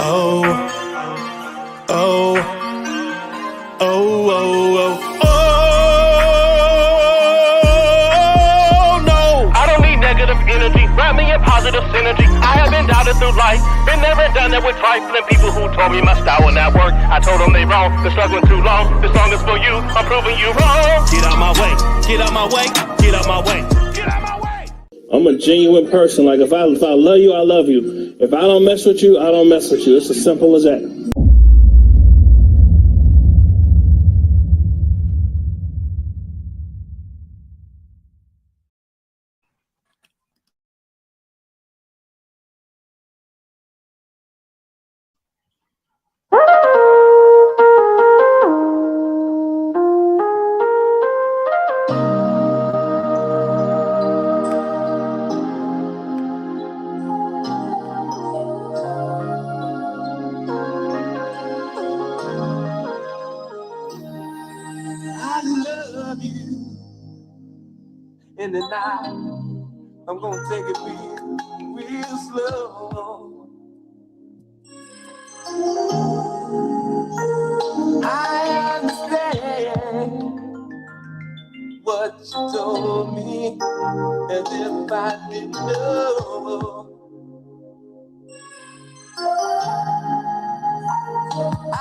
Oh, oh, oh, oh, oh, oh, no. I don't need negative energy, wrap me in positive synergy. I have been doubted through life, been there and done that with trifling people who told me my style would not work. I told them they wrong, been struggling too long. This song is for you, I'm proving you wrong. Get out my way, get out my way, get out my way, get out my way. I'm a genuine person. Like, if I love you, I love you. If I don't mess with you, I don't mess with you. It's as simple as that. I love you. In the night, I'm gonna take it real slow. I understand what you told me, as if I didn't know. I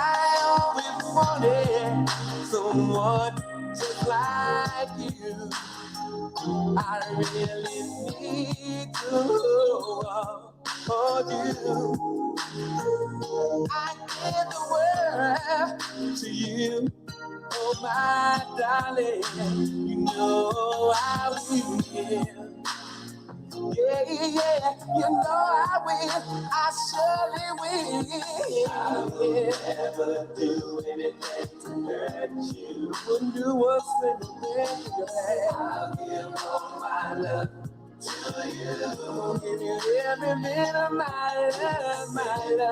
always wanted someone just like you. I really need to hold you. I give the world to you, oh my darling. You know I will. Yeah, yeah, you know I will. I surely will. I will never do anything to hurt you. Wouldn't do what's in the way. I'll give all my love to you. I'll give you every bit of my love, baby.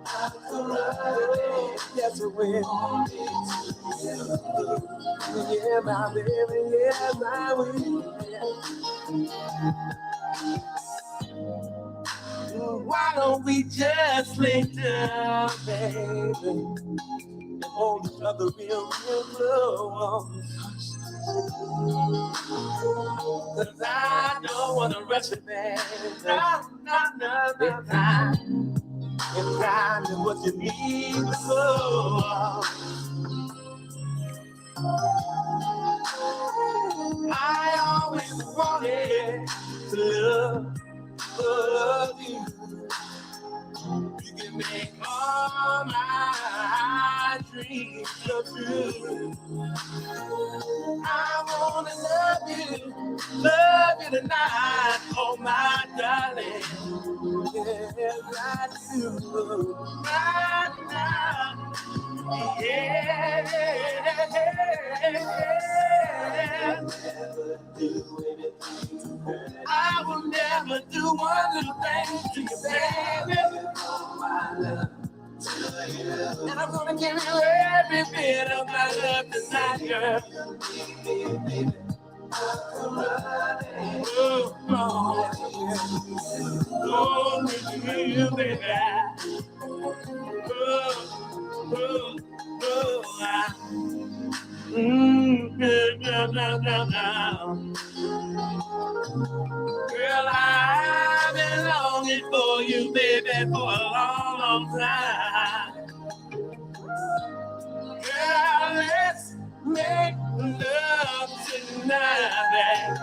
I'm running. Yes, I will. Yeah, my baby, yes, I will. Why don't we just lay down, baby, and hold each other real close? 'Cause I don't wanna rush it, baby. No. And time is what you need to know. I always wanted to love you. You can make all my dreams come true. I wanna love you tonight, oh my darling. Yes, I do. Right now, yeah. I will never do one little thing to you, baby. And I'm gonna give you every bit of my love tonight, girl. Oh, baby. Girl, I've been longing for you, baby, for a long, long time. Girl, let's make love tonight, baby.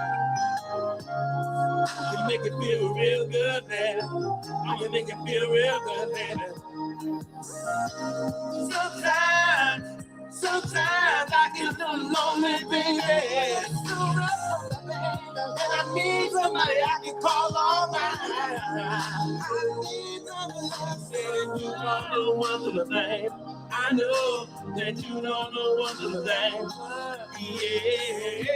You make it feel real good, baby. You make it feel real good, baby. Sometimes I get so lonely, baby. And I need somebody I can call all night. I need somebody. You don't know one little thing. I know that you don't know one little thing. Yeah.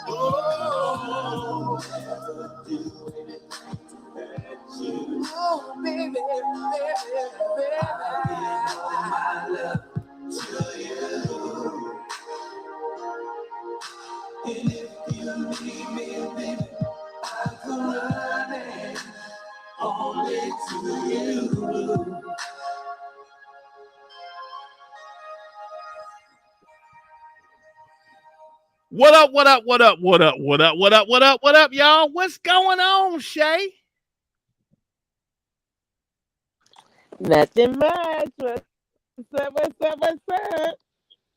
Oh, never do anything to hurt you. Oh, baby, baby. I give all my love to you. And if You need me, baby. I come running only to you. What up, what up, what up, what up, what up, what up, what up, what up, y'all? What's going on, Shay? Nothing much. What's up? What's up? What's up?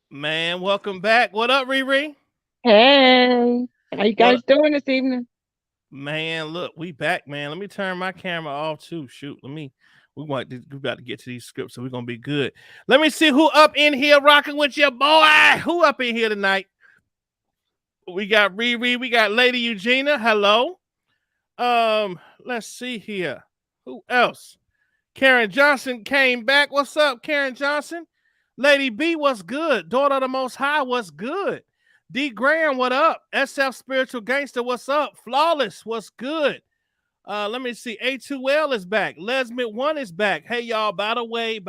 Man, welcome back. What up, Riri? Hey, how you guys doing this evening? Man, look, we back, man. Let me turn my camera off too. Shoot, we got to get to these scripts, so we're gonna be good. Let me see who up in here rocking with your boy. Who up in here tonight? We got Riri, we got Lady Eugenia. Hello. Let's see here. Who else? Karen Johnson came back. What's up, Karen Johnson? Lady B, what's good? Daughter of the Most High, what's good? D Graham, what up? SF Spiritual Gangster, what's up? Flawless, what's good? Let me see. A2L is back. Lesmit 1 is back. Hey, y'all, by the way,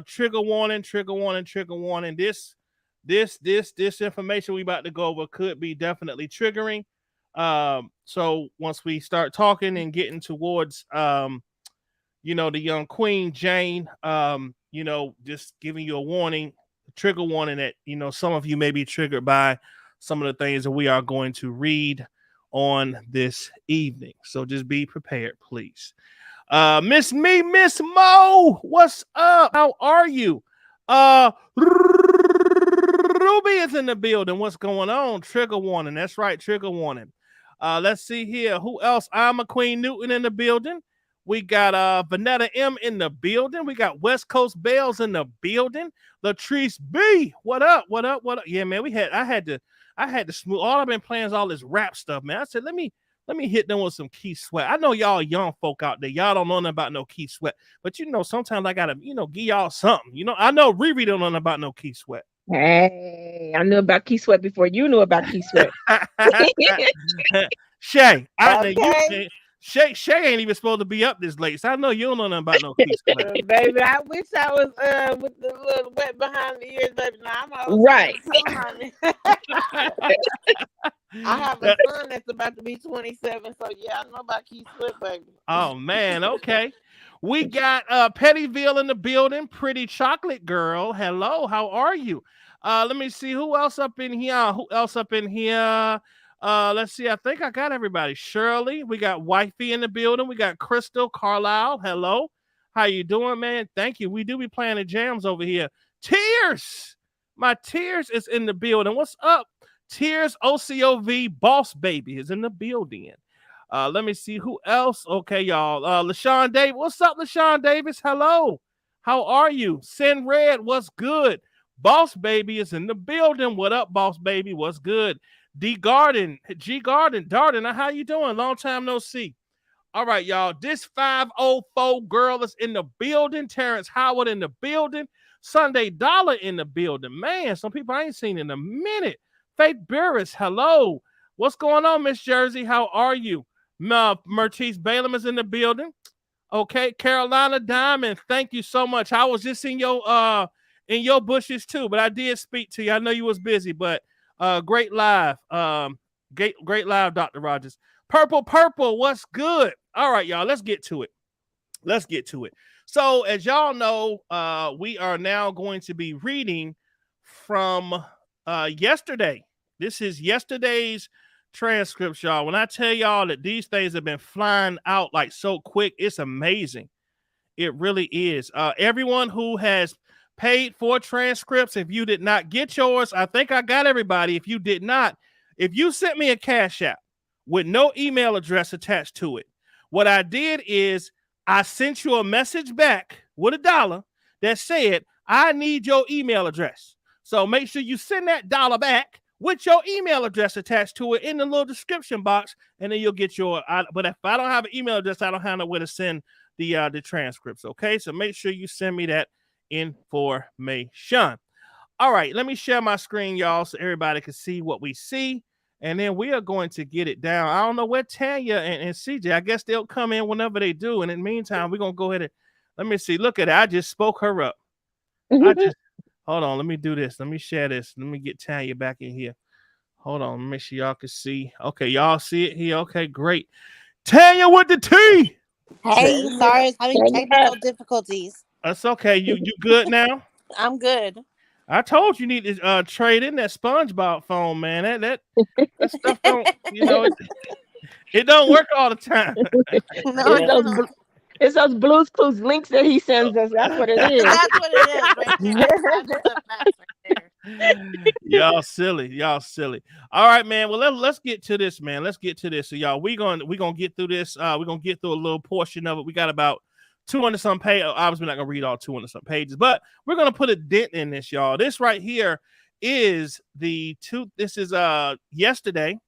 trigger warning. This information we about to go over could be definitely triggering. So once we start talking and getting towards the young Queen Jane, just giving you a warning, trigger warning that some of you may be triggered by some of the things that we are going to read on this evening. So just be prepared, please. Miss Mo, what's up? How are you? Ruby is in the building. What's going on? Trigger warning. That's right, trigger warning. Let's see here. Who else? I'm a Queen Newton in the building. We got Vanetta M in the building. We got West Coast Bells in the building. Latrice B, what up? What up? What up? Yeah, man. I had to smooth. All I've been playing is all this rap stuff, man. I said, let me hit them with some Keith Sweat. I know y'all young folk out there. Y'all don't know nothing about no Keith Sweat. But sometimes I gotta, give y'all something. I know Riri don't know nothing about no Keith Sweat. Hey, I knew about Keith Sweat before you knew about Keith Sweat. Shay, Shay ain't even supposed to be up this late, so I know you don't know nothing about no Keith Sweat. Baby, I wish I was with the little wet behind the ears, baby. Now I'm right. I have a son that's about to be 27, so yeah, I know about Keith Sweat, baby. Oh man, okay. We got Pettyville in the building. Pretty Chocolate Girl. Hello, how are you? Let me see who else up in here. Let's see. I think I got everybody. Shirley. We got Wifey in the building. We got Crystal Carlisle. Hello. How you doing, man? Thank you. We do be playing the jams over here. Tears. My Tears is in the building. What's up? Tears OCOV Boss Baby is in the building. Let me see who else. Okay, y'all. LaShawn Davis. What's up, LaShawn Davis? Hello. How are you? Sin Red. What's good? Boss Baby is in the building. What up, Boss Baby? What's good? G Garden, Darden, how you doing? Long time no see. All right, y'all. This 504 girl is in the building. Terrence Howard in the building. Sunday Dollar in the building. Man, some people I ain't seen in a minute. Faith Burris, hello. What's going on, Miss Jersey? How are you? Mertice Balaam is in the building. Okay, Carolina Diamond, thank you so much. I was just in your bushes too, but I did speak to you. I know you was busy, but great live. Great live, Dr. Rogers. Purple, what's good? All right, y'all, let's get to it. So, as y'all know, we are now going to be reading from yesterday. This is yesterday's transcripts, y'all. When I tell y'all that these things have been flying out like so quick, it's amazing. It really is. Everyone who has paid for transcripts, if you did not get yours, I think I got everybody. If you did not, if you sent me a Cash App with no email address attached to it, what I did is I sent you a message back with $1 that said, I need your email address. So make sure you send that $1 back with your email address attached to it in the little description box, and then you'll get your. But if I don't have an email address, I don't have nowhere to send the transcripts. Okay, so make sure you send me that information. All right, let me share my screen, y'all, so everybody can see what we see, and then we are going to get it down. I don't know where Tanya and CJ. I guess they'll come in whenever they do, and in the meantime, we're gonna go ahead and let me see. Look at it. I just spoke her up. Hold on, let me do this. Let me share this. Let me get Tanya back in here. Hold on, make sure y'all can see. Okay, y'all see it here. Okay, great. Tanya with the T. Hey, sorry, I was having Tanya. technical difficulties. That's okay. You good now? I'm good. I told you need to trade in that SpongeBob phone, man. That stuff don't, it don't work all the time. No, it don't. It's those Blues Clues links that he sends us. That's what it is. That's what it is right there. That's the facts right there. Y'all silly. All right, man. Well, let's get to this, man. Let's get to this. So, y'all, we're gonna get through this. We're gonna get through a little portion of it. We got about 200 some pages. Obviously, not gonna read all 200 some pages, but we're gonna put a dent in this, y'all. This right here is this is yesterday.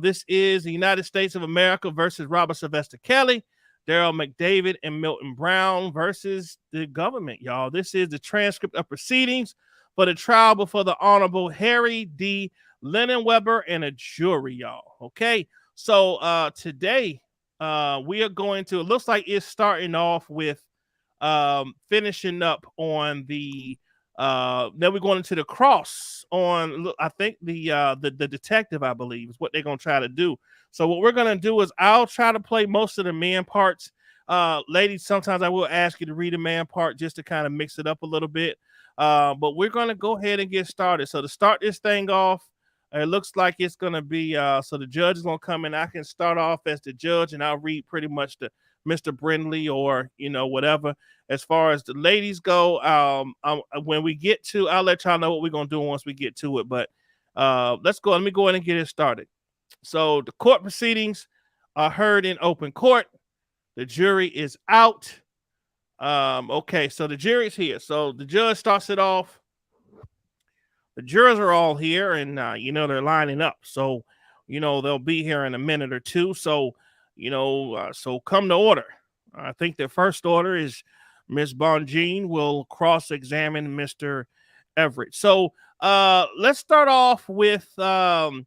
This is the United States of America versus Robert Sylvester Kelly, Daryl McDavid, and Milton Brown versus the government, y'all. This is the transcript of proceedings for the trial before the Honorable Harry D. Lennenweber and a jury, y'all. Okay, so today we are going to, it looks like it's starting off with finishing up on the then we're going into the cross on, I think the detective, I believe, is what they're gonna try to do. So what we're gonna do is I'll try to play most of the man parts. Ladies, sometimes I will ask you to read a man part just to kind of mix it up a little bit. But we're gonna go ahead and get started. So to start this thing off, it looks like it's gonna be so the judge is gonna come in. I can start off as the judge and I'll read pretty much the Mr. Brindley or whatever. As far as the ladies go, when we get to, I'll let y'all know what we're gonna do once we get to it. But let's go. Let me go ahead and get it started. So the court proceedings are heard in open court. The jury is out. Okay, so the jury's here. So the judge starts it off. The jurors are all here, and they're lining up. So they'll be here in a minute or two. So so come to order. I think the first order is Ms. Bonjean will cross-examine Mr. Everett. So let's start off with Riri.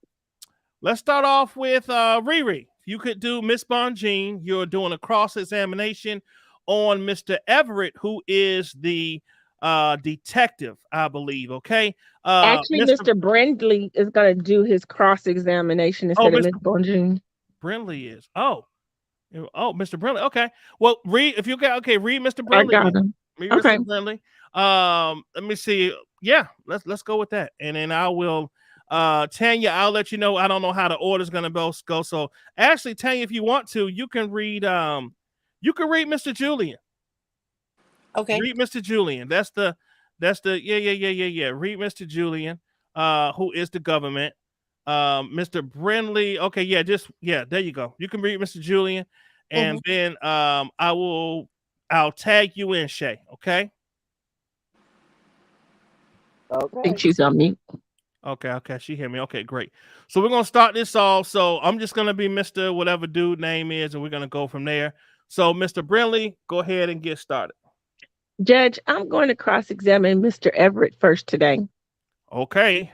If you could do Miss Bonjean, you're doing a cross-examination on Mr. Everett, who is the detective, I believe. Okay. Actually, Mr. Brindley is going to do his cross-examination instead of Ms. Bonjean. Brindley is. Oh, Mr. Brindley. Okay. Well, read if you got. Okay, read Mr. Brindley. I got him. Read Okay. Mr. Brindley. Let me see. Yeah, let's go with that, and then I will. Tanya, I'll let you know. I don't know how the order's gonna go. So actually, Tanya, if you want to, you can read. You can read Mr. Julian. Okay. Read Mr. Julian. That's the. Yeah. Read Mr. Julian, who is the government. Mr. Brindley. Okay, there you go. You can read Mr. Julian, and then I'll tag you in, Shay. Okay. I think she's on mute. Okay, she hear me. Okay, great. So we're gonna start this off. So I'm just gonna be Mr. whatever dude name is, and we're gonna go from there. So Mr. Brindley, go ahead and get started. Judge, I'm going to cross-examine Mr. Everett first today. Okay.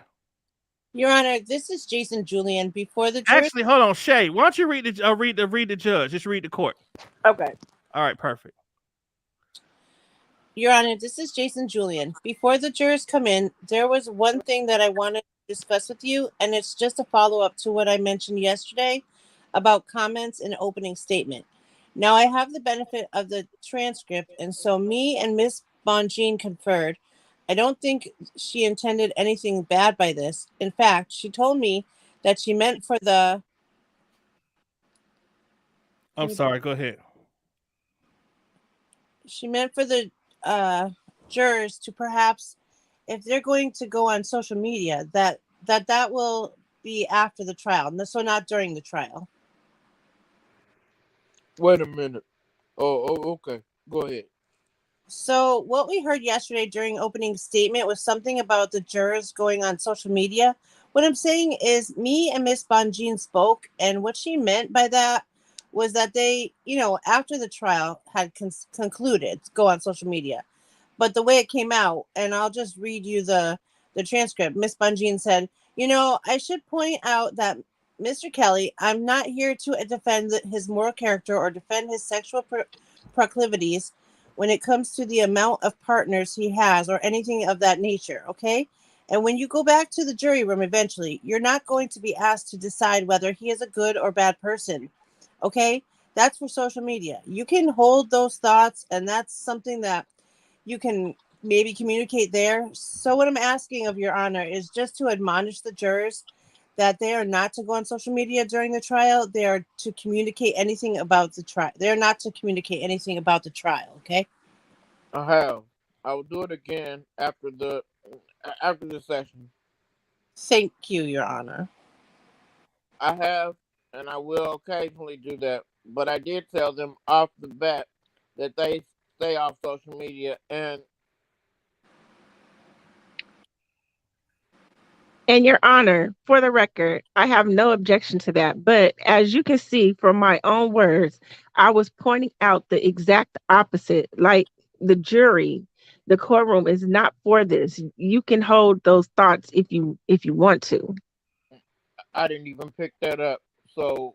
Your Honor, this is Jason Julian. Before the jury. Actually, hold on, Shay. Why don't you read the judge? Just read the court. Okay. All right, perfect. Your Honor, this is Jason Julian. Before the jurors come in, there was one thing that I wanted to discuss with you, and it's just a follow-up to what I mentioned yesterday about comments in opening statement. Now, I have the benefit of the transcript, and so me and Miss Bonjean conferred. I don't think she intended anything bad by this. In fact, she told me that she meant for the... I'm sorry, go ahead. She meant for the jurors to perhaps, if they're going to go on social media, that will be after the trial, so not during the trial. Wait a minute. Oh, okay. Go ahead. So what we heard yesterday during opening statement was something about the jurors going on social media. What I'm saying is me and Miss Bonjean spoke, and what she meant by that was that they, after the trial had concluded, go on social media. But the way it came out, and I'll just read you the transcript. Miss Bonjean said, I should point out that Mr. Kelly, I'm not here to defend his moral character or defend his sexual proclivities when it comes to the amount of partners he has or anything of that nature, okay? And when you go back to the jury room eventually, you're not going to be asked to decide whether he is a good or bad person. Okay? That's for social media. You can hold those thoughts, and that's something that you can maybe communicate there. So what I'm asking of Your Honor is just to admonish the jurors that they are not to go on social media during the trial. They are to communicate anything about the trial. They're not to communicate anything about the trial, okay? I have. I will do it again after the session. Thank you, Your Honor. I have, and I will occasionally do that. But I did tell them off the bat that they stay off social media. And Your Honor, for the record, I have no objection to that. But as you can see from my own words, I was pointing out the exact opposite. Like the jury, the courtroom is not for this. You can hold those thoughts if you want to. I didn't even pick that up. So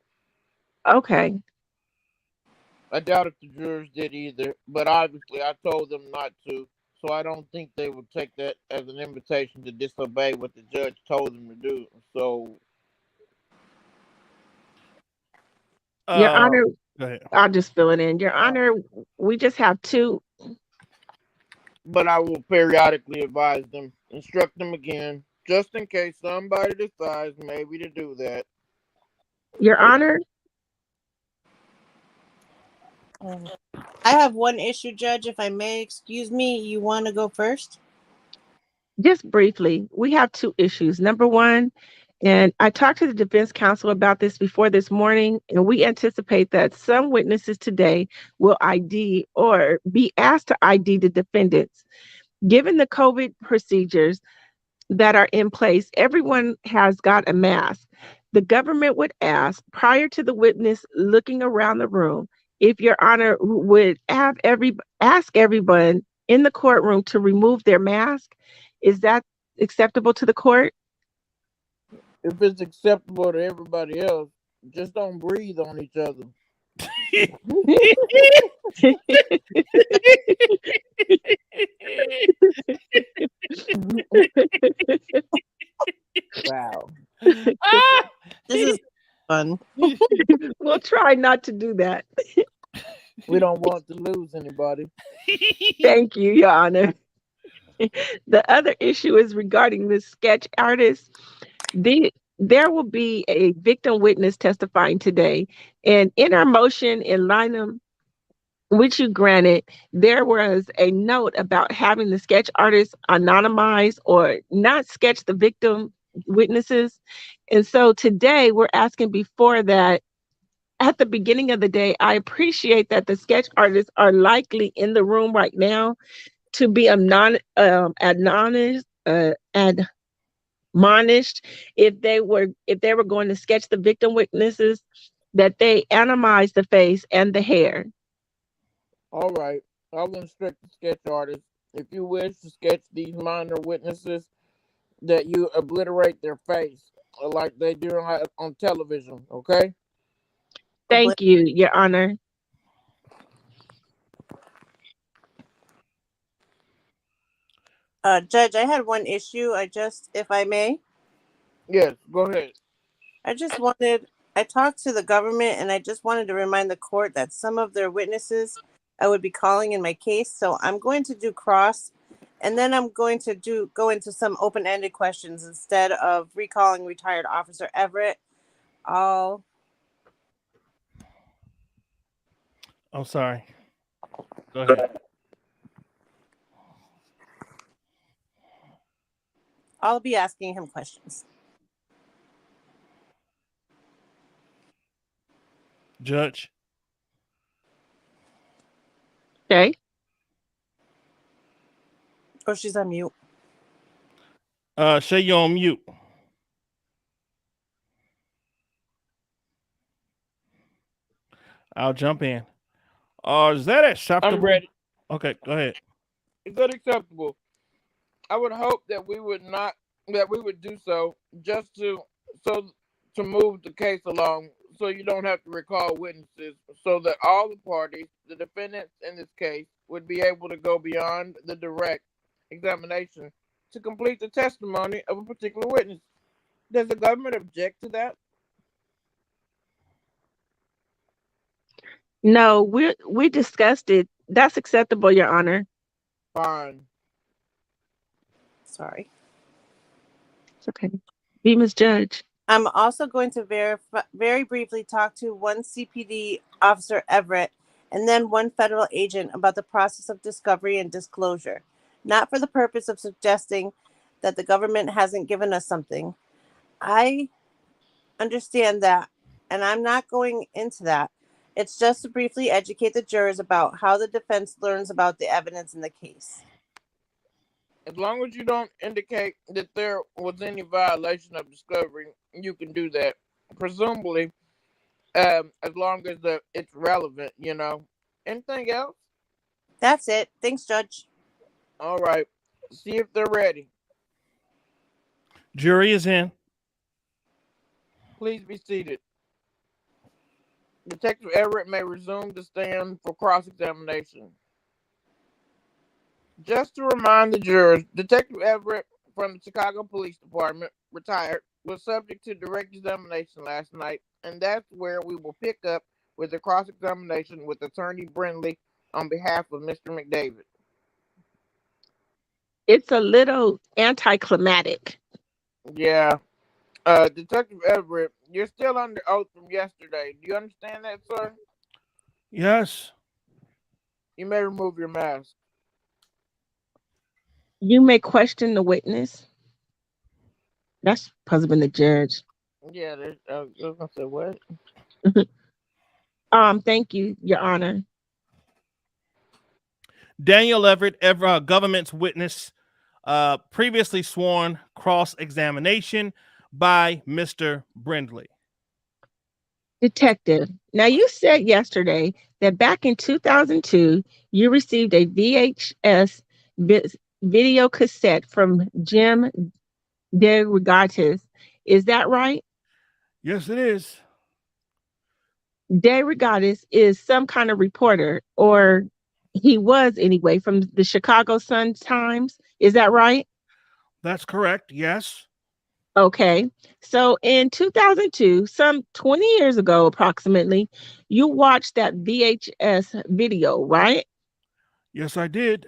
Okay. I doubt if the jurors did either. But obviously, I told them not to. So I don't think they would take that as an invitation to disobey what the judge told them to do. So, Your Honor, Go ahead. I'll just fill it in. Your Honor, we just have two. but I will periodically advise them, instruct them again, just in case somebody decides maybe to do that. Your Honor, I have one issue, Judge, if I may. Excuse me. You want to go first? just briefly, we have two issues. Number one, and I talked to the defense counsel about this before this morning, and we anticipate that some witnesses today will ID or be asked to ID the defendants. Given the COVID procedures that are in place, everyone has got a mask. The government would ask, prior to the witness looking around the room, if Your Honor would ask everyone in the courtroom to remove their mask. Is that acceptable to the court? If it's acceptable to everybody else, just don't breathe on each other. Wow. This is fun. We'll try not to do that. We don't want to lose anybody. Thank you, Your Honor. The other issue is regarding the sketch artist. There will be a victim witness testifying today. And in our motion in Linum, which you granted, there was a note about having the sketch artist anonymize or not sketch the victim witnesses. And so today we're asking before that, at the beginning of the day, I appreciate that the sketch artists are likely in the room right now to be admonished if they were going to sketch the victim witnesses, that they anonymize the face and the hair. All right. I will instruct the sketch artist, if you wish to sketch these minor witnesses, that you obliterate their face like they do on television, okay? Thank you, Your Honor. Judge, I had one issue. If I may. Yes, go ahead. I talked to the government, and I just wanted to remind the court that some of their witnesses I would be calling in my case. So I'm going to do cross, and then I'm going to go into some open-ended questions instead of recalling retired Officer Everett. I'm sorry. Go ahead. I'll be asking him questions. Judge. Okay. Oh, she's on mute. Shay, you're on mute. I'll jump in. Is that acceptable? I'm ready. Okay, go ahead. Is that acceptable? I would hope that we would do so just to move the case along, so you don't have to recall witnesses, so that all the parties, the defendants in this case, would be able to go beyond the direct examination to complete the testimony of a particular witness. Does the government object to that? No, we discussed it. That's acceptable, Your Honor. Fine. Sorry. It's okay. Be Miss Judge. I'm also going to very briefly talk to one CPD officer, Everett, and then one federal agent about the process of discovery and disclosure, not for the purpose of suggesting that the government hasn't given us something. I understand that, and I'm not going into that. It's just to briefly educate the jurors about how the defense learns about the evidence in the case. As long as you don't indicate that there was any violation of discovery, you can do that. Presumably, as long as it's relevant, you know. Anything else? That's it. Thanks, Judge. All right. See if they're ready. Jury is in. Please be seated. Detective Everett may resume the stand for cross-examination. Just to remind the jurors, Detective Everett from the Chicago Police Department, retired, was subject to direct examination last night, and that's where we will pick up with the cross-examination with Attorney Brindley on behalf of Mr. McDavid. It's a little anticlimactic. Yeah. Detective Everett, you're still under oath from yesterday. Do you understand that, sir? Yes. You may remove your mask. You may question the witness. That's husband the judge. Yeah, I was gonna say what? Thank you, Your Honor. Daniel Everett, government's witness, previously sworn cross-examination by Mr. Brindley. Detective, now you said yesterday that back in 2002, you received a VHS video cassette from Jim DeRogatis. Is that right? Yes, it is. DeRogatis is some kind of reporter, or he was anyway, from the Chicago Sun-Times. Is that right? That's correct. Yes. Okay. So in 2002, some 20 years ago approximately, you watched that VHS video, right? Yes, I did.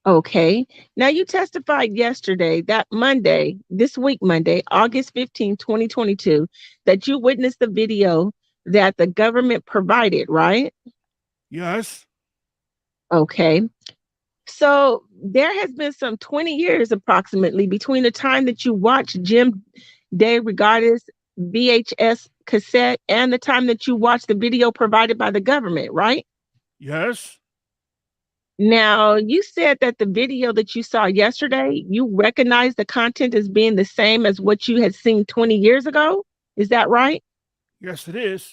Okay. Now you testified yesterday, that Monday, this week, Monday, August 15, 2022, that you witnessed the video that the government provided, right? Yes. Okay. So there has been some 20 years approximately between the time that you watched Jim DeRogatis VHS cassette and the time that you watched the video provided by the government, right? Yes. Now, you said that the video that you saw yesterday, you recognize the content as being the same as what you had seen 20 years ago. Is that right? Yes, it is.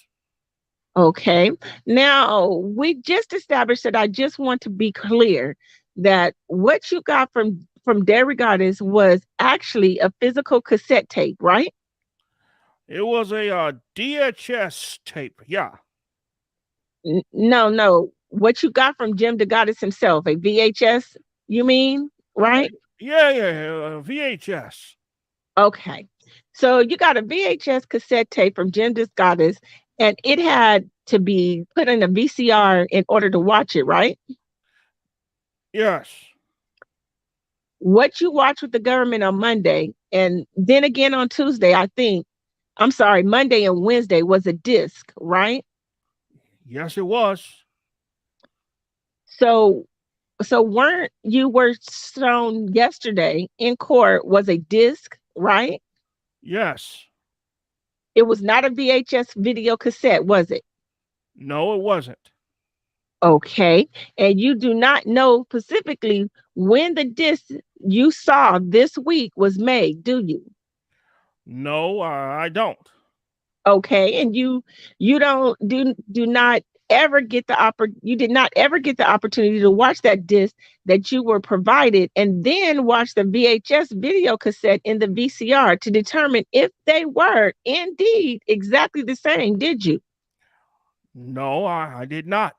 Okay. Now, we just established that I just want to be clear that what you got from DeRogatis was actually a physical cassette tape, right? It was a DHS tape. Yeah. No. What you got from Jim DeRogatis himself, a VHS, you mean, right? Yeah, VHS. Okay. So you got a VHS cassette tape from Jim DeRogatis, and it had to be put in a VCR in order to watch it, right? Yes. What you watched with the government on Monday, and then again on Tuesday, Monday and Wednesday was a disc, right? Yes, it was. So weren't you were shown yesterday in court was a disc, right? Yes. It was not a VHS video cassette, was it? No, it wasn't. Okay. And you do not know specifically when the disc you saw this week was made, do you? No, I don't. Okay. And you do not ever get you did not ever get the opportunity to watch that disc that you were provided and then watch the VHS video cassette in the VCR to determine if they were indeed exactly the same, did you? No, I did not.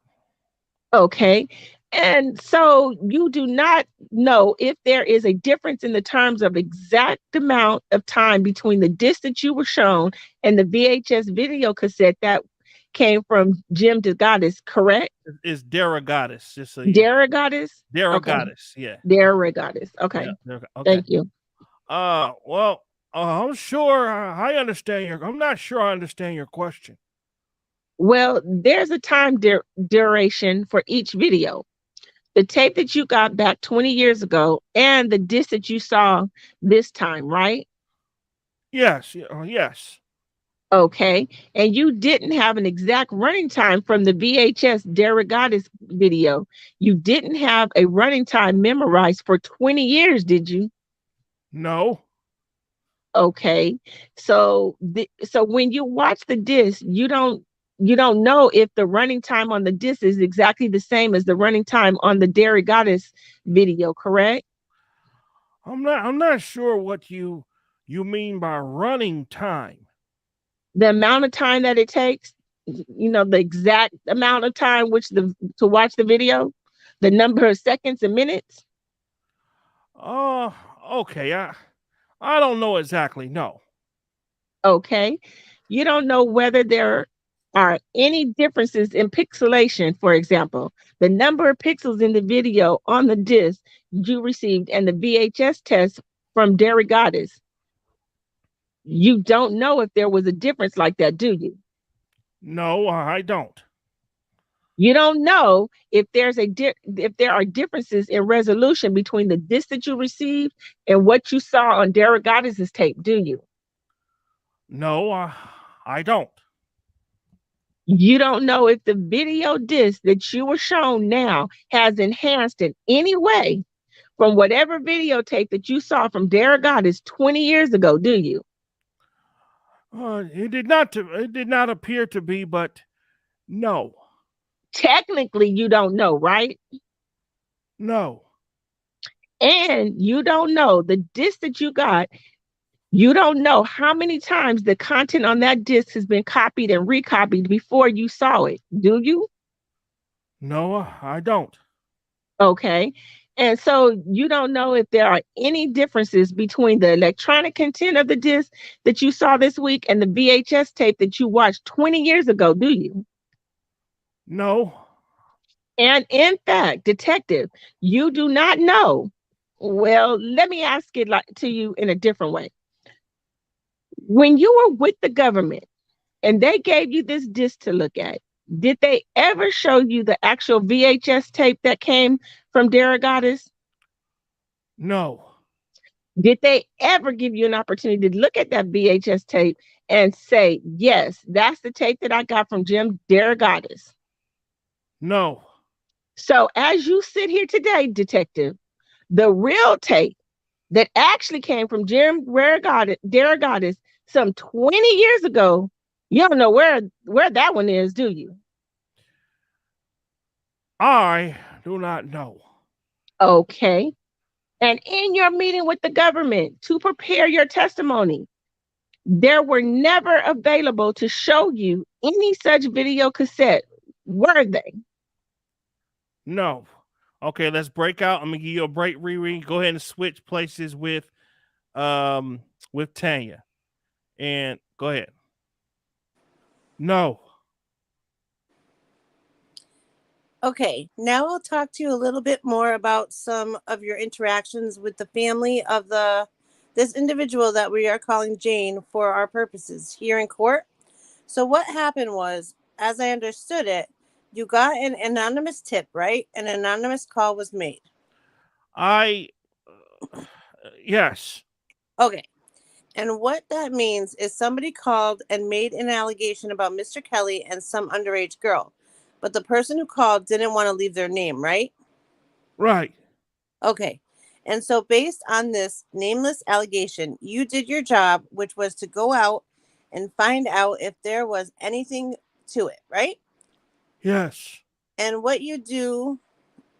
Okay. And so you do not know if there is a difference in the terms of exact amount of time between the disc that you were shown and the VHS video cassette that came from Jim DeGoddess, correct? It's Derogatis, just so you. Derogatis? Okay. Derogatis, yeah. Derogatis. Okay. Yeah. Okay. Thank you. Well, I'm sure I understand your. I'm not sure I understand your question. Well, there's a time duration for each video. The tape that you got back 20 years ago and the disc that you saw this time, right? Yes. Yes. Okay. And you didn't have an exact running time from the VHS Derogatis video. You didn't have a running time memorized for 20 years, did you? No. Okay. So when you watch the disc, you don't know if the running time on the disc is exactly the same as the running time on the Derogatis video, correct? I'm not sure what you mean by running time. The amount of time that it takes, the exact amount of time to watch the video, the number of seconds and minutes. Okay. I don't know exactly. No. Okay. You don't know whether there are any differences in pixelation, for example, the number of pixels in the video on the disc you received and the VHS test from Derogatis. You don't know if there was a difference like that, do you? No, I don't. You don't know if if there are differences in resolution between the disc that you received and what you saw on Derogatis' tape, do you? No, I don't. You don't know if the video disc that you were shown now has enhanced in any way from whatever videotape that you saw from Derogatis 20 years ago, do you? It did not appear to be, but no. Technically, you don't know, right? No. And you don't know the disc that you got. You don't know how many times the content on that disc has been copied and recopied before you saw it, do you? No, I don't. Okay. And so you don't know if there are any differences between the electronic content of the disc that you saw this week and the VHS tape that you watched 20 years ago, do you? No. And in fact, detective, you do not know. Well, let me ask it to you in a different way. When you were with the government and they gave you this disc to look at, did they ever show you the actual VHS tape that came from Derogatis? No. Did they ever give you an opportunity to look at that VHS tape and say, yes, that's the tape that I got from Jim Derogatis? No. So as you sit here today, detective, the real tape that actually came from Jim Derogatis some 20 years ago, you don't know where that one is, do you? I do not know. Okay. And in your meeting with the government to prepare your testimony, there were never available to show you any such video cassette, were they? No. Okay, let's break out. I'm gonna give you a break, Riri. Go ahead and switch places with Tanya. And go ahead. No. Okay, now I'll talk to you a little bit more about some of your interactions with the family of this individual that we are calling Jane for our purposes here in court. So what happened was, as I understood it, you got an anonymous tip, right? An anonymous call was made. Yes. Okay. And what that means is somebody called and made an allegation about Mr. Kelly and some underage girl. But the person who called didn't want to leave their name, right? Right. Okay. And so based on this nameless allegation, you did your job, which was to go out and find out if there was anything to it, right? Yes. And what you do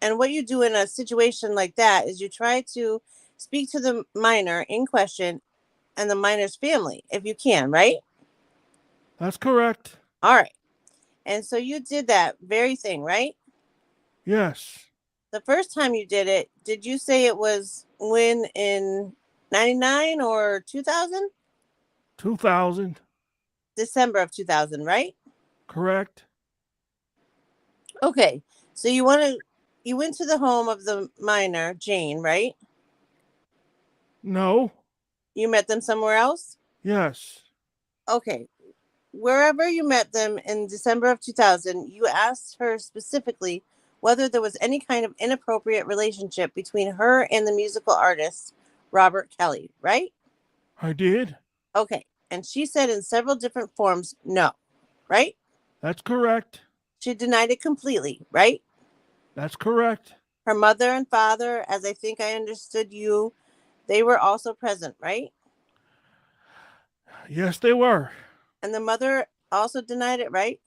in a situation like that is you try to speak to the minor in question and the minor's family, if you can, right? That's correct. All right. And so you did that very thing, right? Yes. The first time you did it, did you say it was when in 99 or 2000? 2000. December of 2000, right? Correct. Okay. So you went to the home of the minor, Jane, right? No. You met them somewhere else? Yes. Okay. Wherever you met them in December of 2000, you asked her specifically whether there was any kind of inappropriate relationship between her and the musical artist, Robert Kelly, right? I did. Okay. And she said in several different forms, no, right? That's correct. She denied it completely, right? That's correct. Her mother and father, as I think I understood you, they were also present, right? Yes, they were. And the mother also denied it, right?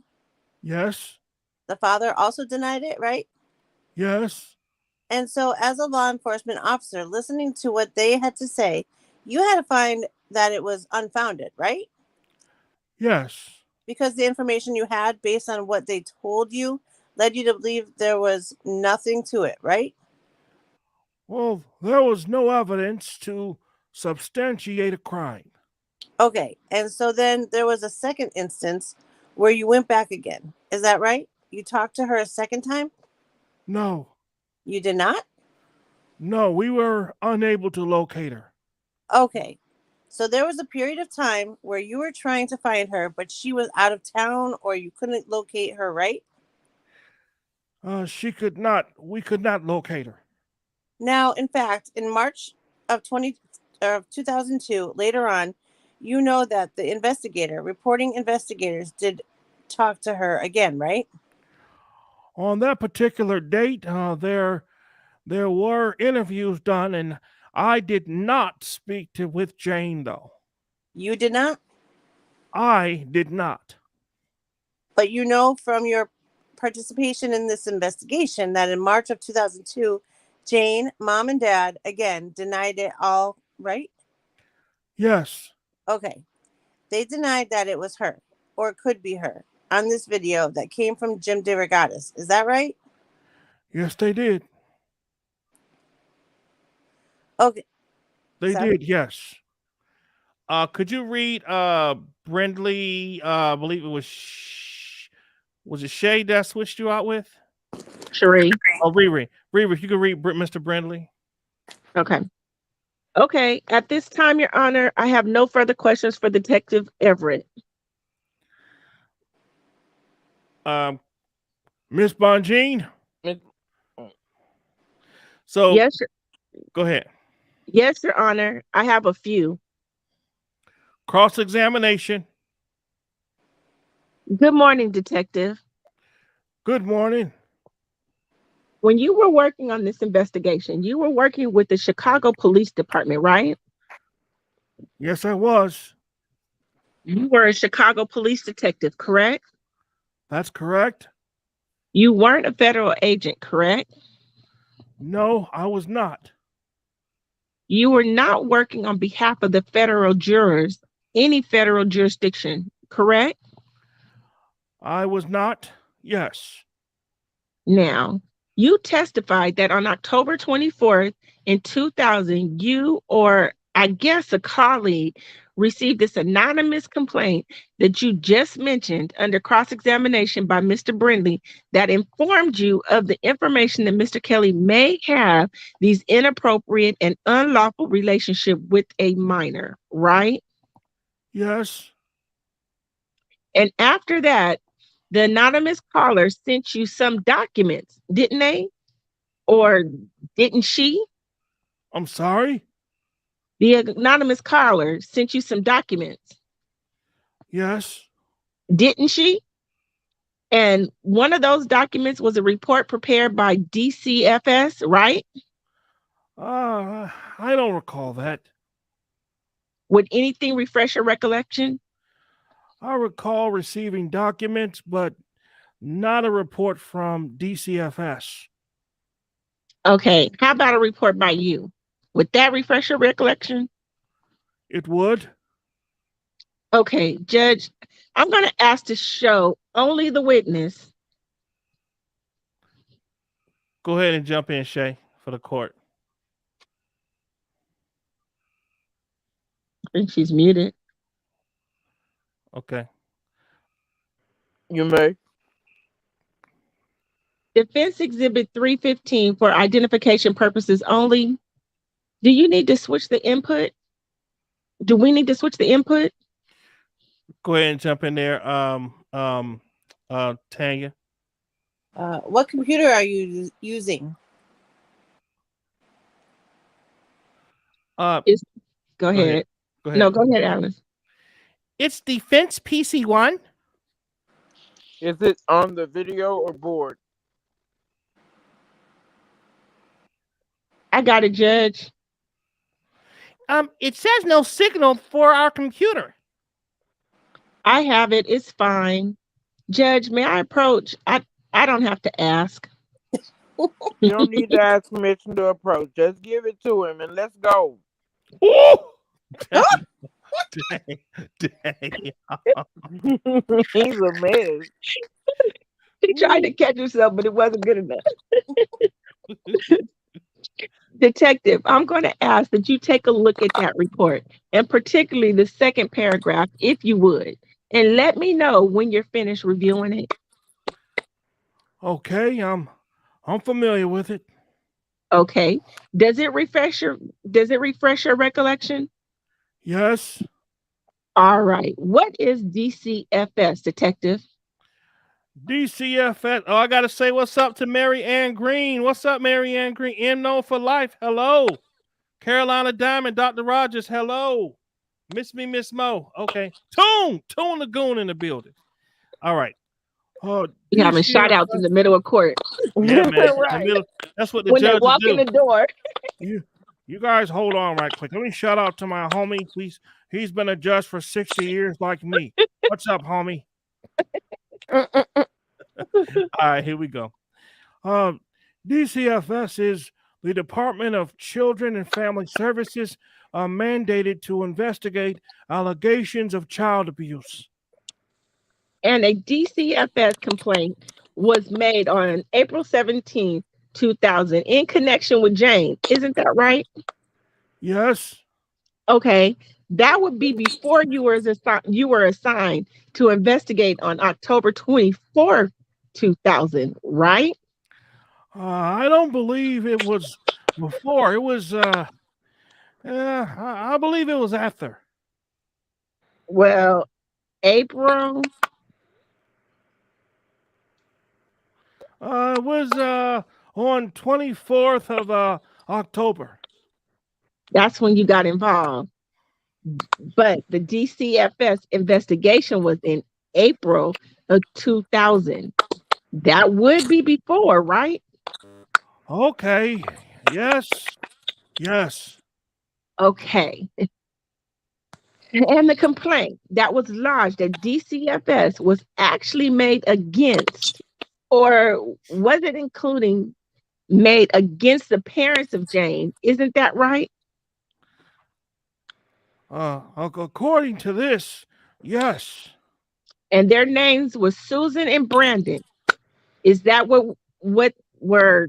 Yes. The father also denied it, right? Yes. And so, as a law enforcement officer, listening to what they had to say, you had to find that it was unfounded, right? Yes. Because the information you had based on what they told you led you to believe there was nothing to it, right? Well, there was no evidence to substantiate a crime. Okay. And so then there was a second instance where you went back again. Is that right? You talked to her a second time? No. You did not? No, we were unable to locate her. Okay. So there was a period of time where you were trying to find her, but she was out of town or you couldn't locate her, right? We could not locate her. Now, in fact, in March of 2002, later on, you know that the reporting investigators did talk to her again, right? On that particular date, there were interviews done, and I did not speak with Jane, though. You did not? I did not. But you know from your participation in this investigation that in March of 2002, Jane, mom and dad, again, denied it all, right? Yes. Okay. They denied that it was her or it could be her on this video that came from Jim DeRogatis. Is that right? Yes, they did. Okay. They Sorry. did, yes. Could you read Brindley, I believe it was it Shay that switched you out with? Cherie. Oh, Riri. Riri, if you could read Mr. Brindley. Okay. Okay. At this time, Your Honor, I have no further questions for Detective Everett. Miss Bonjean. Miss- So Yes, go ahead. yes, Your Honor. I have a few. Cross-examination. Good morning, Detective. Good morning. When you were working on this investigation, you were working with the Chicago Police Department, right? Yes, I was. You were a Chicago police detective, correct? That's correct. You weren't a federal agent, correct? No, I was not. You were not working on behalf of the federal jurors, any federal jurisdiction, correct? I was not. Yes. Now, you testified that on October 24th in 2000, you or I guess a colleague received this anonymous complaint that you just mentioned under cross-examination by Mr. Brindley that informed you of the information that Mr. Kelly may have these inappropriate and unlawful relationship with a minor, right? Yes. And after that, the anonymous caller sent you some documents, didn't they? Or didn't she? I'm sorry? The anonymous caller sent you some documents, Yes. didn't she? And one of those documents was a report prepared by DCFS, right? I don't recall that. Would anything refresh your recollection? I recall receiving documents, but not a report from DCFS. Okay, how about a report by you? Would that refresh your recollection? It would. Okay, Judge, I'm going to ask to show only the witness Go ahead and jump in, Shay, for the court. I think she's muted. Okay. You may. Defense Exhibit 315 for identification purposes only. Do you need to switch the input? Do we need to switch the input? Go ahead and jump in there, Tanya. What computer are you using? Go Go ahead. ahead. Go ahead. No, go ahead, Alice. It's Defense PC1. Is it on the video or board? I got it, Judge. It says no signal for our computer. I have it. It's fine. Judge, may I approach? I don't have to ask. You don't need to ask permission to approach. Just give it to him and let's go. Dang. He's a mess. He tried to catch himself, but it wasn't good enough. Detective, I'm going to ask that you take a look at that report, and particularly the second paragraph, if you would, and let me know when you're finished reviewing it. Okay, I'm familiar with it. Okay. Does it refresh your recollection? Yes. All right. What is DCFS, Detective? DCFS. Oh, I gotta say what's up to Mary Ann Green. What's up, Mary Ann Green? M for life. Hello. Carolina Diamond, Dr. Rogers. Hello. Miss me, Miss Mo. Okay. Toon Lagoon in the building. All right. You having shout outs in the middle of court. Yeah, man. Right. That's what the when they judges walk do. in the door. You guys hold on right quick. Let me shout out to my homie. He's been a judge for 60 years like me. What's up, homie? All right, here we go. DCFS is the Department of Children and Family Services, mandated to investigate allegations of child abuse. And a DCFS complaint was made on April 17, 2000 in connection with Jane. Isn't that right? Yes. Okay. That would be before you were assigned to investigate on October 24, 2000, right? I don't believe it was before. It was, I believe it was after. Well, April. It was on 24th of October. That's when you got involved. But the DCFS investigation was in April of 2000. That would be before, right? Okay. Yes. Okay. And the complaint that was lodged at DCFS was actually made against, or was it including made against the parents of Jane? Isn't that right? According to this, yes. And their names were Susan and Brandon. Is that what we're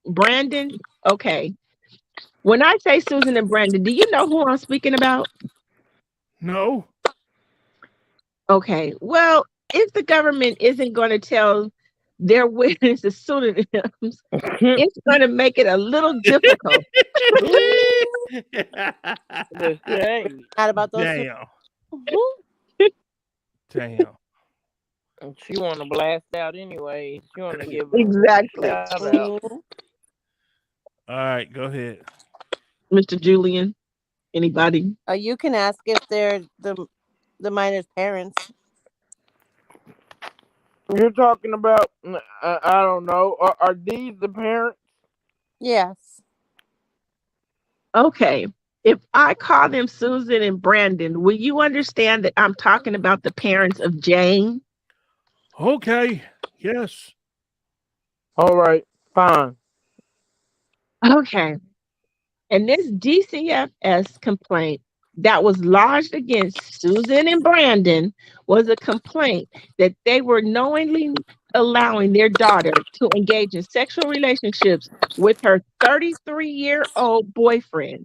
Brandon? Okay. When I say Susan and Brandon, do you know who I'm speaking about? No. Okay. Well, if the government isn't going to tell their witnesses pseudonyms, it's going to make it a little difficult. Not about those. Damn. She want to blast out anyway. She want to give exactly. All right, go ahead, Mr. Julian. Anybody? You can ask if they're the minor's parents. You're talking about, I don't know. Are these the parents? Yes. Okay. If I call them Susan and Brandon, will you understand that I'm talking about the parents of Jane? Okay. Yes. All right. Fine. Okay. And this DCFS complaint that was lodged against Susan and Brandon was a complaint that they were knowingly allowing their daughter to engage in sexual relationships with her 33-year-old boyfriend.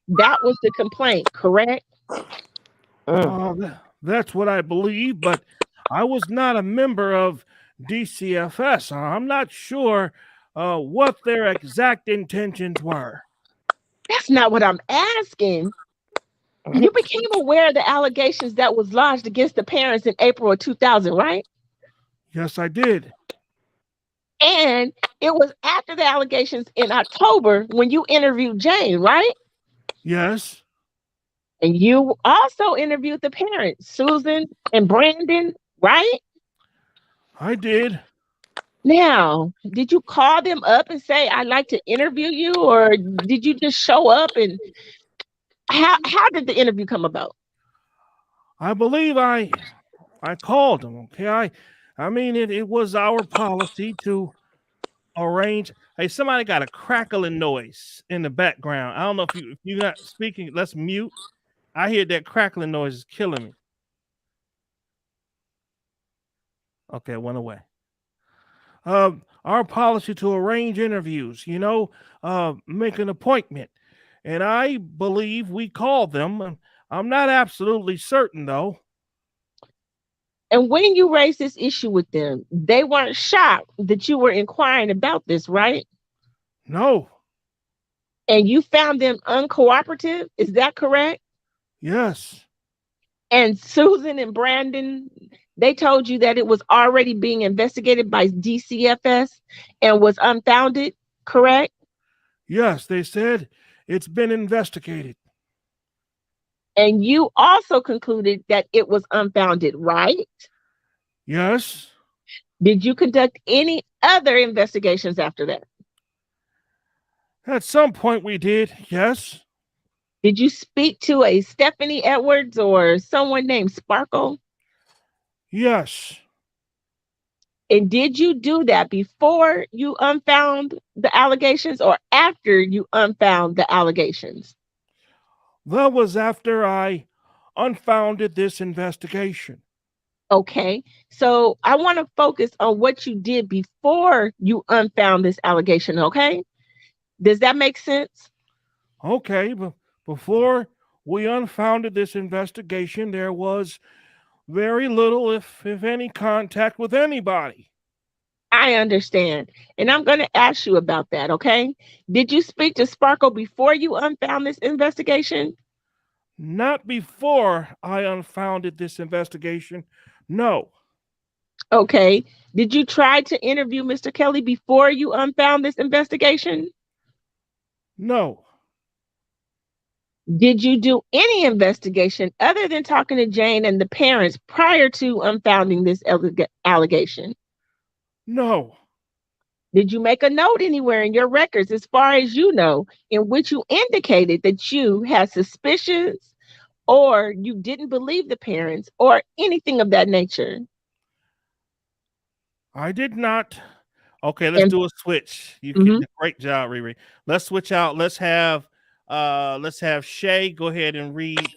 That was the complaint, correct? That's what I believe, but I was not a member of DCFS. I'm not sure what their exact intentions were. That's not what I'm asking. You became aware of the allegations that was lodged against the parents in April of 2000, right? Yes, I did. And it was after the allegations in October when you interviewed Jane, right? Yes. And you also interviewed the parents, Susan and Brandon, right? I did. Now, did you call them up and say, I'd like to interview you? Or did you just show up? And how did the interview come about? I believe I called them. Okay. I mean, it was our policy to arrange. Hey, somebody got a crackling noise in the background. I don't know if you're not speaking. Let's mute. I hear that crackling noise is killing me. Okay, it went away. Our policy to arrange interviews, make an appointment. And I believe we called them. I'm not absolutely certain, though. And when you raised this issue with them, they weren't shocked that you were inquiring about this, right? No. And you found them uncooperative? Is that correct? Yes. And Susan and Brandon, they told you that it was already being investigated by DCFS and was unfounded, correct? Yes, they said it's been investigated. And you also concluded that it was unfounded, right? Yes. Did you conduct any other investigations after that? At some point we did, yes. Did you speak to a Stephanie Edwards or someone named Sparkle? Yes. And did you do that before you unfound the allegations or after you unfound the allegations? That was after I unfounded this investigation. Okay, so I want to focus on what you did before you unfound this allegation, okay? Does that make sense? Okay, but before we unfounded this investigation, there was very little, if any, contact with anybody. I understand. And I'm going to ask you about that, okay? Did you speak to Sparkle before you unfound this investigation? Not before I unfounded this investigation, no. Okay. Did you try to interview Mr. Kelly before you unfound this investigation? No. Did you do any investigation other than talking to Jane and the parents prior to unfounding this allegation? No. Did you make a note anywhere in your records, as far as you know, in which you indicated that you had suspicions or you didn't believe the parents or anything of that nature? I did not. Okay, let's do a switch. You did a great job, Riri. Let's switch out. Let's have Shay go ahead and read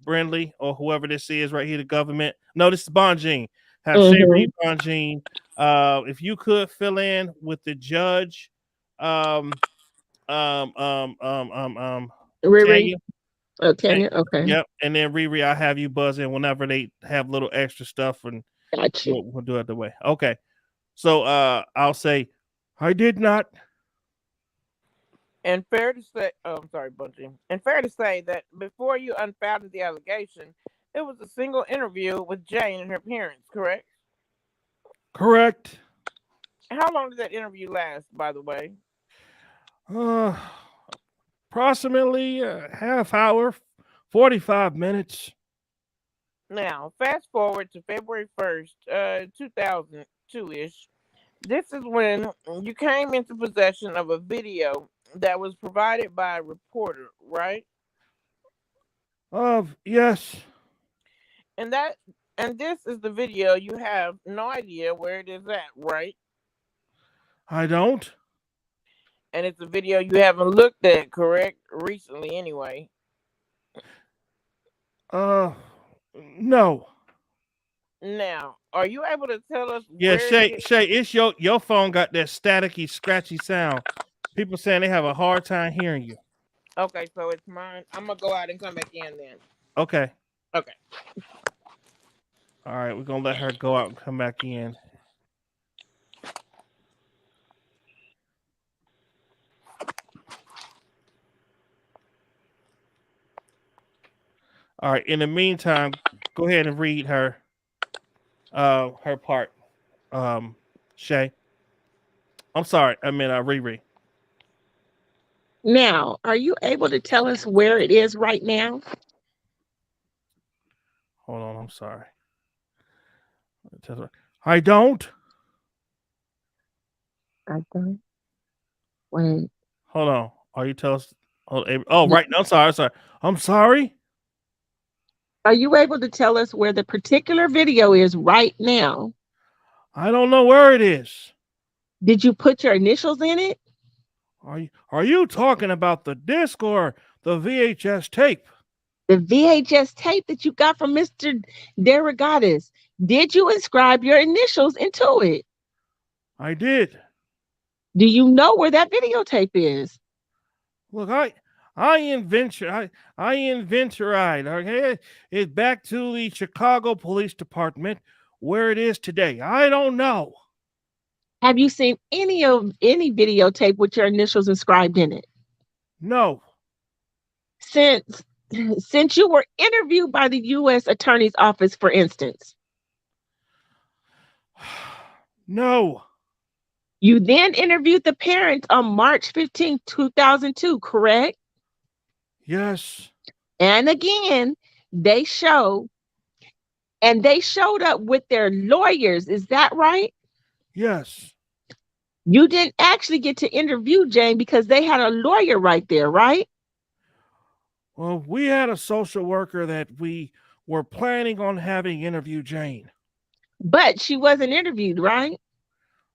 Brindley or whoever this is right here, the government. No, this is Bonjean. Have Shay read Bonjean. If you could fill in with the judge, Riri. Tanya, okay. Yep, and then Riri, I'll have you buzz in whenever they have little extra stuff, and gotcha. We'll do it the way. Okay, so I'll say, I did not. And fair to say, I'm sorry, Bunty. And fair to say that before you unfounded the allegation, it was a single interview with Jane and her parents, correct? Correct. How long did that interview last, by the way? Approximately a half hour, 45 minutes. Now, fast forward to February 1st, 2002-ish. This is when you came into possession of a video that was provided by a reporter, right? Yes. And this is the video you have no idea where it is at, right? I don't. And it's a video you haven't looked at, correct? Recently, anyway. No. Now, are you able to tell us Yeah, where it Shay, is? Shay, it's your phone got that staticky, scratchy sound. People saying they have a hard time hearing you. Okay, so it's mine. I'm gonna go out and come back in then. Okay. Okay. All right, we're gonna let her go out and come back in. All right. In the meantime, go ahead and read her part. Shay. I'm sorry. I meant Riri. Now, are you able to tell us where it is right now? Hold on. I'm sorry. I don't. I don't. Wait. Hold on. Are you tell us? Oh, right. I'm sorry. Sorry. I'm sorry. Are you able to tell us where the particular video is right now? I don't know where it is. Did you put your initials in it? Are you talking about the disc or the VHS tape? The VHS tape that you got from Mr. Derogatis. Did you inscribe your initials into it? I did. Do you know where that videotape is? Look, I inventoried. Okay, it's back to the Chicago Police Department where it is today. I don't know. Have you seen any videotape with your initials inscribed in it? No. Since you were interviewed by the U.S. Attorney's Office, for instance. No. You then interviewed the parents on March 15, 2002, correct? Yes. And again, they showed up with their lawyers. Is that right? Yes. You didn't actually get to interview Jane because they had a lawyer right there, right? Well, we had a social worker that we were planning on having interview Jane. But she wasn't interviewed, right?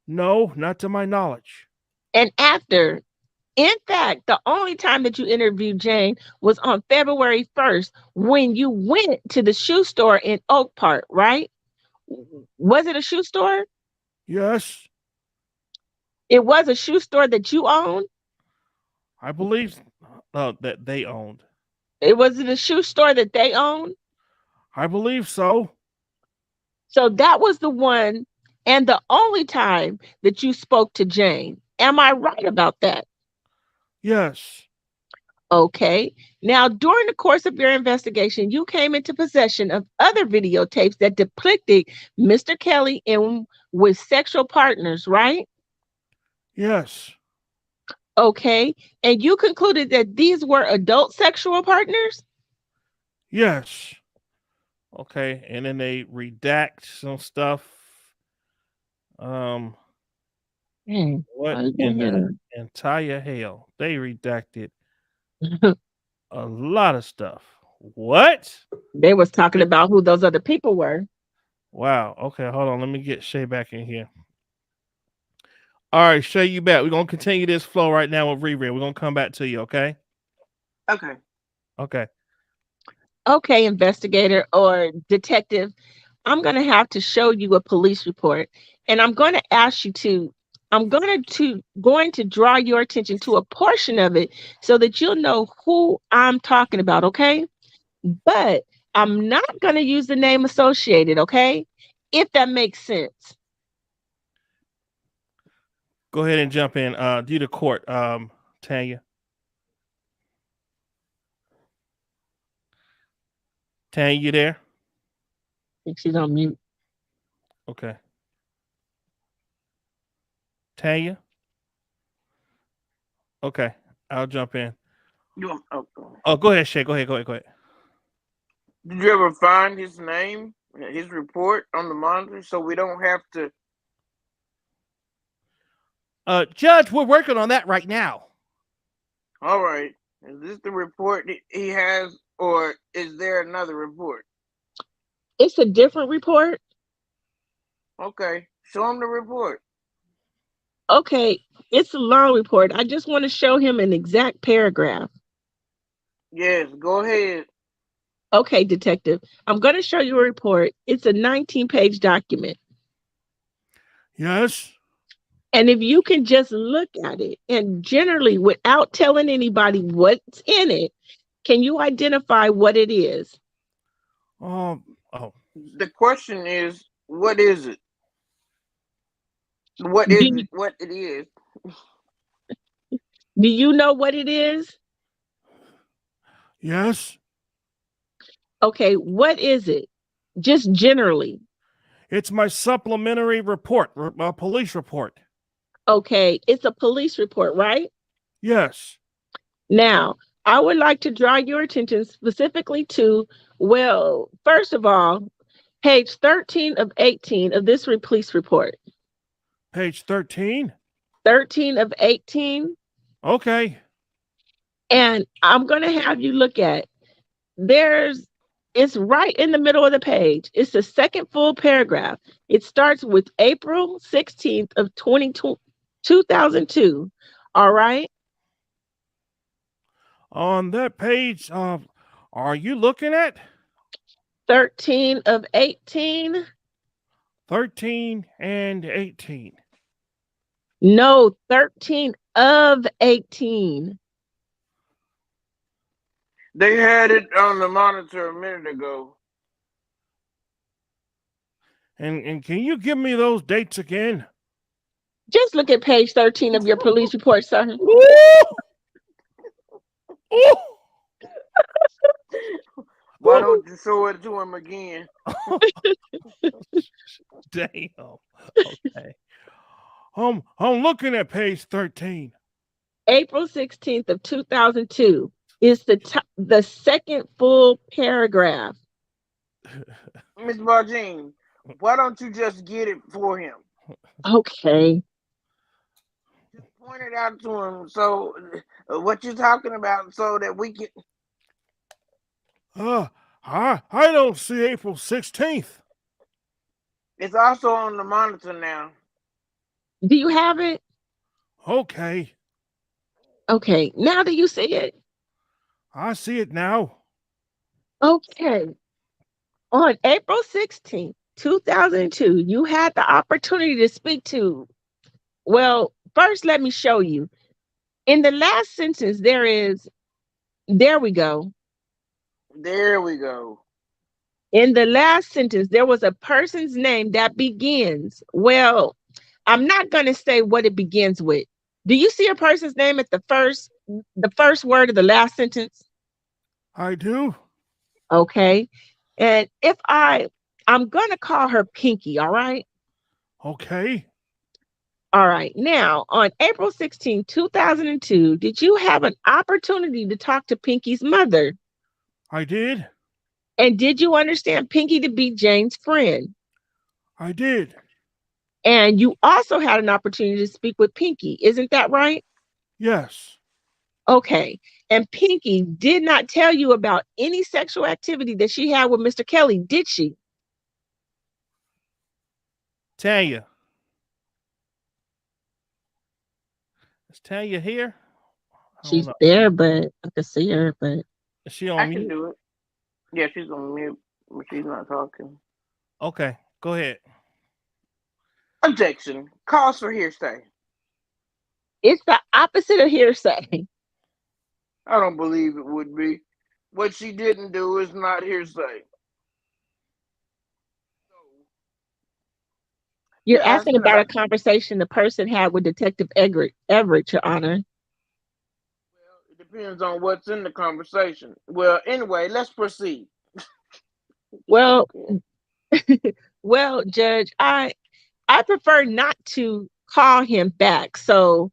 No, not to my knowledge. And after, in fact, the only time that you interviewed Jane was on February 1st when you went to the shoe store in Oak Park, right? Was it a shoe store? Yes. It was a shoe store that you owned? I believe that they owned. It was a shoe store that they owned? I believe so. So that was the one and the only time that you spoke to Jane. Am I right about that? Yes. Okay. Now, during the course of your investigation, you came into possession of other videotapes that depicted Mr. Kelly with sexual partners, right? Yes. Okay. And you concluded that these were adult sexual partners? Yes. Okay. And then they redact some stuff. What in the entire hell? They redacted a lot of stuff. What? They was talking about who those other people were. Wow. Okay, hold on. Let me get Shay back in here. All right, Shay, you back. We're gonna continue this flow right now with Riri. We're gonna come back to you, okay? Okay. Okay. Okay, investigator or detective, I'm going to have to show you a police report, and I'm going to ask you to, I'm going to draw your attention to a portion of it so that you'll know who I'm talking about, okay? But I'm not going to use the name associated, okay? If that makes sense. Go ahead and jump in. Do the court, Tanya. Tanya, you there? I think she's on mute. Okay. Tanya? Okay, I'll jump in. Oh, go ahead, Shay. Go ahead. Did you ever find his name, his report on the monitor, so we don't have to? Judge, we're working on that right now. All right. Is this the report he has, or is there another report? It's a different report. Okay. Show him the report. Okay, it's a long report. I just want to show him an exact paragraph. Yes, go ahead. Okay, detective. I'm going to show you a report. It's a 19-page document. Yes. And if you can just look at it and generally, without telling anybody what's in it, can you identify what it is? Oh. The question is, what is it? What is it? What it is? Do you know what it is? Yes. Okay, what is it? Just generally. It's my supplementary report, police report. Okay, it's a police report, right? Yes. Now, I would like to draw your attention specifically to, well, first of all, page 13 of 18 of this police report. Page 13? 13 of 18. Okay. And I'm going to have you look at, it's right in the middle of the page. It's the second full paragraph. It starts with April 16th of 2002. All right. On that page, are you looking at? 13 of 18. 13 and 18. No, 13 of 18. They had it on the monitor a minute ago. And can you give me those dates again? Just look at page 13 of your police report, sir. Ooh! Ooh! Why don't you show it to him again? Damn. Okay. I'm looking at page 13. April 16th of 2002 is the second full paragraph. Miss Bargene, why don't you just get it for him? Okay. Just point it out to him. So what you're talking about, so that we can. I don't see April 16th. It's also on the monitor now. Do you have it? Okay. Okay. Now do you see it? I see it now. Okay. On April 16th, 2002, you had the opportunity to speak to, well, first let me show you. In the last sentence, there we go. There we go. In the last sentence, there was a person's name that begins, well, I'm not going to say what it begins with. Do you see a person's name at the first word of the last sentence? I do. Okay. And I'm going to call her Pinky, all right? Okay. All right. Now, on April 16, 2002, did you have an opportunity to talk to Pinky's mother? I did. And did you understand Pinky to be Jane's friend? I did. And you also had an opportunity to speak with Pinky. Isn't that right? Yes. Okay. And Pinky did not tell you about any sexual activity that she had with Mr. Kelly, did she? Tanya. Is Tanya here? She's there, but I can see her, but is she on I mute? can do it. Yeah, she's on mute, but she's not talking. Okay, go ahead. Objection. Cause for hearsay. It's the opposite of hearsay. I don't believe it would be. What she didn't do is not hearsay. You're asking about a conversation the person had with Detective Everett, Your Honor. Well, it depends on what's in the conversation. Well, anyway, let's proceed. Well, well, Judge, I prefer not to call him back. So,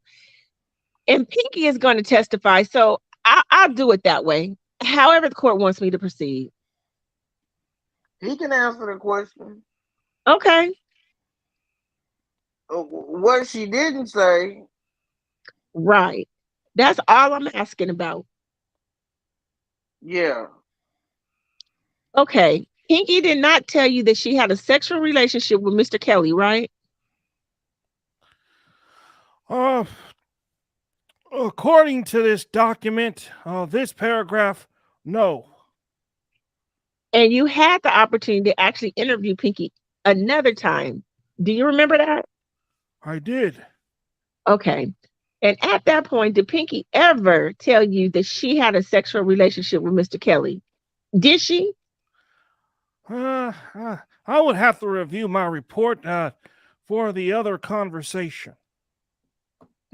and Pinky is going to testify. So I'll do it that way. However, the court wants me to proceed. He can answer the question. Okay. What she didn't say. Right. That's all I'm asking about. Yeah. Okay. Pinky did not tell you that she had a sexual relationship with Mr. Kelly, right? According to this document, this paragraph, no. And you had the opportunity to actually interview Pinky another time. Do you remember that? I did. Okay. And at that point, did Pinky ever tell you that she had a sexual relationship with Mr. Kelly? Did she? I would have to review my report for the other conversation.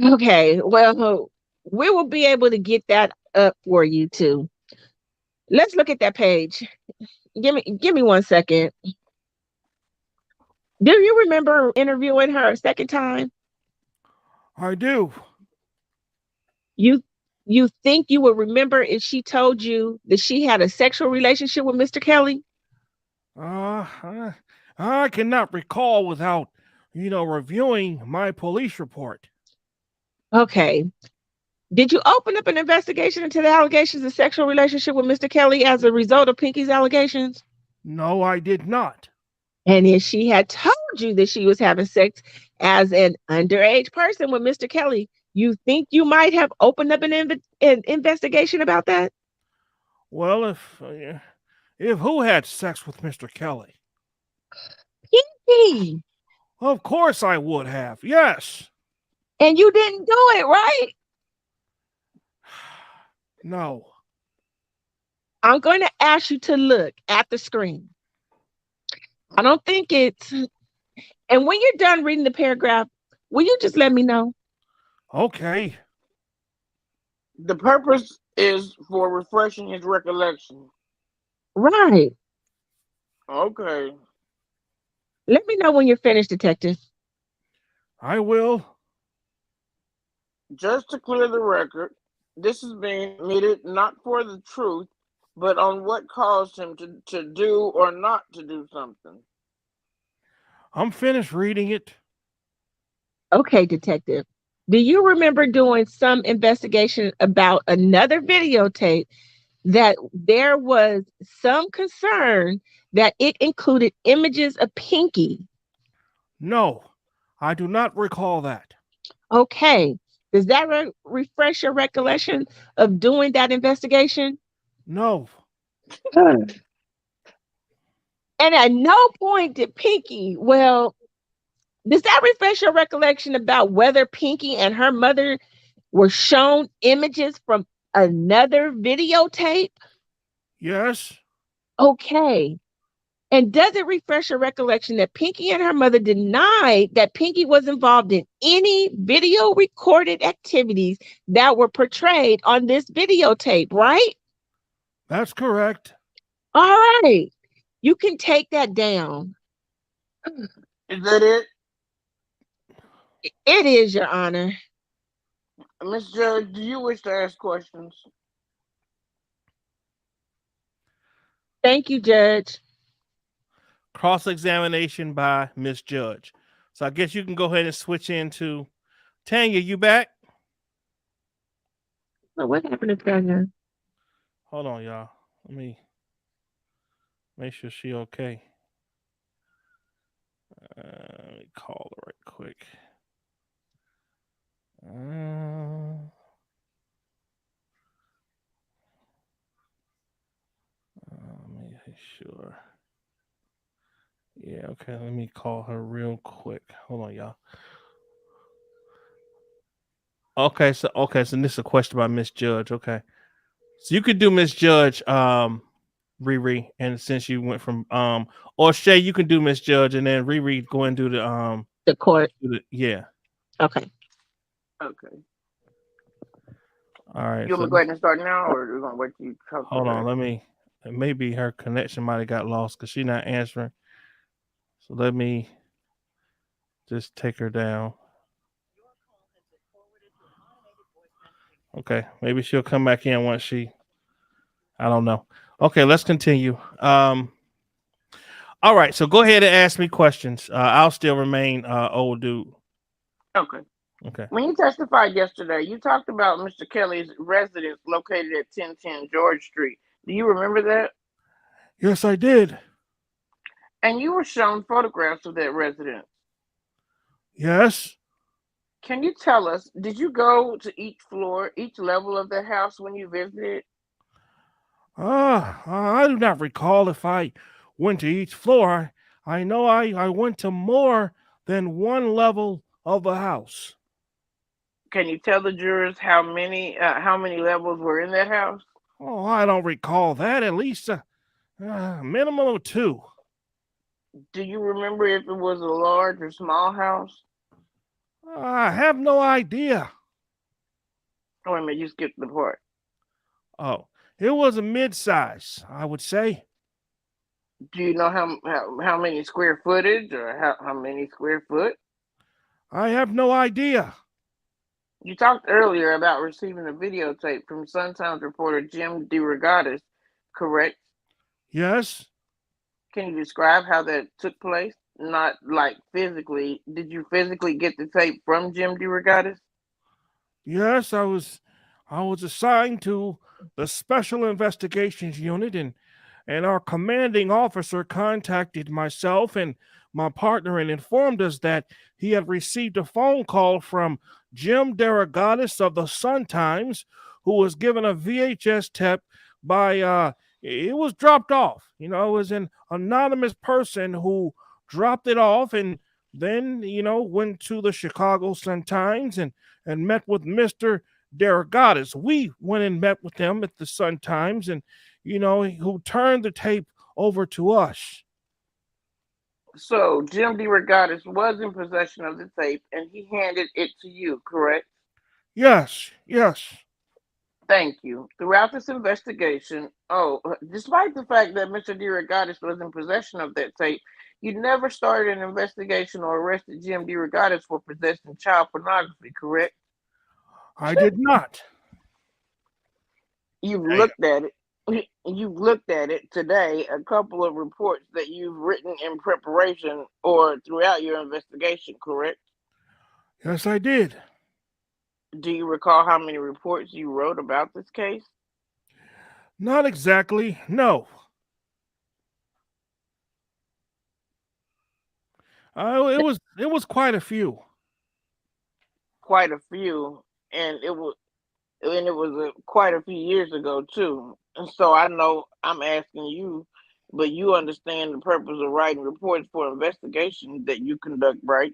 Okay. Well, we will be able to get that up for you too. Let's look at that page. Give me 1 second. Do you remember interviewing her a second time? I do. You think you would remember if she told you that she had a sexual relationship with Mr. Kelly? I cannot recall without, reviewing my police report. Okay. Did you open up an investigation into the allegations of sexual relationship with Mr. Kelly as a result of Pinky's allegations? No, I did not. And if she had told you that she was having sex as an underage person with Mr. Kelly, you think you might have opened up an investigation about that? Well, if who had sex with Mr. Kelly? Pinky. Of course I would have. Yes. And you didn't do it, right? No. I'm going to ask you to look at the screen. I don't think it's... And when you're done reading the paragraph, will you just let me know? Okay. The purpose is for refreshing his recollection. Right. Okay. Let me know when you're finished, detective. I will. Just to clear the record, this is being admitted not for the truth, but on what caused him to do or not to do something. I'm finished reading it. Okay, detective. Do you remember doing some investigation about another videotape that there was some concern that it included images of Pinky? No, I do not recall that. Okay. Does that refresh your recollection of doing that investigation? No. And at no point did Pinky, does that refresh your recollection about whether Pinky and her mother were shown images from another videotape? Yes. Okay. And does it refresh your recollection that Pinky and her mother denied that Pinky was involved in any video recorded activities that were portrayed on this videotape, right? That's correct. All right. You can take that down. Is that it? It is, Your Honor. Miss Judge, do you wish to ask questions? Thank you, Judge. Cross-examination by Miss Judge. So I guess you can go ahead and switch into Tanya. You back? What happened to Tanya? Hold on, y'all. Let me make sure she okay. Let me call her right quick. Let me make sure. Yeah, okay. Let me call her real quick. Hold on, y'all. Okay, so this is a question by Miss Judge. Okay, so you could do Miss Judge, Riri, and since you went from or Shay, you can do Miss Judge, and then Riri go and do the court. Yeah. Okay. Okay. All right. You want me to go ahead and start now, or you want to wait till you talk? Hold on. Let me. Maybe her connection might have got lost because she's not answering. So let me just take her down. Okay, maybe she'll come back in once she. I don't know. Okay, let's continue. All right, so go ahead and ask me questions. I'll still remain old dude. Okay. Okay. When you testified yesterday, you talked about Mr. Kelly's residence located at 1010 George Street. Do you remember that? Yes, I did. And you were shown photographs of that residence. Yes. Can you tell us, did you go to each floor, each level of the house when you visited? I do not recall if I went to each floor. I know I went to more than one level of the house. Can you tell the jurors how many levels were in that house? Oh, I don't recall that. At least a minimum of two. Do you remember if it was a large or small house? I have no idea. Oh, wait a minute, you skipped the part. Oh, it was a mid-size, I would say. Do you know how many square footage or how many square foot? I have no idea. You talked earlier about receiving a videotape from Sun Times reporter Jim DeRogatis, correct? Yes, Can you describe how that took place? Not like physically. Did you physically get the tape from Jim DeRogatis? yes, I was assigned to the Special Investigations Unit, and our commanding officer contacted myself and my partner and informed us that he had received a phone call from Jim Derogatis of the Sun Times, who was given a VHS tape by it was dropped off. It was an anonymous person who dropped it off and then, went to the Chicago Sun Times and met with Mr. Derogatis. We went and met with him at the Sun Times and who turned the tape over to us. So Jim DeRogatis was in possession of the tape and he handed it to you, correct? Yes, yes. Thank you. Throughout this investigation, despite the fact that Mr. DeRogatis was in possession of that tape, you never started an investigation or arrested Jim DeRogatis for possessing child pornography, correct? I did not. You've Damn. looked at it. You've looked at it today, a couple of reports that you've written in preparation or throughout your investigation, correct? Yes, I did. Do you recall how many reports you wrote about this case? Not exactly. No. It was quite a few. Quite a few, and it was quite a few years ago too. And so I know I'm asking you, but you understand the purpose of writing reports for investigation that you conduct, right?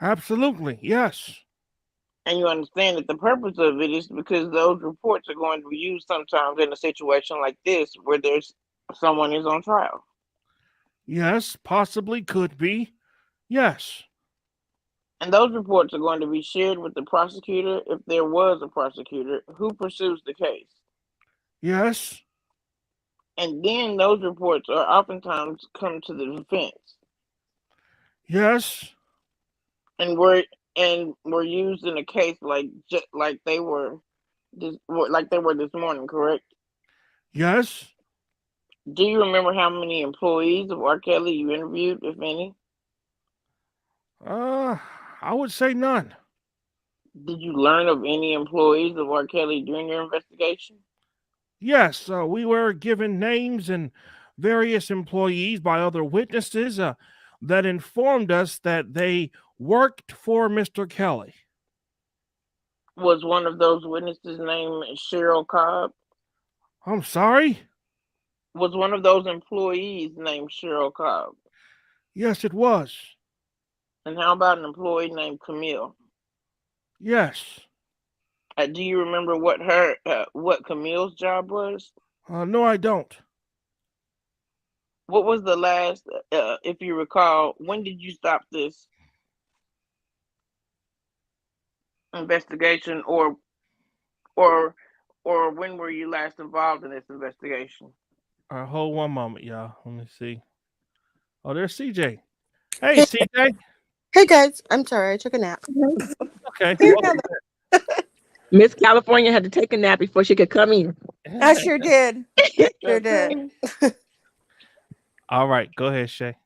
Absolutely. Yes. And you understand that the purpose of it is because those reports are going to be used sometimes in a situation like this where there's someone is on trial. Yes, possibly could be. Yes. And those reports are going to be shared with the prosecutor if there was a prosecutor who pursues the case. Yes. And then those reports are oftentimes come to the defense Yes. and were used in a case like they were this morning, correct? Yes. Do you remember how many employees of R. Kelly you interviewed, if any? Uh, I would say none. Did you learn of any employees of R. Kelly during your investigation? Yes, we were given names and various employees by other witnesses that informed us that they worked for Mr. Kelly. Was one of those witnesses named Cheryl Cobb? I'm sorry? Was one of those employees named Cheryl Cobb? Yes, it was. And how about an employee named Camille? Yes. Do you remember what Camille's job was? No, I don't. What was the last, if you recall, when did you stop this investigation, or when were you last involved in this investigation? Hold one moment, y'all. Let me see. Oh, there's CJ. Hey, CJ. Hey guys, I'm sorry, I took a nap. Okay. Miss California had to take a nap before she could come in. I sure did. Sure did. All right, go ahead, Shay.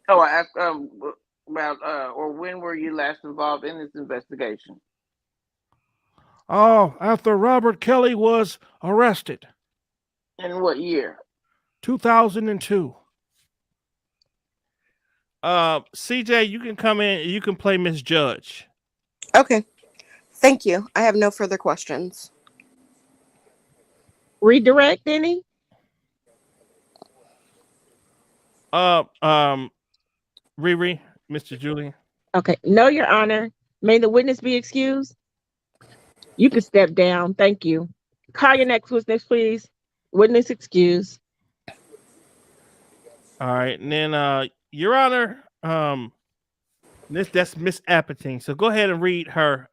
Oh, I asked about or when were you last involved in this investigation? Oh, after Robert Kelly was arrested. In what year? 2002. CJ, you can come in. You can play Miss Judge. Okay. Thank you. I have no further questions. Redirect any? Riri, Mr. Julian. Okay. No, Your Honor. May the witness be excused? You can step down. Thank you. Call your next witness, please. Witness excused. All right, and then Your Honor, that's Miss Appeting. So go ahead and read her,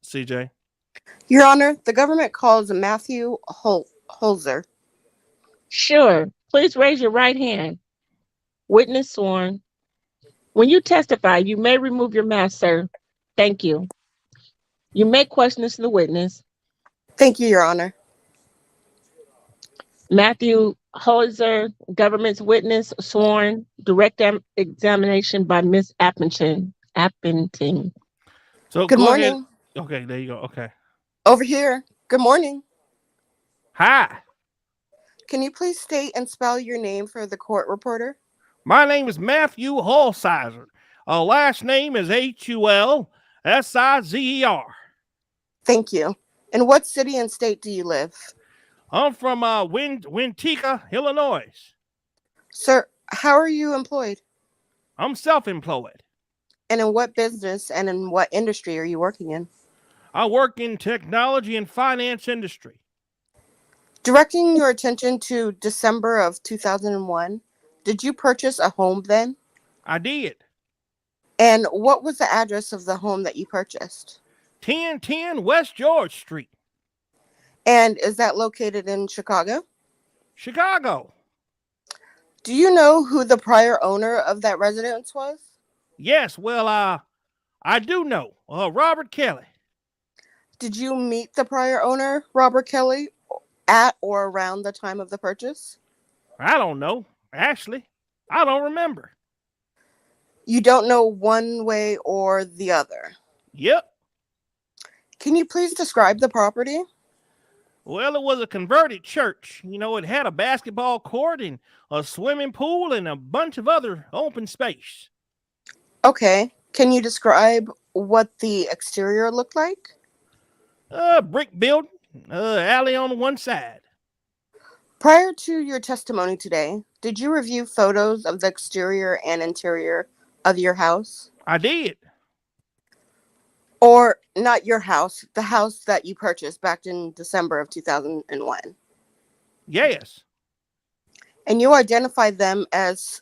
CJ. Your Honor, the government calls Matthew Holzer. Sure. Please raise your right hand. Witness sworn. When you testify, you may remove your mask, sir. Thank you. You may question this to the witness. Thank you, Your Honor. Matthew Holzer, government's witness, sworn. Direct examination by Miss Appenting. So Good go morning. ahead. Okay, there you go. Okay. Over here. Good morning. Hi. Can you please state and spell your name for the court reporter? My name is Matthew Holsizer. Last name is Hulsizer. Thank you. In what city and state do you live? I'm from Wintika, Illinois. Sir, how are you employed? I'm self-employed. And in what business and in what industry are you working in? I work in technology and finance industry. Directing your attention to December of 2001, did you purchase a home then? I did. And what was the address of the home that you purchased? 1010 West George Street. And is that located in Chicago? Chicago. Do you know who the prior owner of that residence was? Yes, well, I do know. Robert Kelly. Did you meet the prior owner, Robert Kelly, at or around the time of the purchase? I don't know. Actually, I don't remember. You don't know one way or the other? Yep. Can you please describe the property? Well, it was a converted church. You know, it had a basketball court and a swimming pool and a bunch of other open space. Okay. Can you describe what the exterior looked like? Brick building, alley on one side. Prior to your testimony today, did you review photos of the exterior and interior of your house? I did. Or not your house, the house that you purchased back in December of 2001. Yes. And you identified them as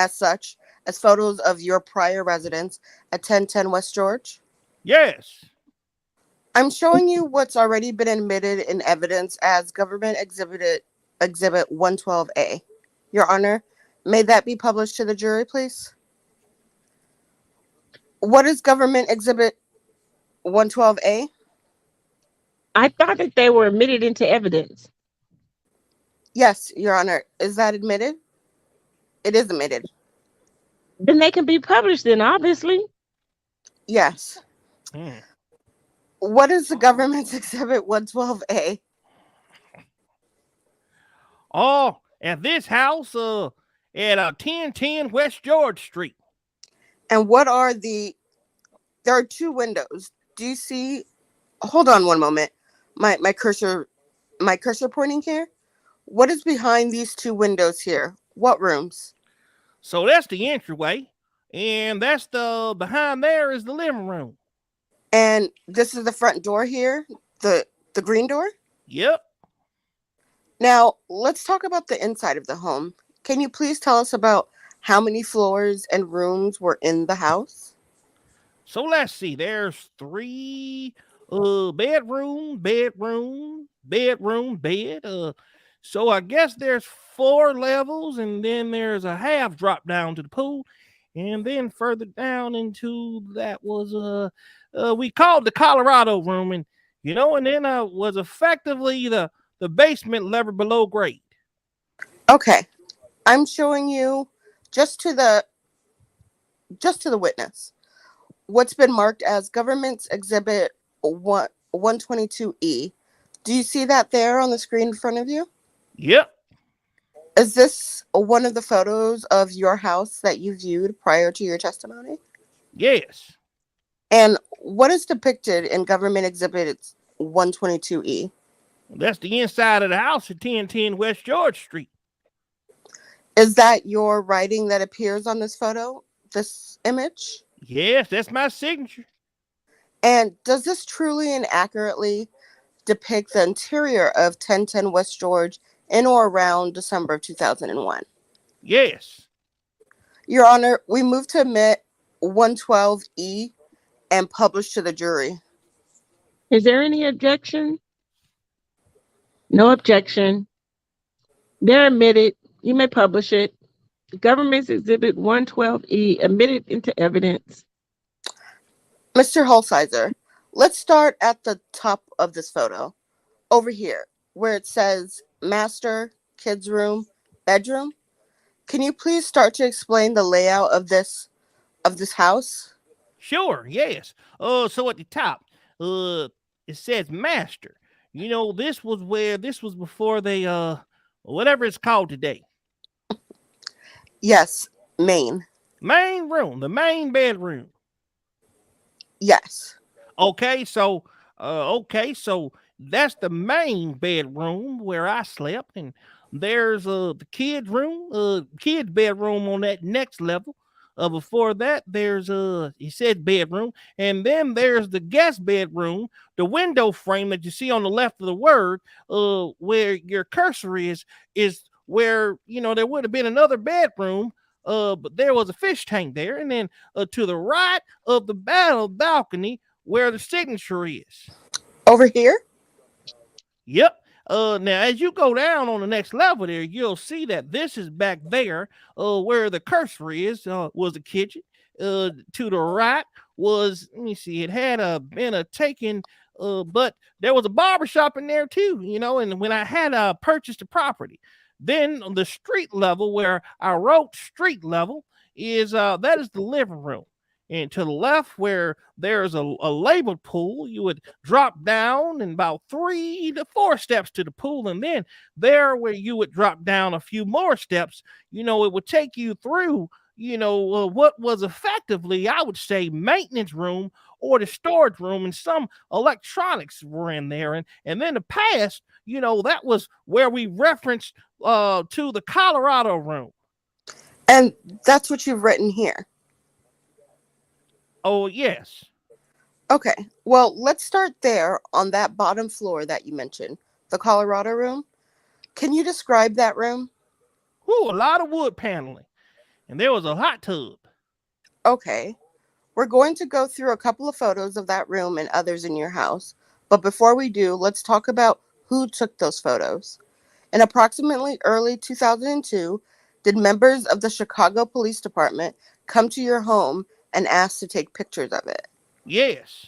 such as photos of your prior residence at 1010 West George? Yes. I'm showing you what's already been admitted in evidence as Government Exhibit 112A. Your Honor, may that be published to the jury, please? What is Government Exhibit 112A? I thought that they were admitted into evidence. Yes, Your Honor. Is that admitted? It is admitted. Then they can be published then, obviously. Yes. What is the Government's Exhibit 112A? Oh, at this house, at 1010 West George Street. And what are there are two windows. Do you see? Hold on one moment. My cursor pointing here. What is behind these two windows here? What rooms? So that's the entryway, and that's behind there is the living room. And this is the front door here, the green door? Yep. Now, let's talk about the inside of the home. Can you please tell us about how many floors and rooms were in the house? So let's see. There's 3 bedroom, bed. So I guess there's 4 levels, and then there's a half drop down to the pool, and then further down into that was we called the Colorado room, and and then was effectively the basement level below grade. Okay, I'm showing you just to the witness what's been marked as Government's Exhibit 122E. Do you see that there on the screen in front of you? Yep. Is this one of the photos of your house that you viewed prior to your testimony? Yes. And what is depicted in Government Exhibit 122E? That's the inside of the house at 1010 West George Street. Is that your writing that appears on this photo, this image? Yes, that's my signature. And does this truly and accurately depict the interior of 1010 West George in or around December of 2001? Yes. Your Honor, we move to admit 112E and publish to the jury. Is there any objection? No objection. They're admitted. You may publish it. Government's Exhibit 112E admitted into evidence. Mr. Holsizer, let's start at the top of this photo, over here, where it says master, kids room, bedroom. Can you please start to explain the layout of this house? Sure, yes. So at the top, it says master. You know, this was before they whatever it's called today. Yes, main. Main room, the main bedroom. Yes. Okay, so that's the main bedroom where I slept, and there's the kids room, kids bedroom on that next level. Before that, there's he said bedroom, and then there's the guest bedroom, the window frame that you see on the left of the word, where your cursor is where, you know, there would have been another bedroom, but there was a fish tank there, and then to the right of the balcony where the signature is. Over here? Yep. Now, as you go down on the next level there, you'll see that this is back there, where the cursor is, was the kitchen. To the right was, let me see, it had been a taken, but there was a barbershop in there too, you know, and when I had purchased the property. Then on the street level, where I wrote street level, is that is the living room. And to the left, where there's a labeled pool, you would drop down and about 3 to 4 steps to the pool. And then there, where you would drop down a few more steps, you know, it would take you through, you know, what was effectively, I would say, maintenance room or the storage room, and some electronics were in there. And then the past, you know, that was where we referenced to the Colorado room. And that's what you've written here. Oh, yes. Okay, well, let's start there on that bottom floor that you mentioned, the Colorado room. Can you describe that room? Ooh, a lot of wood paneling. And there was a hot tub. Okay, we're going to go through a couple of photos of that room and others in your house. But before we do, let's talk about who took those photos. In approximately early 2002, did members of the Chicago Police Department come to your home and asked to take pictures of it? Yes.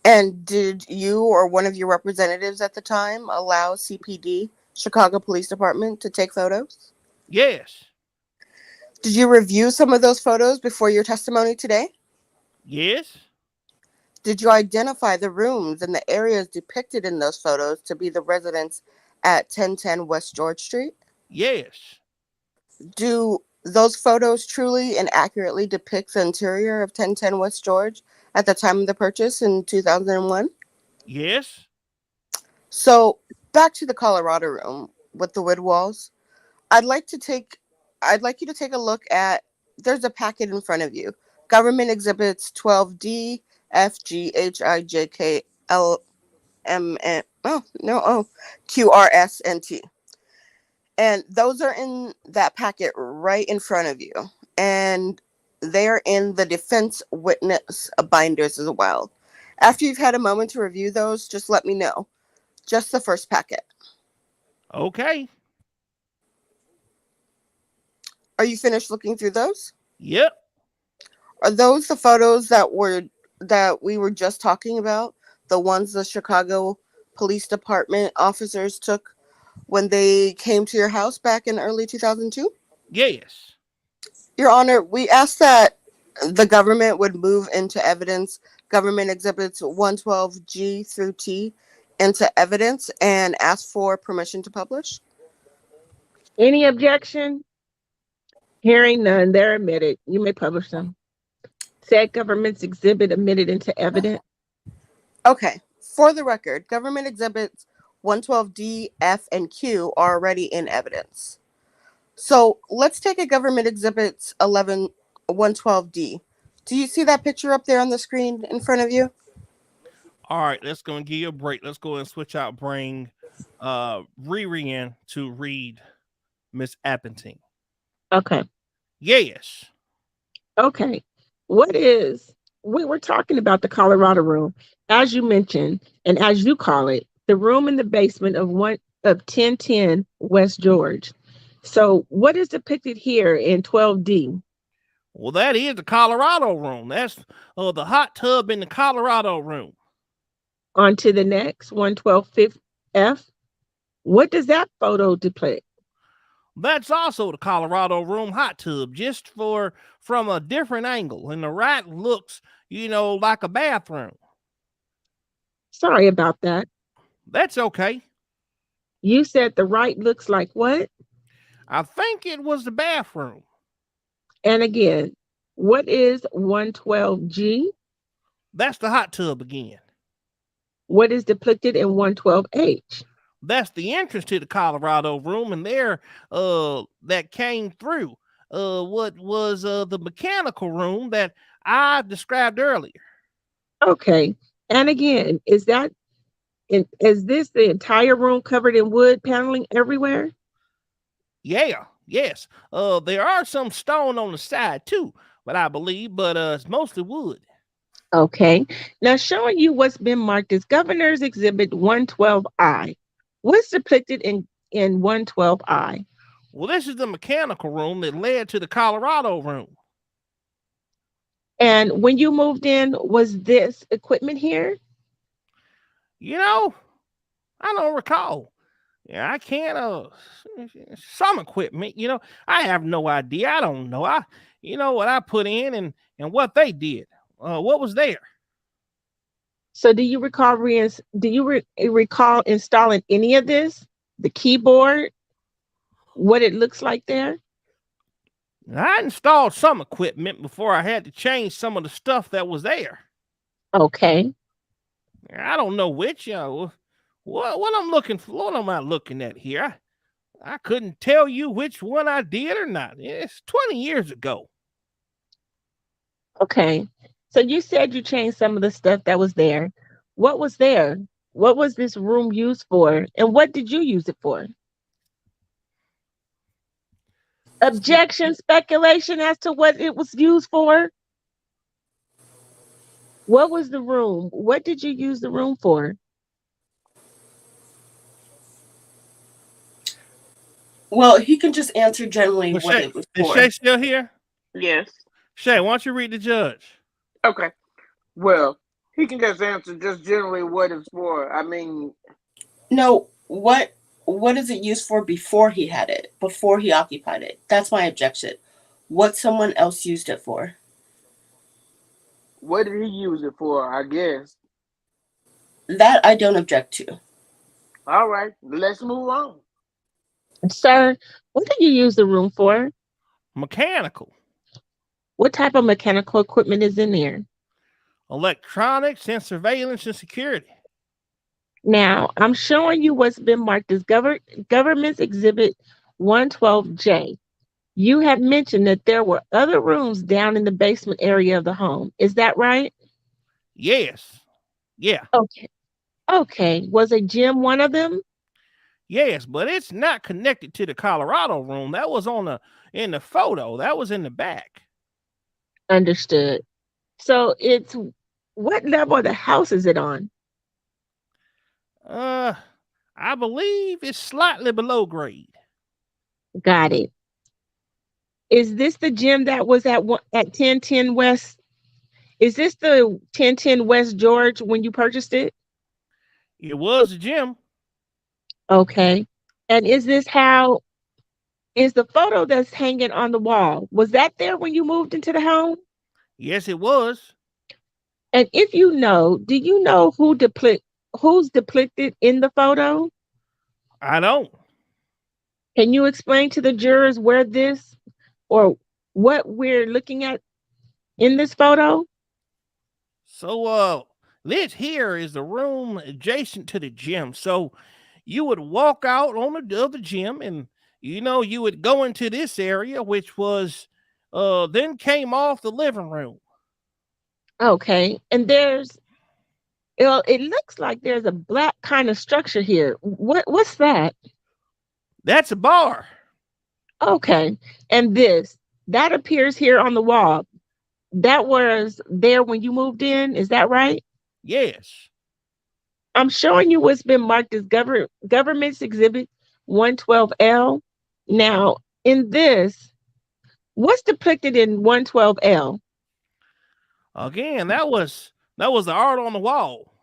And did you or one of your representatives at the time allow CPD, Chicago Police Department, to take photos? Yes. Did you review some of those photos before your testimony today? Yes. Did you identify the rooms and the areas depicted in those photos to be the residents at 1010 West George Street? Yes. Do those photos truly and accurately depict the interior of 1010 West George at the time of the purchase in 2001? Yes. So back to the Colorado room with the wood walls. I'd like you to take a look at, there's a packet in front of you. Government Exhibits 12D, F, G, H, I, J, K, L, M, N, Q, R, S, and T. And those are in that packet right in front of you. And they're in the defense witness binders as well. After you've had a moment to review those, just let me know. Just the first packet. Okay. Are you finished looking through those? Yep. Are those the photos that we were just talking about? The ones the Chicago Police Department officers took when they came to your house back in early 2002? Yes. Your Honor, we asked that the government would move into evidence Government Exhibits 112G through T into evidence and ask for permission to publish. Any objection? Hearing none, they're admitted. You may publish them. Said government's exhibit admitted into evidence. Okay. For the record, Government Exhibits 112D, F, and Q are already in evidence. So let's take a government exhibits 112D. Do you see that picture up there on the screen in front of you? All right, let's go and give you a break. Let's go and switch out. Bring Riri in to read Miss Appleton. Okay. Yes. Okay. We were talking about the Colorado room, as you mentioned, and as you call it, the room in the basement of 1010 West George. So what is depicted here in 12D? Well, that is the Colorado room. That's the hot tub in the Colorado room. On to the next, 112 F. What does that photo depict? That's also the Colorado room hot tub, just from a different angle. And the right looks, like a bathroom. Sorry about that. That's okay. You said the right looks like what? I think it was the bathroom. And again, what is 112G? That's the hot tub again. What is depicted in 112H? That's the entrance to the Colorado room, and there that came through what was the mechanical room that I described earlier. Okay. And again, is this the entire room covered in wood paneling everywhere? Yeah, yes. There are some stone on the side too, but it's mostly wood. Okay. Now showing you what's been marked as Governor's Exhibit 112I. What's depicted in 112I? Well, this is the mechanical room that led to the Colorado room. And when you moved in, was this equipment here? I don't recall. Yeah, I can't. Some equipment. I have no idea. I don't know. What I put in and what they did. What was there? So, do you recall recall installing any of this? The keyboard, what it looks like there? I installed some equipment before I had to change some of the stuff that was there. Okay. I don't know which. What I'm looking for. What am I looking at here? I couldn't tell you which one I did or not. It's 20 years ago. Okay. So you said you changed some of the stuff that was there. What was there? What was this room used for? And what did you use it for? Objection, speculation as to what it was used for? What was the room? What did you use the room for? Well, he can just answer generally Well, what Shay, it was is for. Shay still here? Yes. Shay, why don't you read the judge? Okay. Well, he can just answer just generally what it's for. I mean, No, what is it used for before he had it, before he occupied it? That's my objection. What someone else used it for. what did he use it for? I guess. That I don't object to. All right, let's move on. Sir, what did you use the room for? Mechanical. What type of mechanical equipment is in there? Electronics and surveillance and security. Now, I'm showing you what's been marked as Government's Exhibit 112J. You have mentioned that there were other rooms down in the basement area of the home. Is that right? Yes. Yeah. Okay. Was a gym one of them? Yes, but it's not connected to the Colorado room. That was in the photo. That was in the back. Understood. So it's what level of the house is it on? I believe it's slightly below grade. Got it. Is this the gym that was at 1010 West? Is this the 1010 West George when you purchased it? It was a gym. Okay. And is the photo that's hanging on the wall, was that there when you moved into the home? Yes, it was. And if you know, do you know who's depicted in the photo? I don't. Can you explain to the jurors where this or what we're looking at in this photo? So, this here is the room adjacent to the gym. So, you would walk out on the gym, and you would go into this area, which was then came off the living room. Okay. And it looks like there's a black kind of structure here. What's that? That's a bar. Okay. And that appears here on the wall. That was there when you moved in. Is that right? Yes. I'm showing you what's been marked as government's exhibit 112L. Now, in this, what's depicted in 112L? Again, that was the art on the wall.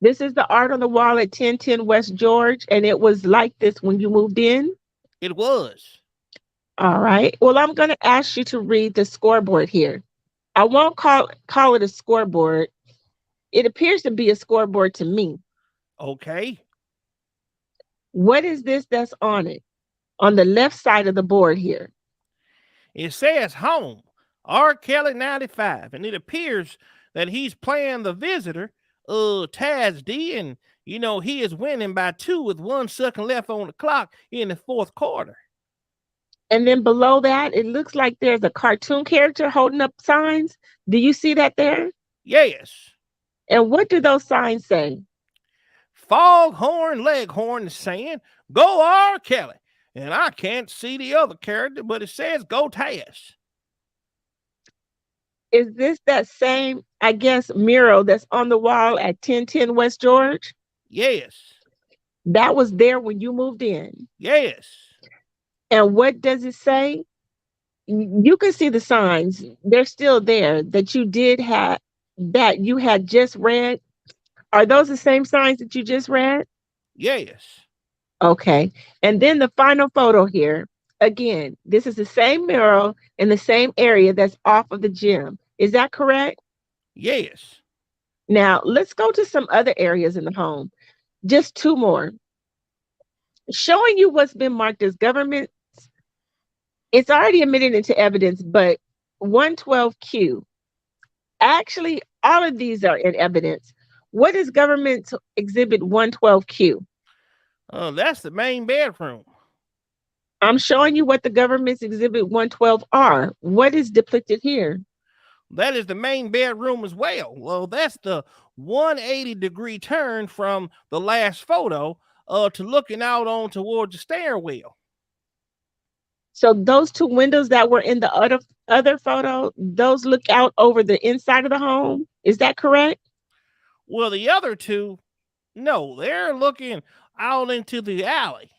This is the art on the wall at 1010 West George, and it was like this when you moved in? It was. All right. Well, I'm going to ask you to read the scoreboard here. I won't call it a scoreboard. It appears to be a scoreboard to me. Okay. What is this that's on it? On the left side of the board here. It says home, R Kelly 95, and it appears that he's playing the visitor, Taz D, and he is winning by 2 with 1 second left on the clock in the fourth quarter. And then below that, it looks like there's a cartoon character holding up signs. Do you see that there? Yes. And what do those signs say? Foghorn Leghorn is saying, go R Kelly. And I can't see the other character, but it says go Taz. Is this that same, I guess, mural that's on the wall at 1010 West George? Yes. That was there when you moved in? Yes. And what does it say? You can see the signs. They're still there that you did have, that you had just read. Are those the same signs that you just read? Yes. Okay. And then the final photo here. Again, this is the same mural in the same area that's off of the gym. Is that correct? Yes. Now, let's go to some other areas in the home. Just 2 more. Showing you what's been marked as government. It's already admitted into evidence, but 112Q. Actually, all of these are in evidence. What is government exhibit 112Q? Oh, that's the main bedroom. I'm showing you what the government's exhibit 112 are. What is depicted here? That is the main bedroom as well. Well, that's the 180-degree turn from the last photo to looking out on towards the stairwell. So those 2 windows that were in the other photo, those look out over the inside of the home. Is that correct? Well, the other 2, no, they're looking out into the alley.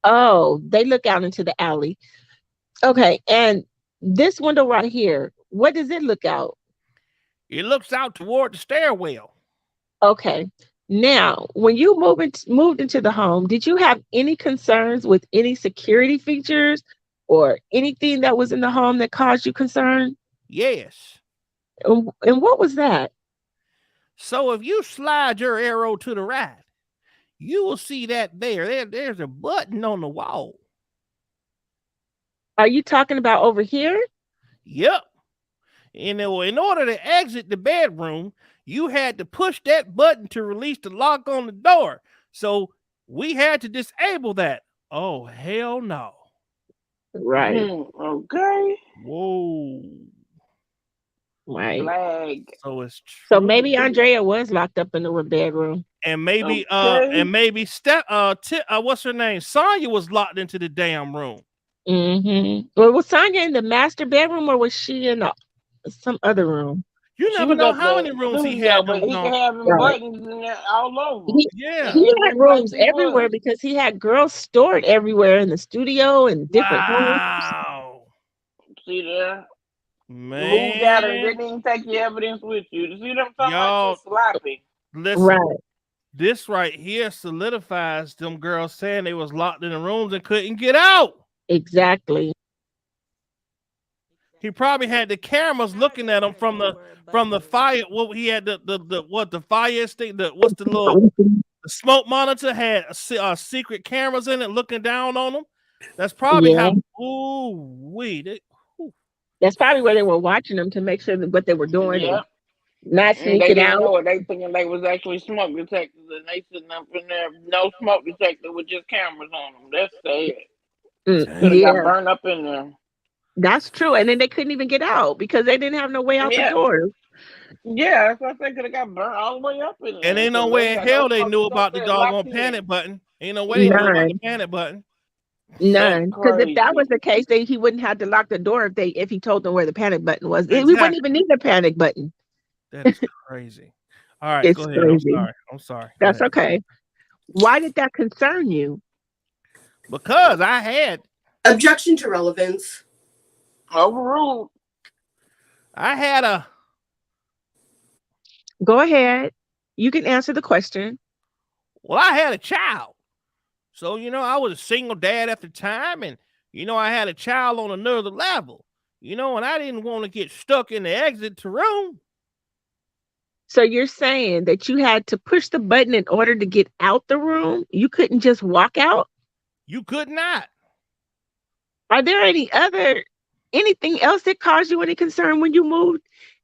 Oh, they look out into the alley. Okay, and this window right here, what does it look out? It looks out toward the stairwell. Okay. Now, when you moved into the home, did you have any concerns with any security features or anything that was in the home that caused you concern? Yes. And what was that? So if you slide your arrow to the right, you will see that there's a button on the wall. Are you talking about over here? Yep. And in order to exit the bedroom, you had to push that button to release the lock on the door. So we had to disable that. Oh, hell no. Right. Okay. Whoa. Right. Flag. So it's true. So maybe Andrea was locked up in the bedroom. And maybe Okay. what's her name? Sonya was locked into the damn room. Mm-hmm. Well, was Sonya in the master bedroom or was she in some other room? You She never was know at how the many rooms he studio, had. but he can have them Right. buttons in there all over. Yeah. He It had looked like rooms he everywhere was. because he had girls stored everywhere in the studio and different homes. Wow. See there? Man. You moved out and didn't even take your evidence with you. You see what I'm talking Y'all, about? Just sloppy. listen. Right. This right here solidifies them girls saying they was locked in the rooms and couldn't get out. Exactly. He probably had the cameras looking at him from the fire. Well, he had the fire stick. The smoke monitor had secret cameras in it looking down on them. That's probably Yeah. how. That's probably where they were watching them to make sure that what they were doing. Yep. not They sneaking didn't out. know it. They thinking they was actually smoke detectors, and they sitting up in there, no smoke detector with just cameras on them. That's sad. Could have got Yeah, Dang. burned up in there. that's true. And then they couldn't even get out because they didn't have no way out the Yeah, door. yeah. That's why they could have got burned all the way up in And there ain't no because they way ain't in got no hell they smoke knew about the detector and locked doggone panic in. button. Ain't no way they knew about the None, panic button. That's none. Because if that was crazy. the case, he wouldn't have to lock the door if he told them where the panic button was. We wouldn't Exactly. even need a panic button. That is crazy. All right, go It's ahead. I'm crazy. sorry. I'm sorry. Go That's ahead. okay. Why did that concern you? Because I had Objection to relevance. Overruled. a Go ahead. You can answer the question. I had a child. So, I was a single dad at the time, and I had a child on another level. And I didn't want to get stuck in the exit to room. So you're saying that you had to push the button in order to get out the room? You couldn't just walk out? You could not. Are there anything else that caused you any concern when you moved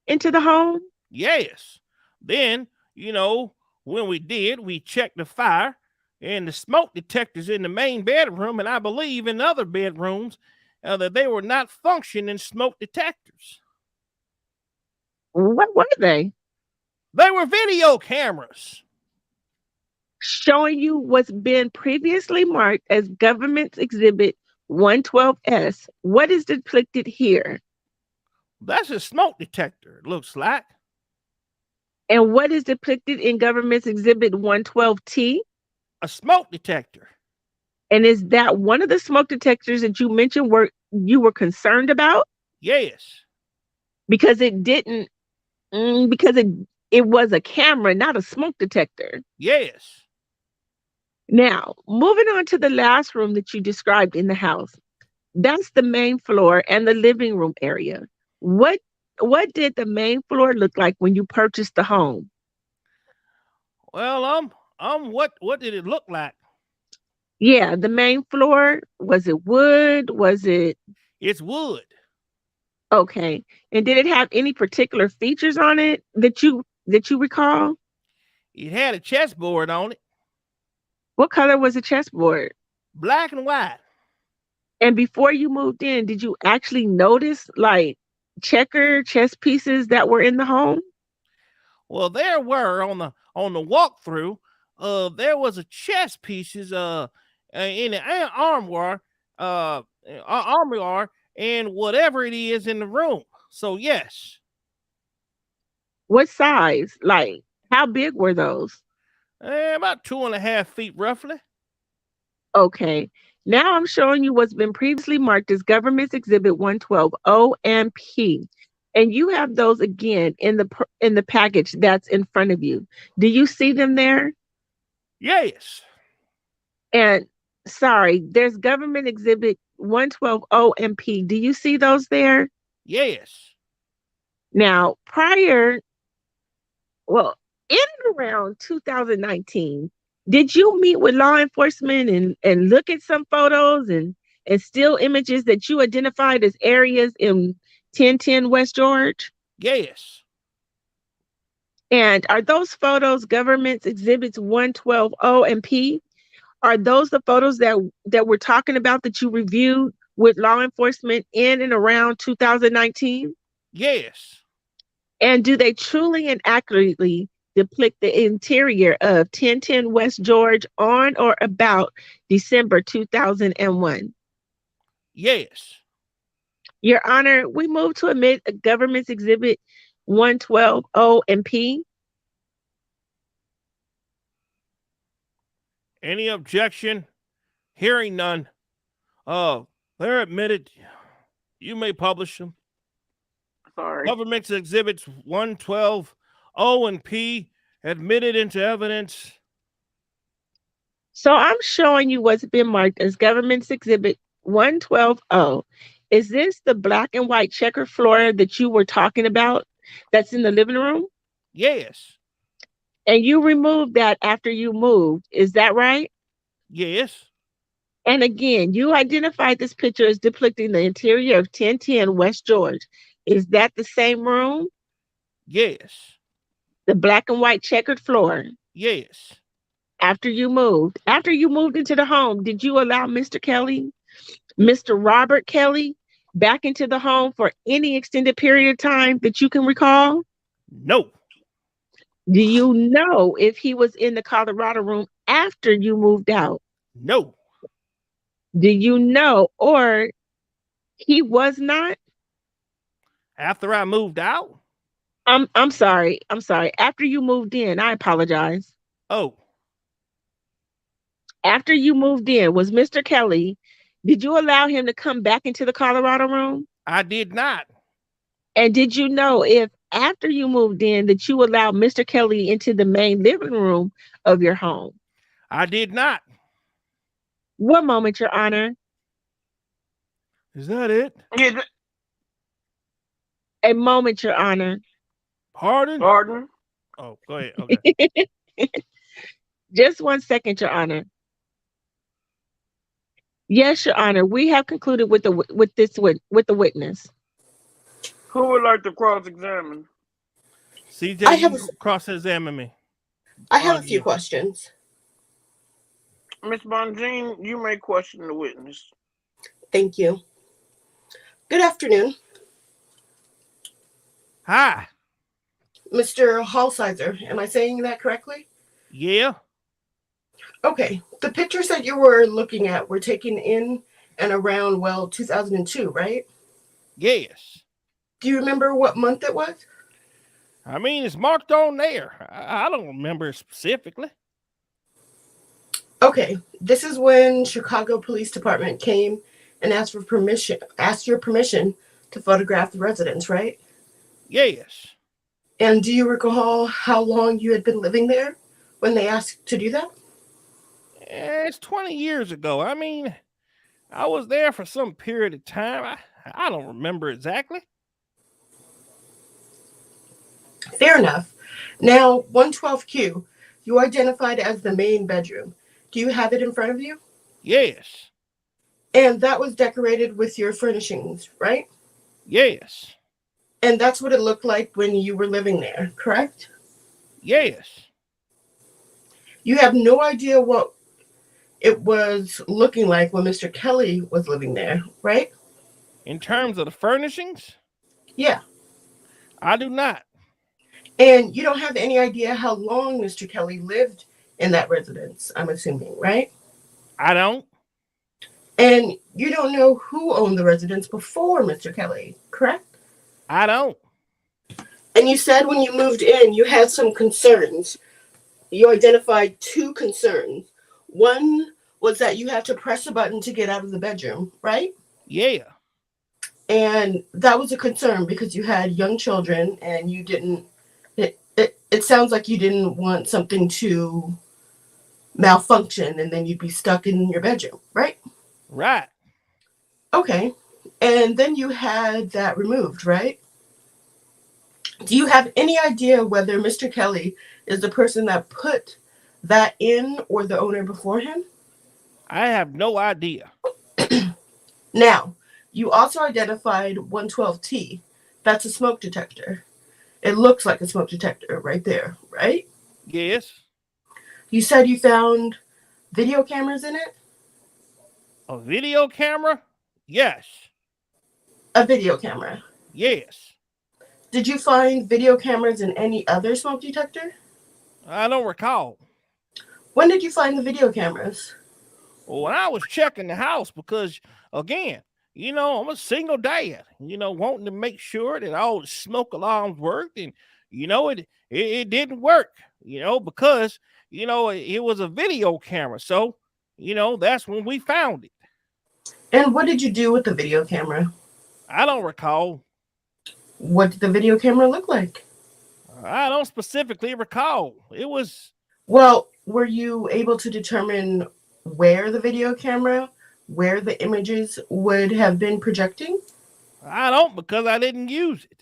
into the home? Yes. Then, when we did, we checked the fire and the smoke detectors in the main bedroom, and I believe in other bedrooms, that they were not functioning smoke detectors. What were they? They were video cameras. Showing you what's been previously marked as Government Exhibit 112S. What is depicted here? That's a smoke detector, it looks like. And what is depicted in Government Exhibit 112T? A smoke detector. And is that one of the smoke detectors that you mentioned you were concerned about? Yes. Because it was a camera, not a smoke detector. Yes. Now, moving on to the last room that you described in the house. That's the main floor and the living room area. What did the main floor look like when you purchased the home? Well, what did it look like? Yeah, the main floor, was it wood? Was it It's wood. okay? And did it have any particular features on it that you recall? It had a chessboard on it, What color was the chessboard? black and white. And before you moved in, did you actually notice like chess pieces that were in the home? Well, there were on the walkthrough. There was a chess pieces in the armoire, and whatever it is in the room. So yes, What size? Like, how big were those? about 2.5 feet roughly. Okay. Now I'm showing you what's been previously marked as Government's Exhibit 112 O and P. And you have those again in the package that's in front of you. Do you see them there? Yes. And sorry, there's Government Exhibit 112 O and P. Do you see those there? Yes. Now, in and around 2019, did you meet with law enforcement and look at some photos and still images that you identified as areas in 1010 West George? Yes. And are those photos Government's Exhibits 112O and P? Are those the photos that we're talking about that you reviewed with law enforcement in and around 2019? Yes. And do they truly and accurately depict the interior of 1010 West George on or about December 2001? Yes. Your Honor, we move to admit a Government's Exhibit 112O and P. Any objection? Hearing none. They're admitted. You may publish them. Sorry. Government's Exhibits 112 O and P admitted into evidence. So I'm showing you what's been marked as Government's Exhibit 112O. Is this the black and white checker floor that you were talking about that's in the living room? Yes. And you removed that after you moved. Is that right? Yes. And again, you identified this picture as depicting the interior of 1010 West George. Is that the same room? Yes. The black and white checkered floor. Yes. After you moved into the home, did you allow Mr. Kelly, Mr. Robert Kelly, back into the home for any extended period of time that you can recall? No. Do you know if he was in the Colorado room after you moved out? No. Do you know, or he was not? After I moved out? I'm sorry. After you moved in, I apologize. Oh. After you moved in, was Mr. Kelly, did you allow him to come back into the Colorado room? I did not. And did you know if after you moved in that you allowed Mr. Kelly into the main living room of your home? I did not. One moment, Your Honor. Is that it? Yeah, A moment, Your Honor. Pardon? pardon. Oh, go ahead. Okay. Just 1 second, Your Honor. Yes, Your Honor. We have concluded with the witness. Who would like to cross-examine? CJ, I have you cross-examine me. I have a few questions. Miss Bonjean, you may question the witness. Thank you. Good afternoon, Hi. Mr. Hallsizer. Am I saying that correctly? Yeah. Okay. The pictures that you were looking at were taken in and around, 2002, right? Yes. Do you remember what month it was? I mean, it's marked on there. I don't remember it specifically. Okay. This is when Chicago Police Department came and asked your permission to photograph the residence, right? Yes. And do you recall how long you had been living there when they asked to do that? It's 20 years ago. I mean, I was there for some period of time. I don't remember exactly. Fair enough. Now, 112Q, you identified as the main bedroom. Do you have it in front of you? Yes. And that was decorated with your furnishings, right? Yes. And that's what it looked like when you were living there, correct? Yes. You have no idea what it was looking like when Mr. Kelly was living there, right? In terms of the furnishings, Yeah. I do not. And you don't have any idea how long Mr. Kelly lived in that residence, I'm assuming, right? I don't. And you don't know who owned the residence before Mr. Kelly, correct? I don't. And you said when you moved in, you had some concerns. You identified two concerns. One was that you had to press a button to get out of the bedroom, right? Yeah. And that was a concern because you had young children and you didn't, it sounds like you didn't want something to malfunction and then you'd be stuck in your bedroom, right? Right. Okay. And then you had that removed, right? Do you have any idea whether Mr. Kelly is the person that put that in or the owner before him? I have no idea. Now, you also identified 112T. That's a smoke detector. It looks like a smoke detector right there, right? Yes. You said you found video cameras in it? A video camera? Yes. A video camera. Yes. Did you find video cameras in any other smoke detector? I don't recall. When did you find the video cameras? Well, when I was checking the house, because again, I'm a single dad, wanting to make sure that all the smoke alarms worked, and it didn't work, because it was a video camera. So, that's when we found it. And what did you do with the video camera? I don't recall. What did the video camera look like? I don't specifically recall. It was. Well, were you able to determine where the video camera, where the images would have been projecting? I don't, because I didn't use it.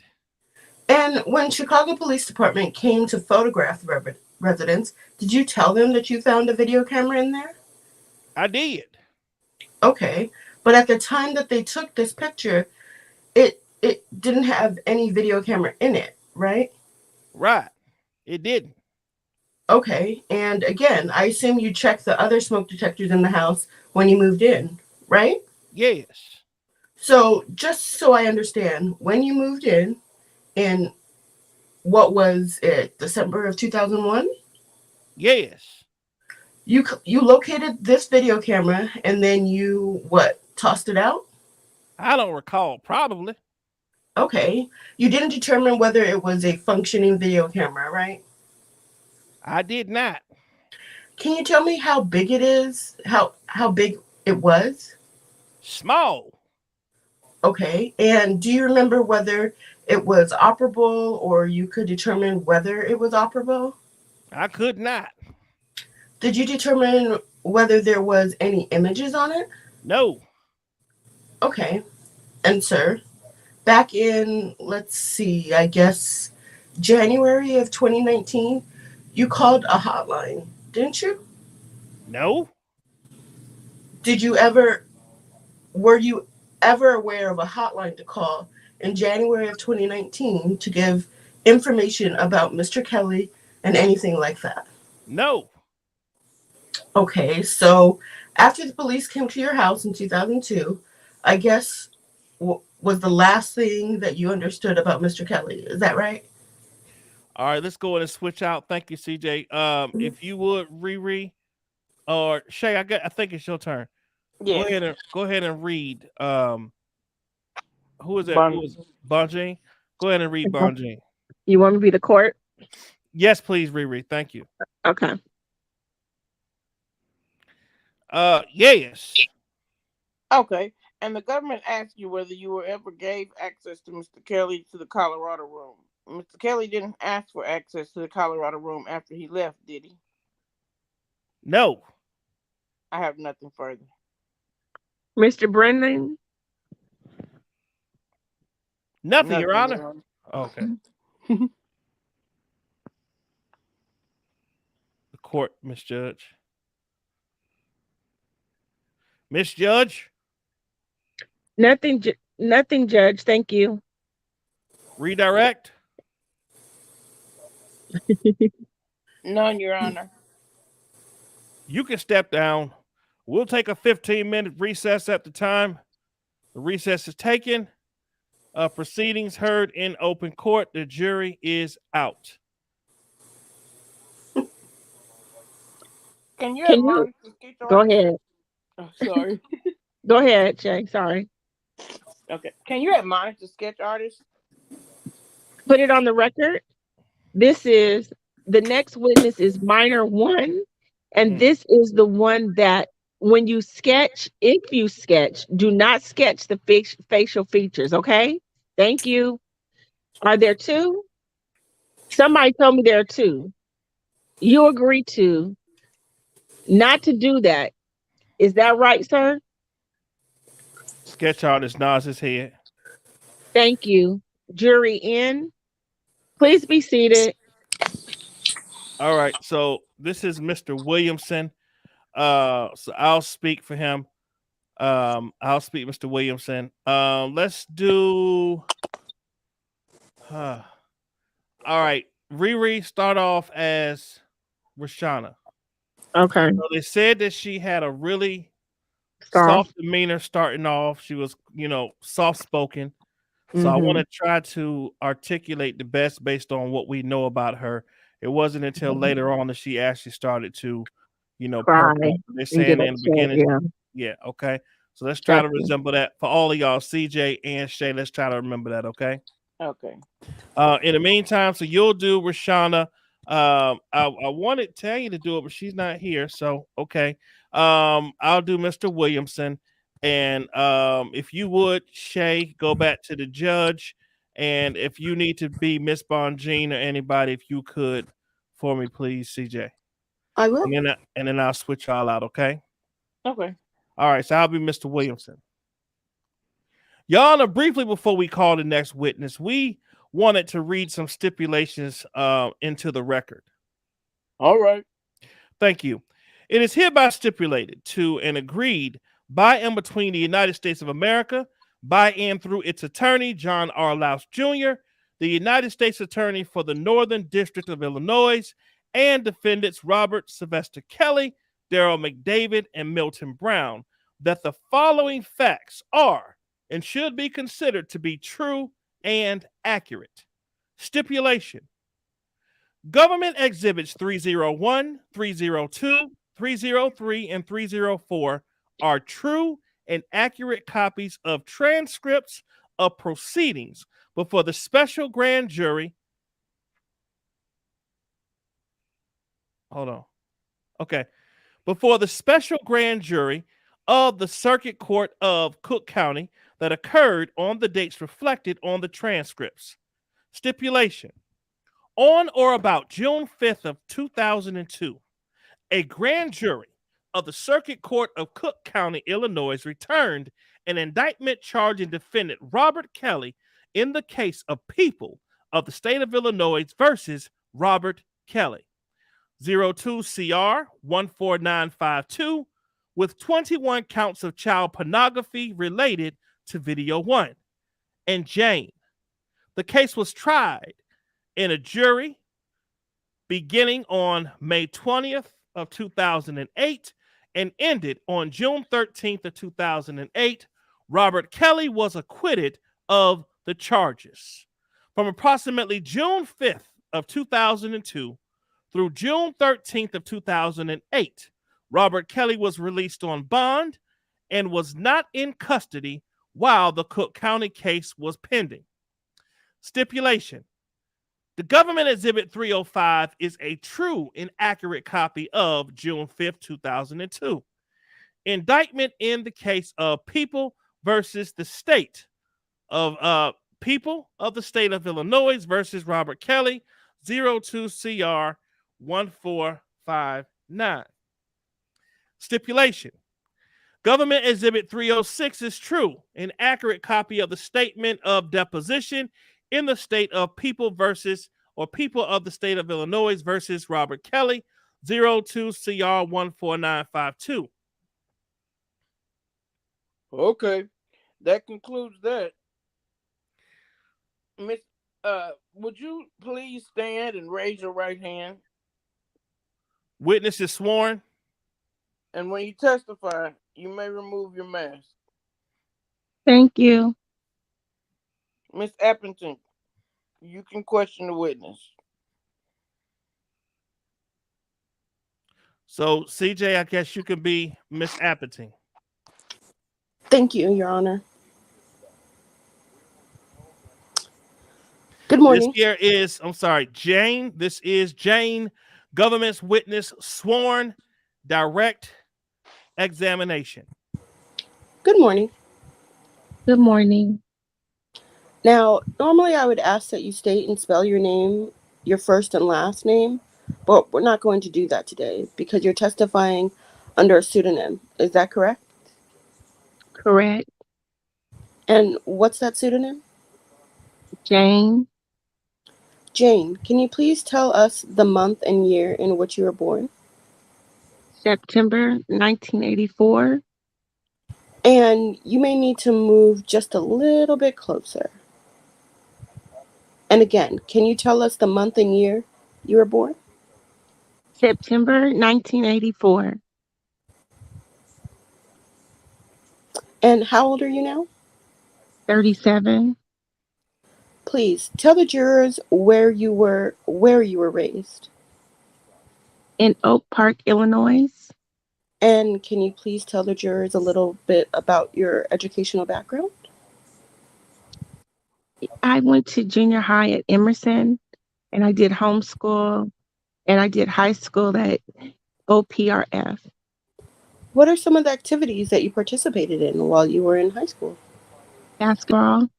And when Chicago Police Department came to photograph the residence, did you tell them that you found a video camera in there? I did. Okay, but at the time that they took this picture, it didn't have any video camera in it, right? Right. It didn't. Okay, and again, I assume you checked the other smoke detectors in the house when you moved in, right? Yes. So, just so I understand, when you moved in what was it, December of 2001? Yes. You located this video camera and then you what? Tossed it out? I don't recall. Probably. Okay. You didn't determine whether it was a functioning video camera, right? I did not. Can you tell me how big it is? How big it was? Small. Okay. And do you remember whether it was operable or you could determine whether it was operable? I could not. Did you determine whether there was any images on it? No. Okay. And sir, back in, let's see, I guess January of 2019, you called a hotline, didn't you? No. Were you ever aware of a hotline to call in January of 2019 to give information about Mr. Kelly and anything like that? No. Okay, so after the police came to your house in 2002, I guess was the last thing that you understood about Mr. Kelly. Is that right? All right, let's go ahead and switch out. Thank you, CJ. If you would, Riri or Shay, I think it's your turn. Yes. Go ahead and read. Who is that? Bon- Who is Bonjean? Go ahead and read Bonjean. You want me to be the court? Yes, please, Riri. Thank you. Okay. Yes. Okay. And the government asked you whether you were ever gave access to Mr. Kelly to the Colorado room. Mr. Kelly didn't ask for access to the Colorado room after he left, did he? No. I have nothing further. Mr. Brennan? Nothing, Your Honor. Okay. The court, Miss Judge. Miss Judge? Nothing, nothing, Judge. Thank you. Redirect? None, Your Honor. You can step down. We'll take a 15-minute recess at the time. The recess is taken. Proceedings heard in open court. The jury is out. Can you Go ahead. Oh, sorry. Go ahead, Jay. Sorry. Okay. Can you admonish the sketch artist? Put it on the record. This is the next witness is minor one. And this is the one that when you sketch, if you sketch, do not sketch the facial features. Okay. Thank you. Are there two? Somebody told me there are two. You agree to not to do that. Is that right, sir? Sketch artist nods his head. Thank you. Jury in. Please be seated. All right. So this is Mr. Williamson. So I'll speak for him. I'll speak, Mr. Williamson. Let's do. All right. Riri, start off as Rashana. Okay. So they said that she had a really soft demeanor starting off. She was, soft spoken. So I want to try to articulate the best based on what we know about her. It wasn't until later on that she actually started to, cry. They're saying in the beginning. Yeah. Okay. So let's try to resemble that for all of y'all, CJ and Shay. Let's try to remember that. Okay. Okay. In the meantime, so you'll do Rashana. I wanted Tanya to do it, but she's not here. So okay. I'll do Mr. Williamson. And if you would, Shay, go back to the judge. And if you need to be Miss Bonjean or anybody, if you could for me, please, CJ. I will. And then I'll switch y'all out, okay? Okay. All right, so I'll be Mr. Williamson. Y'all know, briefly before we call the next witness, we wanted to read some stipulations into the record. All right. Thank you. It is hereby stipulated to and agreed by and between the United States of America, by and through its attorney, John R. Louse Jr., the United States Attorney for the Northern District of Illinois, and defendants Robert Sylvester Kelly, Darrell McDavid, and Milton Brown, that the following facts are and should be considered to be true and accurate. Stipulation. Government Exhibits 301, 302, 303, and 304 are true and accurate copies of transcripts of proceedings before the special grand jury. Hold on. Okay. Before the special grand jury of the Circuit Court of Cook County that occurred on the dates reflected on the transcripts. Stipulation. On or about June 5th of 2002, a grand jury of the Circuit Court of Cook County, Illinois, returned an indictment charging defendant Robert Kelly in the case of People of the State of Illinois versus Robert Kelly, 02 CR 14952, with 21 counts of child pornography related to Video 1, and Jane. The case was tried in a jury beginning on May 20th of 2008 and ended on June 13th of 2008. Robert Kelly was acquitted of the charges. From approximately June 5th of 2002 through June 13th of 2008, Robert Kelly was released on bond and was not in custody while the Cook County case was pending. Stipulation. The Government Exhibit 305 is a true and accurate copy of June 5th, 2002. Indictment in the case of People versus the State of People of the State of Illinois versus Robert Kelly, 02 CR 1459. Stipulation. Government Exhibit 306 is true, an accurate copy of the statement of deposition in the state of People versus or People of the State of Illinois versus Robert Kelly, 02 CR 14952. Okay, that concludes that. Miss, would you please stand and raise your right hand? Witness is sworn. And when you testify, you may remove your mask. Thank you. Miss Appleton, you can question the witness. So, CJ, I guess you can be Miss Appleton. Thank you, Your Honor. Good morning. This here is, Jane. This is Jane, government's witness, sworn, direct examination. Good morning. Good morning. Now, normally I would ask that you state and spell your name, your first and last name, but we're not going to do that today because you're testifying under a pseudonym. Is that correct? Correct. And what's that pseudonym? Jane. Jane, can you please tell us the month and year in which you were born? September 1984. And you may need to move just a little bit closer. And again, can you tell us the month and year you were born? September 1984. And how old are you now? 37. Please tell the jurors where you were raised. In Oak Park, Illinois. And can you please tell the jurors a little bit about your educational background? I went to junior high at Emerson, and I did homeschool, and I did high school at OPRF. What are some of the activities that you participated in while you were in high school? Basketball.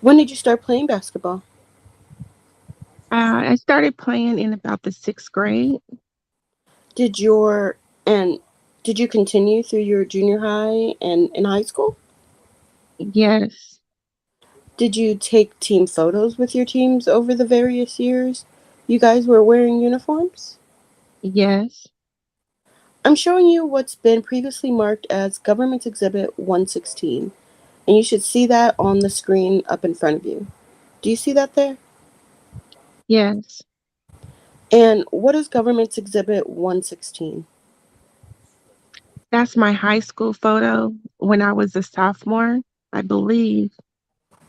When did you start playing basketball? I started playing in about the 6th grade. Did you continue through your junior high and in high school? Yes. Did you take team photos with your teams over the various years you guys were wearing uniforms? Yes. I'm showing you what's been previously marked as Government Exhibit 116, and you should see that on the screen up in front of you. Do you see that there? Yes. And what is Government's Exhibit 116? That's my high school photo when I was a sophomore, I believe.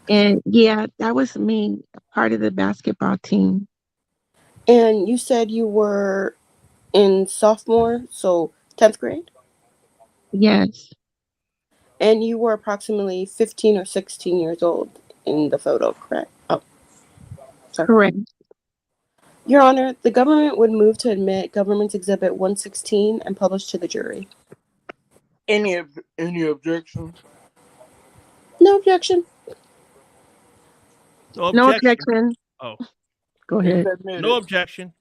And yeah, that was me, part of the basketball team. And you said you were in sophomore, so 10th grade? Yes, And you were approximately 15 or 16 years old in the photo, correct? Oh, sorry. correct. Your Honor, the government would move to admit Government's Exhibit 116 and publish to the jury. Any objections? No objection. No No objection. objection. Oh, Go It's ahead. admitted. no objection.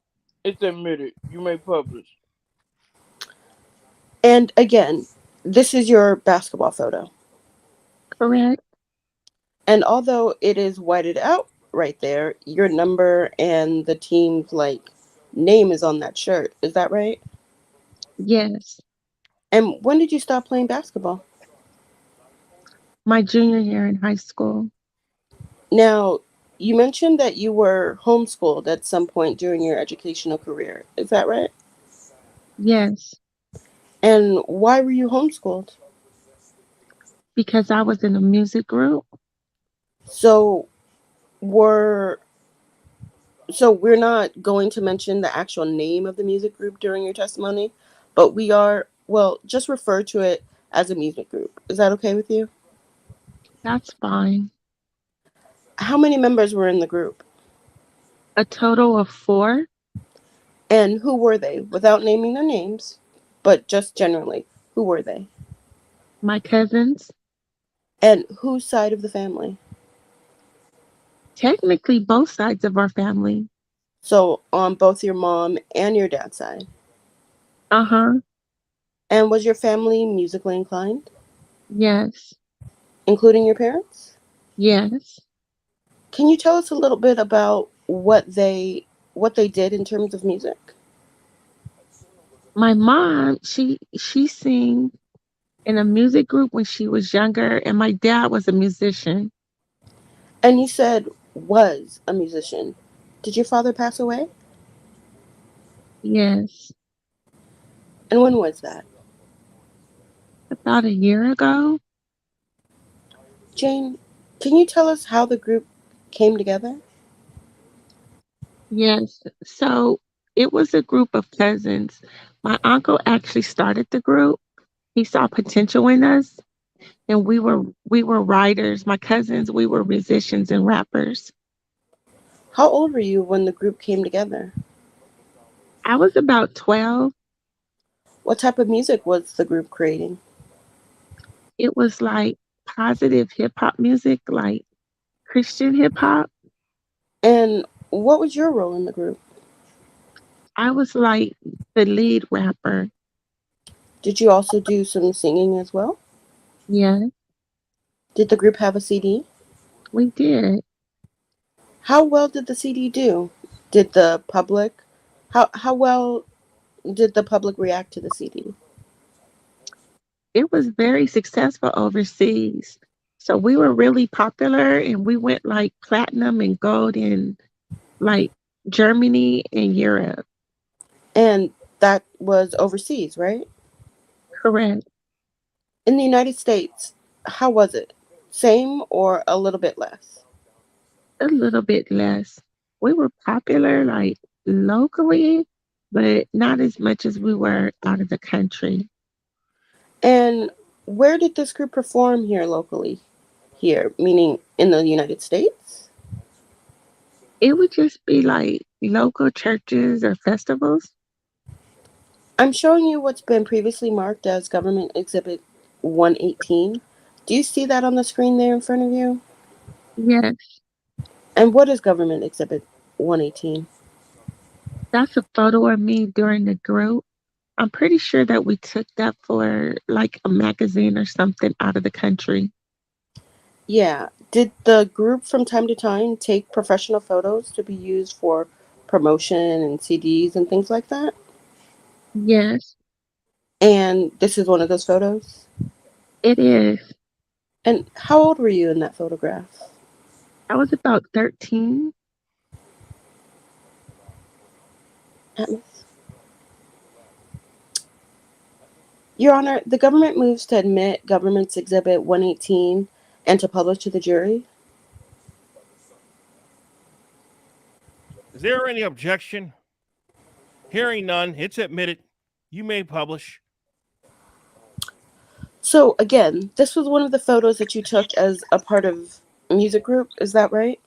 It's admitted. You may publish. And again, this is your basketball photo. Correct. And although it is whited out right there, your number and the team's name is on that shirt. Is that right? Yes. And when did you stop playing basketball? My junior year in high school. Now, you mentioned that you were homeschooled at some point during your educational career. Is that right? Yes. And why were you homeschooled? Because I was in a music group. So we're not going to mention the actual name of the music group during your testimony, but we are, well, just refer to it as a music group. Is that okay with you? That's fine. How many members were in the group? A total of 4. And who were they? Without naming their names, but just generally, who were they? My cousins. And whose side of the family? Technically, both sides of our family. So on both your mom and your dad's side. Uh-huh. And was your family musically inclined, Yes. including your parents? Yes. Can you tell us a little bit about what they did in terms of music? My mom, she sang in a music group when she was younger, and my dad was a musician. And you said was a musician. Did your father pass away? Yes. And when was that? About a year ago. Jane, can you tell us how the group came together? Yes. So it was a group of cousins. My uncle actually started the group. He saw potential in us, and we were writers. My cousins, we were musicians and rappers. How old were you when the group came together? I was about 12. What type of music was the group creating? It was like positive hip hop music, like Christian hip hop. And what was your role in the group? I was like the lead rapper. Did you also do some singing as well? Yeah, Did the group have a CD? we did. How well did the CD do? Did the public how well did the public react to the CD? It was very successful overseas. So we were really popular and we went like platinum and gold in like Germany and Europe. And that was overseas, right? Correct. In the United States, how was it? Same or a little bit less? A little bit less. We were popular like locally, but not as much as we were out of the country. And where did this group perform here locally? Here, meaning in the United States? It would just be like local churches or festivals. I'm showing you what's been previously marked as Government Exhibit 118. Do you see that on the screen there in front of you? Yes, And what is Government Exhibit 118? that's a photo of me during the group. I'm pretty sure that we took that for like a magazine or something out of the country. Yeah. Did the group from time to time take professional photos to be used for promotion and CDs and things like that? Yes, And this is one of those photos? it is. And how old were you in that photograph? I was about 13. Atmos. Your Honor, the government moves to admit Government's Exhibit 118 and to publish to the jury. Is there any objection? Hearing none, it's admitted. You may publish. So, again, this was one of the photos that you took as a part of a music group, is that right?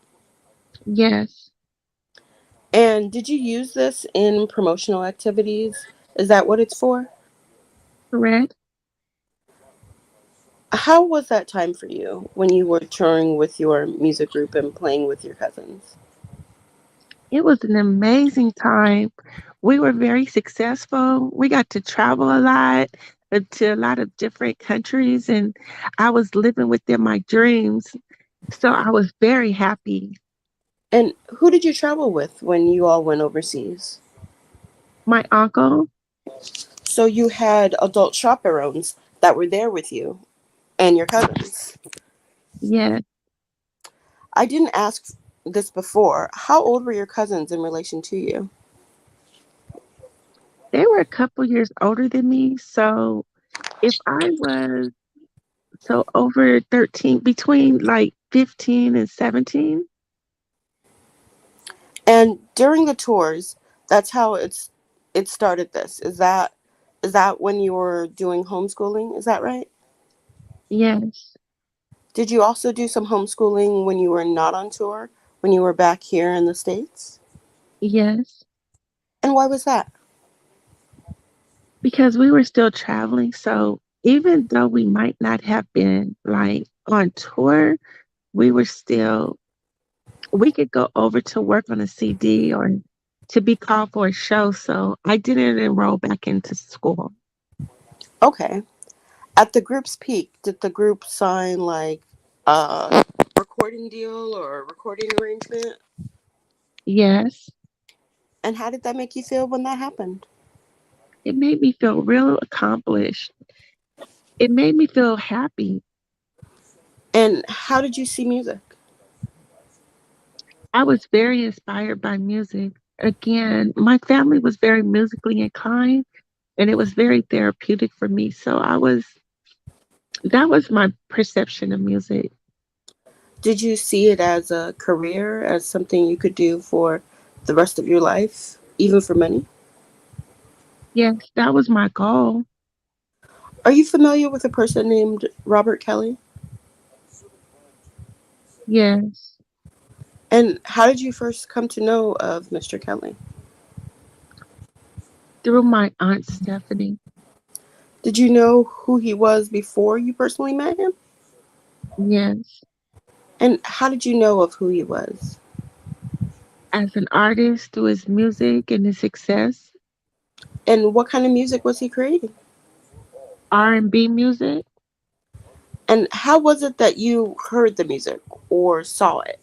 Yes, And did you use this in promotional activities? Is that what it's for? correct. How was that time for you when you were touring with your music group and playing with your cousins? It was an amazing time. We were very successful. We got to travel a lot to a lot of different countries, and I was living within my dreams. So I was very happy. And who did you travel with when you all went overseas? My uncle, So you had adult chaperones that were there with you and your cousins. yes, I didn't ask this before. How old were your cousins in relation to you? they were a couple years older than me. So if I was so over 13, between like 15 and 17, And during the tours, that's how it started this. Is that when you were doing homeschooling? Is that right? yes, Did you also do some homeschooling when you were not on tour, when you were back here in the States? yes, And why was that? because we were still traveling. So even though we might not have been like on tour, we were still, we could go over to work on a CD or to be called for a show. So I didn't enroll back into school. Okay. At the group's peak, did the group sign like a recording deal or a recording arrangement? Yes, And how did that make you feel when that happened? it made me feel real accomplished. It made me feel happy. And how did you see music? I was very inspired by music. Again, my family was very musically inclined and it was very therapeutic for me. So that was my perception of music. Did you see it as a career, as something you could do for the rest of your life, even for money? Yes, that was my goal. Are you familiar with a person named Robert Kelly? Yes, And how did you first come to know of Mr. Kelly? through my aunt Stephanie. Did you know who he was before you personally met him? Yes, And how did you know of who he was? as an artist through his music and his success, And what kind of music was he creating? R&B music, And how was it that you heard the music or saw it?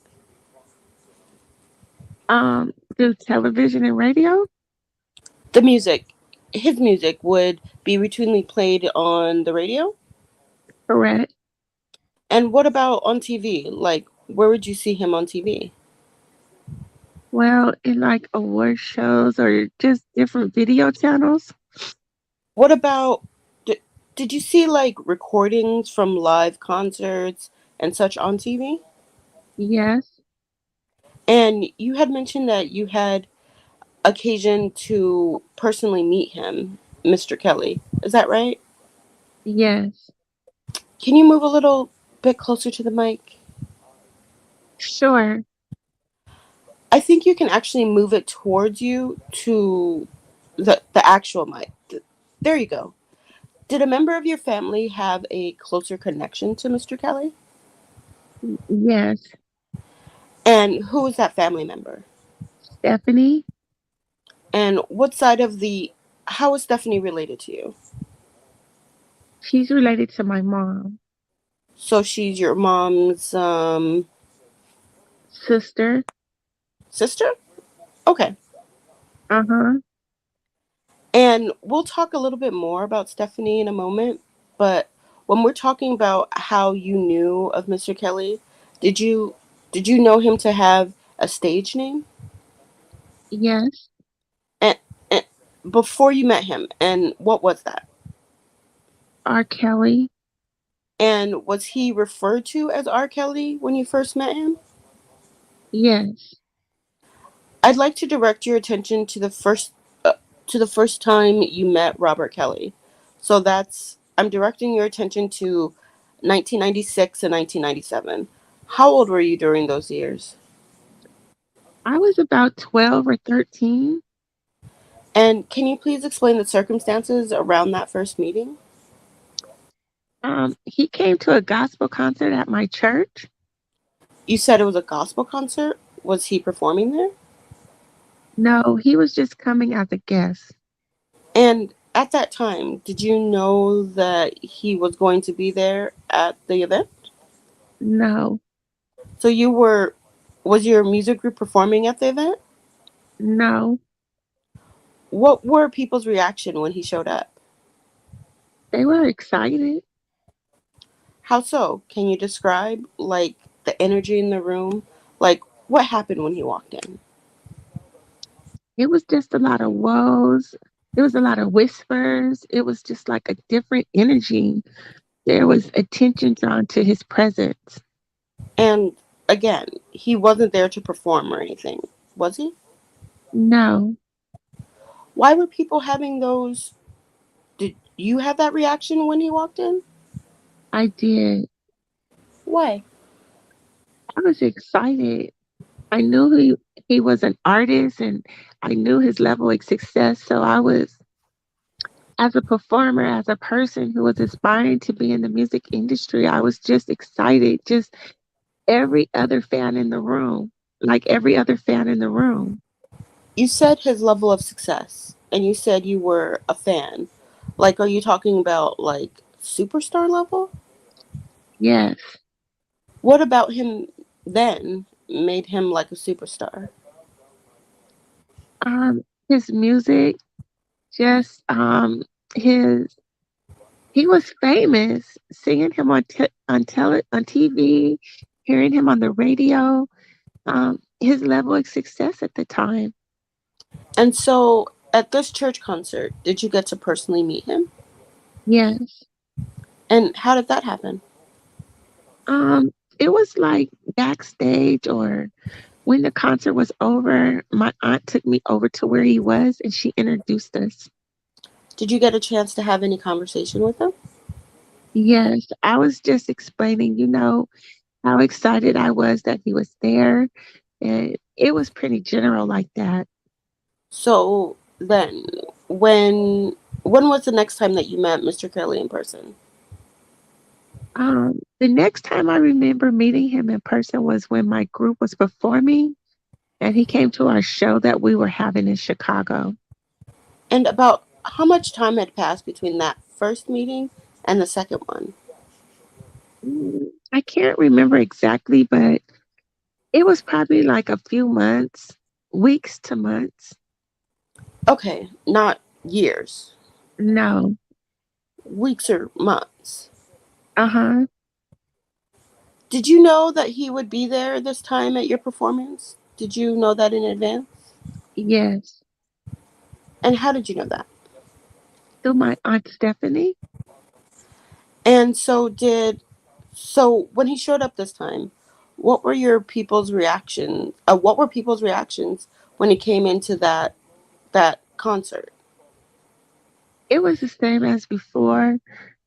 through television and radio. The music, his music would be routinely played on the radio? Correct. And what about on TV? Like, where would you see him on TV? Well, in like award shows or just different video channels. What about, did you see like recordings from live concerts and such on TV? Yes, And you had mentioned that you had occasion to personally meet him, Mr. Kelly. Is that right? yes, Can you move a little bit closer to the mic? sure. I think you can actually move it towards you to the actual mic. There you go. Did a member of your family have a closer connection to Mr. Kelly? Yes, And who was that family member? Stephanie. And what side of how is Stephanie related to you? She's related to my mom, So she's your mom's sister. sister? Okay. Uh-huh. And we'll talk a little bit more about Stephanie in a moment. But when we're talking about how you knew of Mr. Kelly, did you Did you know him to have a stage name? Yes, And, and before you met him, and what was that? R. Kelly. And was he referred to as R. Kelly when you first met him? Yes. I'd like to direct your attention to the first time you met Robert Kelly. So that's I'm directing your attention to 1996 and 1997. How old were you during those years? I was about 12 or 13. And can you please explain the circumstances around that first meeting? He came to a gospel concert at my church. You said it was a gospel concert. Was he performing there? No, he was just coming as a guest. And at that time, did you know that he was going to be there at the event? No, So was your music group performing at the event? no, What were people's reaction when he showed up? they were excited. How so? Can you describe like the energy in the room? Like what happened when he walked in? It was just a lot of woes. It was a lot of whispers. It was just like a different energy. There was attention drawn to his presence. And again, he wasn't there to perform or anything, was he? No, Why were people having those? Did you have that reaction when he walked in? I did. Why? I was excited. I knew he was an artist and I knew his level of success. So I was, as a performer, as a person who was aspiring to be in the music industry, I was just excited. Just every other fan in the room, like every other fan in the room. You said his level of success, and you said you were a fan. Like, are you talking about like superstar level? Yes. What about him then made him like a superstar? His music, just his he was famous. Seeing him on TV, hearing him on the radio, his level of success at the time. And so, at this church concert, did you get to personally meet him? Yes. And how did that happen? It was like backstage or when the concert was over, my aunt took me over to where he was and she introduced us. Did you get a chance to have any conversation with him? Yes, I was just explaining, how excited I was that he was there. And it was pretty general like that. So then, when was the next time that you met Mr. Kelly in person? The next time I remember meeting him in person was when my group was performing and he came to our show that we were having in Chicago. And about how much time had passed between that first meeting and the second one? I can't remember exactly, but it was probably like a few months, weeks to months. Okay, not years. No. Weeks or months. Uh-huh. Did you know that he would be there this time at your performance? Did you know that in advance? Yes. And how did you know that? Through my Aunt Stephanie. And so when he showed up this time, what were your people's reactions? What were people's reactions when he came into that concert? It was the same as before.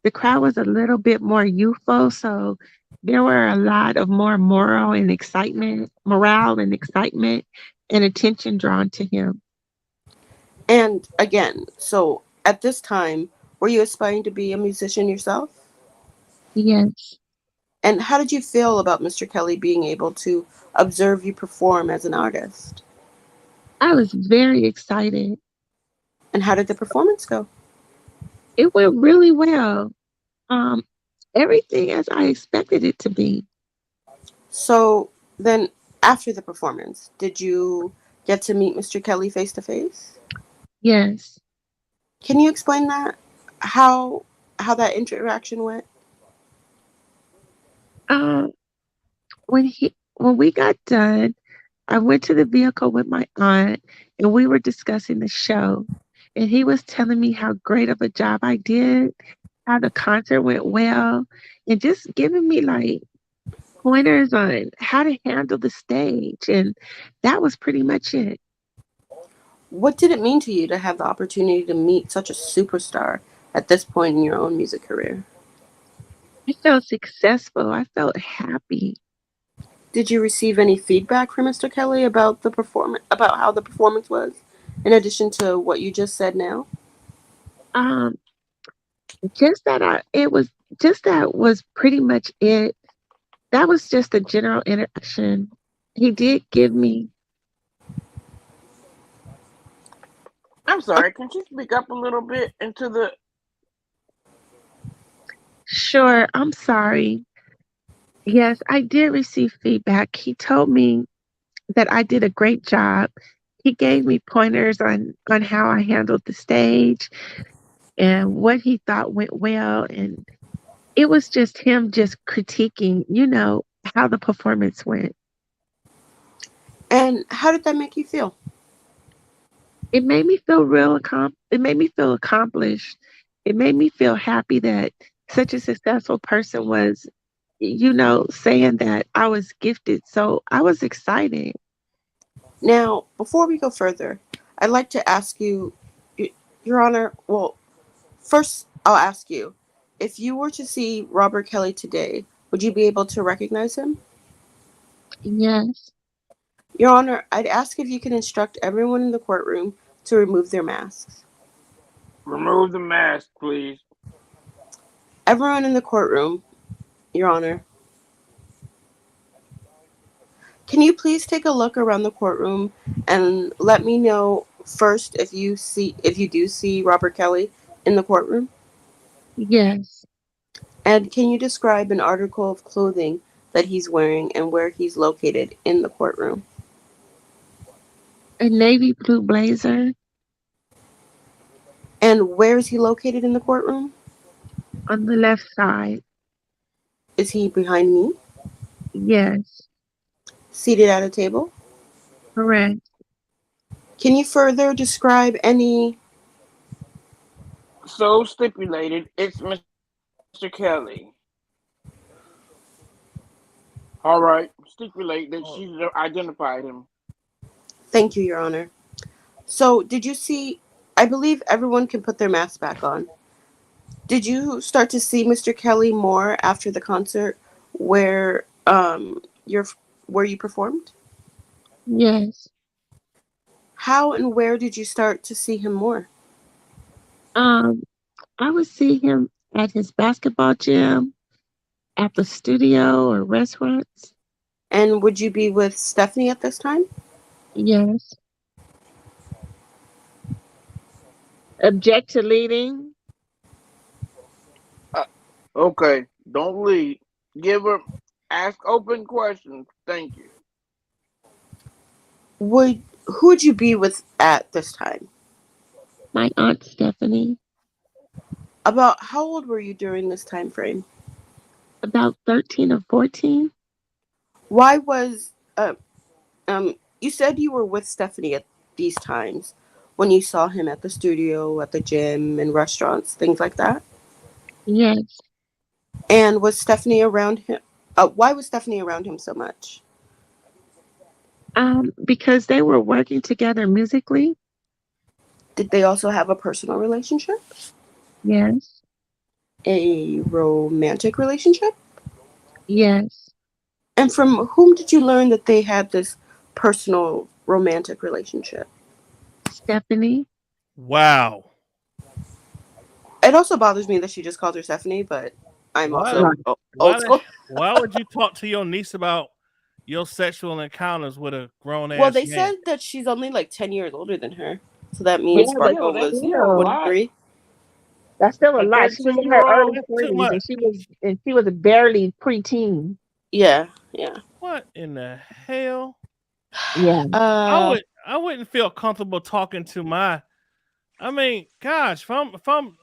The crowd was a little bit more youthful, so there were a lot of more morale and excitement and attention drawn to him. And again, so at this time, were you aspiring to be a musician yourself? Yes. And how did you feel about Mr. Kelly being able to observe you perform as an artist? I was very excited. And how did the performance go? It went really well. Um, Everything as I expected it to be. So then after the performance, did you get to meet Mr. Kelly face to face? Yes. Can you explain that? How that interaction went? Um, when when we got done, I went to the vehicle with my aunt and we were discussing the show. And he was telling me how great of a job I did, how the concert went well, and just giving me like pointers on how to handle the stage. And that was pretty much it. What did it mean to you to have the opportunity to meet such a superstar at this point in your own music career? I felt successful. I felt happy. Did you receive any feedback from Mr. Kelly about the performance, about how the performance was, in addition to what you just said now? Um, just that it was just that was pretty much it. That was just a general introduction. He did give me. I'm sorry. Can you speak up a little bit into the? Sure, I'm sorry. Yes, I did receive feedback. He told me that I did a great job. He gave me pointers on how I handled the stage and what he thought went well. And it was just him just critiquing, how the performance went. And how did that make you feel? It made me feel it made me feel accomplished. It made me feel happy that such a successful person was, saying that I was gifted. So I was excited. Now, before we go further, I'd like to ask you, Your Honor, well, first I'll ask you, if you were to see Robert Kelly today, would you be able to recognize him? Yes. Your Honor, I'd ask if you can instruct everyone in the courtroom to remove their masks. Remove the mask, please. Everyone in the courtroom, Your Honor. Can you please take a look around the courtroom and let me know first if you do see Robert Kelly in the courtroom? Yes. And can you describe an article of clothing that he's wearing and where he's located in the courtroom? A navy blue blazer. And where is he located in the courtroom? On the left side. Is he behind me? Yes. Seated at a table? Correct. Can you further describe any... So stipulated, it's Mr. Kelly. All right, stipulate that she identified him. Thank you, Your Honor. So, did you see... I believe everyone can put their masks back on. Did you start to see Mr. Kelly more after the concert where you performed? Yes. How and where did you start to see him more? I would see him at his basketball gym, at the studio or restaurants. And would you be with Stephanie at this time? Yes. Object to leading. Okay, don't lead. Ask open questions. Thank you. Who would you be with at this time? My aunt Stephanie. About how old were you during this time frame? About 13 or 14. Why was you said you were with Stephanie at these times when you saw him at the studio, at the gym, and restaurants, things like that? Yes. And was Stephanie around him? Why was Stephanie around him so much? Because they were working together musically. Did they also have a personal relationship? Yes. A romantic relationship? Yes. And from whom did you learn that they had this personal romantic relationship? Stephanie. Wow. It also bothers me that she just called her Stephanie, but I'm also old school. Why would you talk to your niece about your sexual encounters with a grown ass? Well, they man? said that she's only like 10 years older than her. So that means Sparkle was 43. That's still a lot. She was in her early That's too 40s much. and she was barely preteen. Yeah. What in the hell? Yeah. I wouldn't feel comfortable talking to my. I mean, gosh, if I'm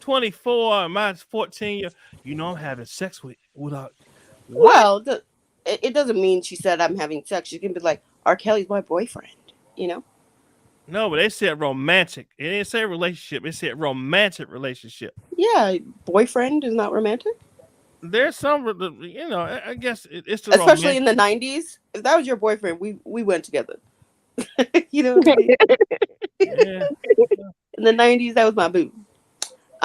24 and mine's 14 years, I'm having sex with Well, it doesn't mean she said I'm having sex. She can be like, R. Kelly's my boyfriend, you know? No, but they said romantic. It didn't say relationship. It said romantic relationship. Yeah, boyfriend is not romantic. There's some, I guess it's the Especially in romantic. the 90s. If that was your boyfriend, we went together. You know what I mean? Yeah. In the 90s, that was my boo.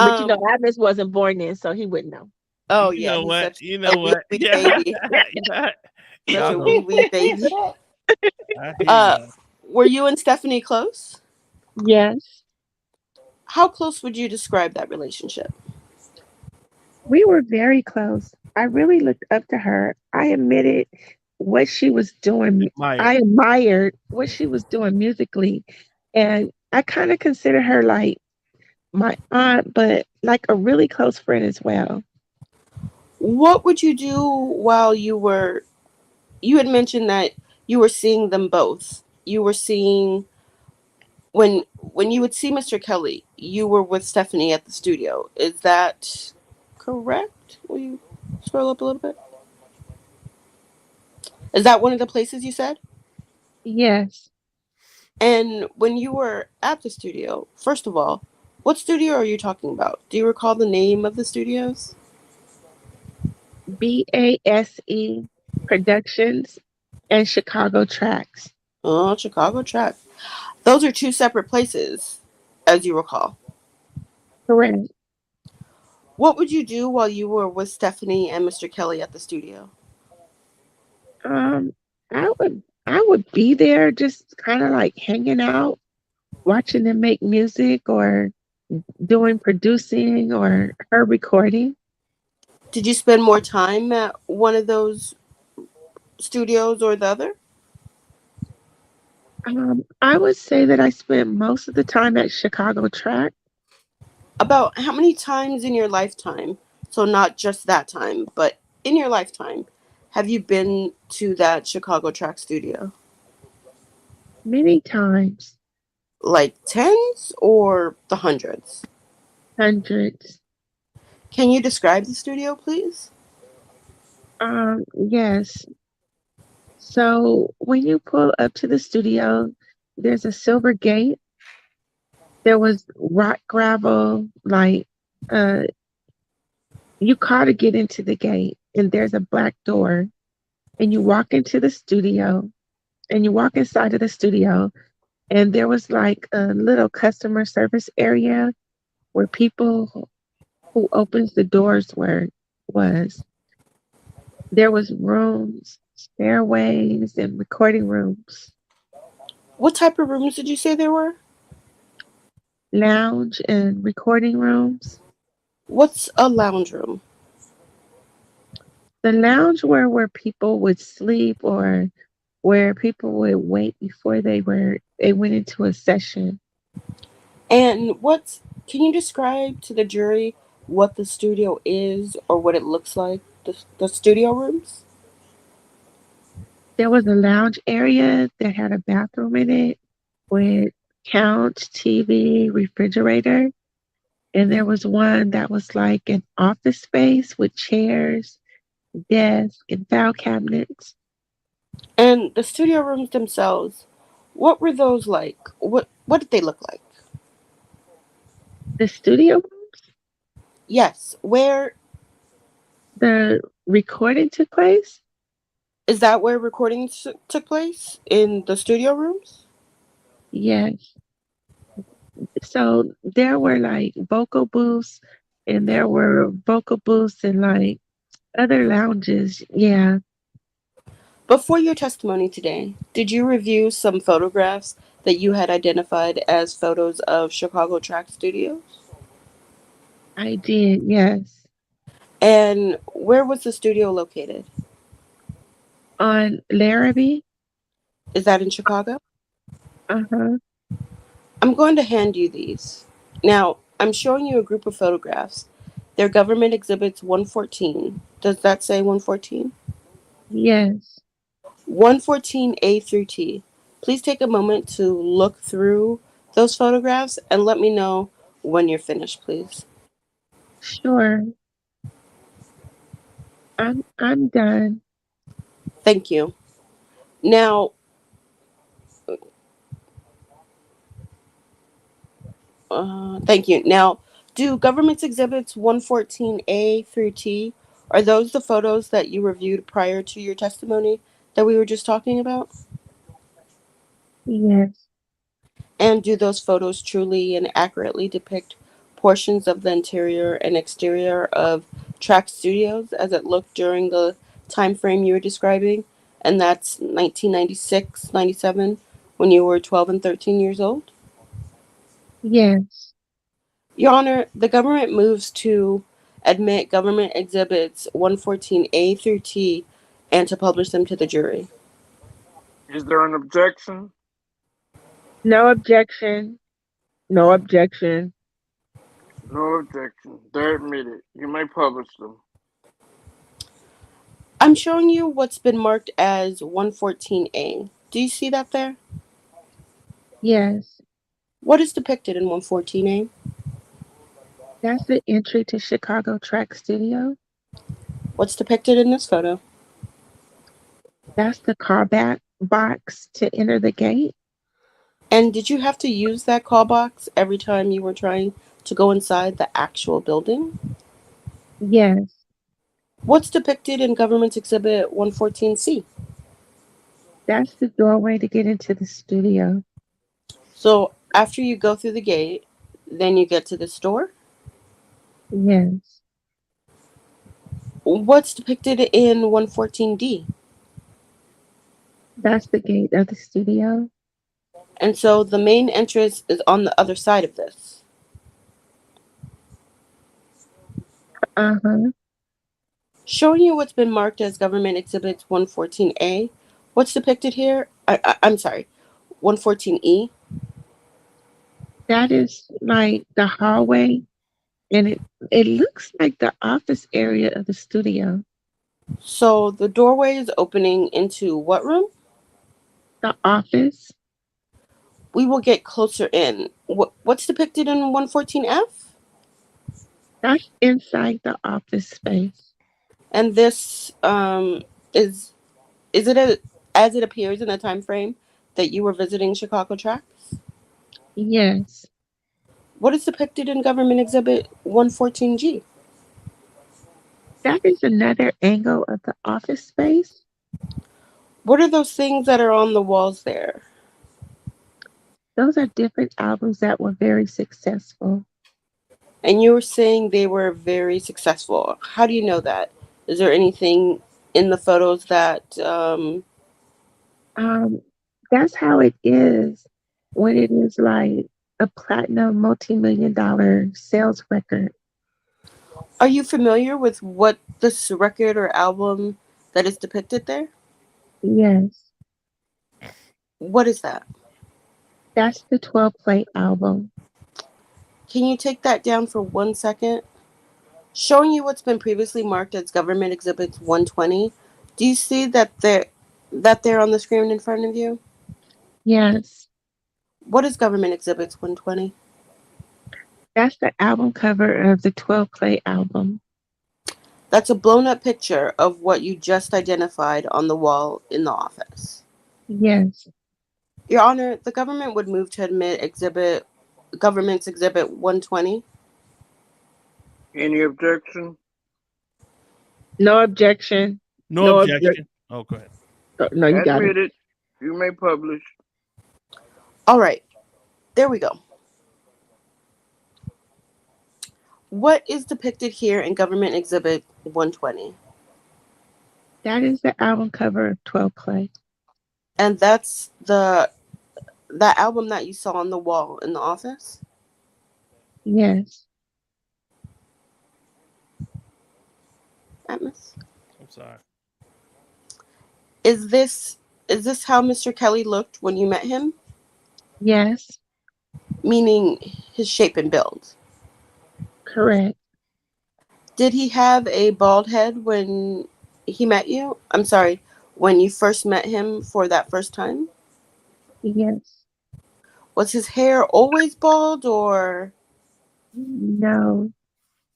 But you know, Um, Atmos wasn't born then, so he wouldn't know. oh You yeah, know he's what? such You a know wee what? wee Yeah. baby. Yeah. Such Y'all a go. wee wee baby. I hear you Uh, though. were you and Stephanie close? Yes, How close would you describe that relationship? we were very close. I really looked up to her. I admitted what she was doing. Admired. I admired what she was doing musically. And I kind of consider her like my aunt, but like a really close friend as well. What would you do while you had mentioned that you were seeing them both. You were seeing when you would see Mr. Kelly, you were with Stephanie at the studio. Is that correct? Will you scroll up a little bit? Is that one of the places you said? Yes, And when you were at the studio, first of all, what studio are you talking about? Do you recall the name of the studios? BASE Productions and Chicago Tracks. Oh, Chicago Track. Those are two separate places, as you recall. Correct. What would you do while you were with Stephanie and Mr. Kelly at the studio? Um, I would be there just kind of like hanging out, watching them make music or doing producing or her recording. Did you spend more time at one of those studios or the other? I would say that I spent most of the time at Chicago Track. About how many times in your lifetime, so not just that time, but in your lifetime, have you been to that Chicago Track studio? Many times, Like tens or the hundreds? hundreds. Can you describe the studio, please? Yes. So when you pull up to the studio, there's a silver gate. There was rock gravel, like uh, you caught to get into the gate, and there's a black door, and you walk into the studio, and you walk inside of the studio, and there was like a little customer service area where people who opens the doors were was. There was rooms, stairways, and recording rooms, What type of rooms did you say there were? lounge and recording rooms. What's a lounge room? The lounge where people would sleep or where people would wait before they went into a session. And can you describe to the jury what the studio is or what it looks like? The studio rooms? There was a lounge area that had a bathroom in it with couch, TV, refrigerator. And there was one that was like an office space with chairs, desks, and file cabinets. And the studio rooms themselves, what were those like? What did they look like? The studio, Yes. Where the recording took place. is that where recordings took place? In the studio rooms? Yes. So there were like vocal booths and there were vocal booths and like other lounges. Yeah, Before your testimony today, did you review some photographs that you had identified as photos of Chicago Track Studios? I did. Yes. And where was the studio located? On Larrabee. Is that in Chicago? Uh-huh. I'm going to hand you these. Now, I'm showing you a group of photographs. They're government exhibits 114. Does that say 114? Yes. 114A through T. Please take a moment to look through those photographs and let me know when you're finished, please. Sure. I'm done. Thank you. Now, thank you. Now, do government's exhibits 114A through T, are those the photos that you reviewed prior to your testimony that we were just talking about? Yes. And do those photos truly and accurately depict portions of the interior and exterior of Track Studios as it looked during the time frame you were describing? And that's 1996, 97, when you were 12 and 13 years old? Yes. Your Honor, the government moves to admit government exhibits 114A through T and to publish them to the jury. Is there an objection? No objection. No objection. No objection. They're admitted. You may publish them. I'm showing you what's been marked as 114A. Do you see that there? Yes. What is depicted in 114A? That's the entry to Chicago Track Studio. What's depicted in this photo? That's the car back box to enter the gate. And did you have to use that call box every time you were trying to go inside the actual building? Yes. What's depicted in Government Exhibit 114C? That's the doorway to get into the studio. So after you go through the gate, then you get to the store? Yes. What's depicted in 114D? That's the gate of the studio. And so the main entrance is on the other side of this. Uh-huh. Showing you what's been marked as Government Exhibits 114A. What's depicted here? I'm sorry, 114E. That is like the hallway, and it looks like the office area of the studio. So the doorway is opening into what room? The office. We will get closer in. What's depicted in 114F? That's inside the office space. And this is it as it appears in the time frame that you were visiting Chicago Tracks? Yes. What is depicted in Government Exhibit 114G? That is another angle of the office space. What are those things that are on the walls there? Those are different albums that were very successful. And you were saying they were very successful. How do you know that? Is there anything in the photos that Um, that's how it is when it is like a platinum multi-million dollar sales record. are you familiar with what this record or album that is depicted there? Yes. What is that? That's the 12 play album. Can you take that down for 1 second? Showing you what's been previously marked as Government Exhibits 120. Do you see that they're on the screen in front of you? Yes. What is Government Exhibits 120? That's the album cover of the 12 play album. That's a blown up picture of what you just identified on the wall in the office. Yes. Your Honor, the government would move to admit Government's Exhibit 120. Any objection? No objection. No objection. Oh, go ahead. No, you got it. Admitted. You may publish. All right, there we go. What is depicted here in Government Exhibit 120? That is the album cover of 12 play. And that's that album that you saw on the wall in the office? Yes. Atmos? I'm sorry. Is this how Mr. Kelly looked when you met him? Yes. Meaning his shape and build. Correct. Did he have a bald head when he met you? I'm sorry, when you first met him for that first time? Yes. Was his hair always bald or? No.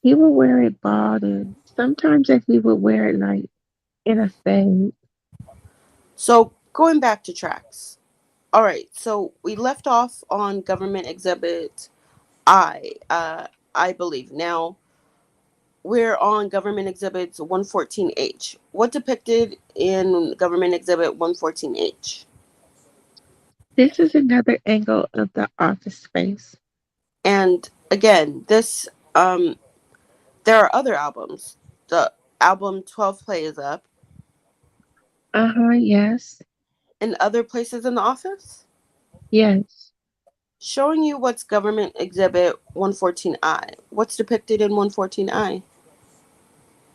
He would wear it bald, and sometimes he would wear it like in a fade. So going back to tracks. All right. So we left off on government exhibit I believe. Now we're on government exhibits 114H. What depicted in government exhibit 114H? This is another angle of the office space. And again, this there are other albums. The album 12 Play is up Yes. and other places in the office, Yes. showing you what's government exhibit 114I. What's depicted in 114I?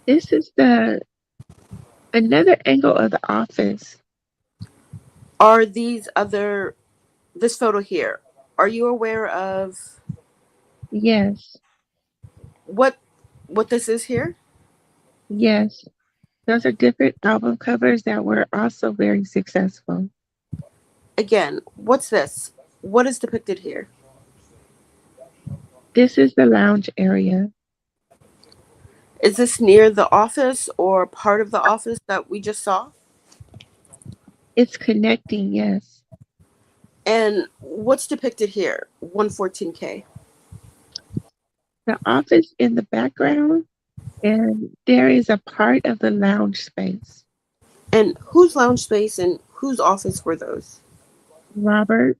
This is the another angle of the office. Are these other this photo here? Are you aware of Yes. what this is here? Yes. Those are different album covers that were also very successful. Again, what's this? What is depicted here? This is the lounge area. Is this near the office or part of the office that we just saw? It's connecting, yes. And what's depicted here? 114K. The office in the background, and there is a part of the lounge space. And whose lounge space and whose office were those? Robert.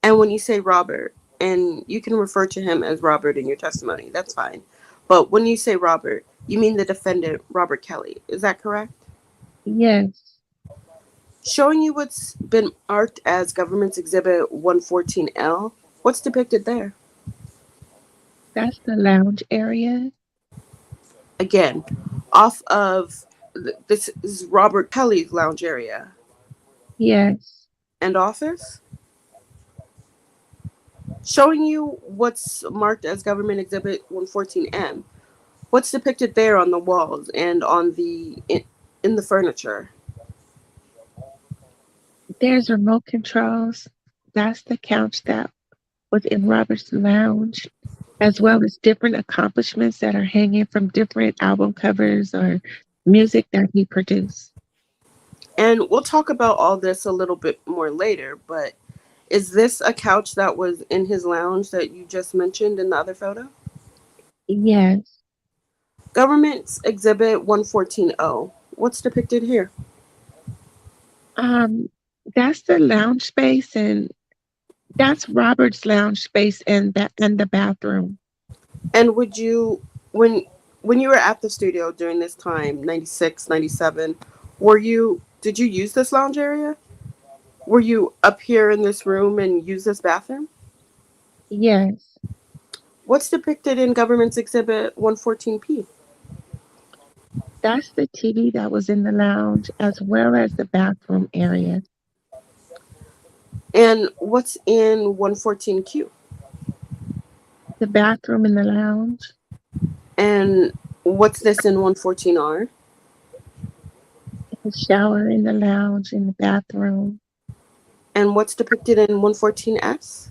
And when you say Robert, and you can refer to him as Robert in your testimony, that's fine. But when you say Robert, you mean the defendant, Robert Kelly. Is that correct? Yes. Showing you what's been marked as government's exhibit 114L. What's depicted there? That's the lounge area. Again, off of this is Robert Kelly's lounge area. Yes. And office? Showing you what's marked as government exhibit 114M. What's depicted there on the walls and on the in the furniture? There's remote controls. That's the couch that was in Robert's lounge, as well as different accomplishments that are hanging from different album covers or music that he produced. And we'll talk about all this a little bit more later, but is this a couch that was in his lounge that you just mentioned in the other photo? Yes. Government's exhibit 114O. What's depicted here? That's the lounge space, and that's Robert's lounge space and the bathroom. And would you, when you were at the studio during this time, 96, 97, did you use this lounge area? Were you up here in this room and use this bathroom? Yes. What's depicted in government's exhibit 114P? That's the TV that was in the lounge, as well as the bathroom area. And what's in 114Q? The bathroom in the lounge. And what's this in 114R? The shower in the lounge, in the bathroom. And what's depicted in 114S?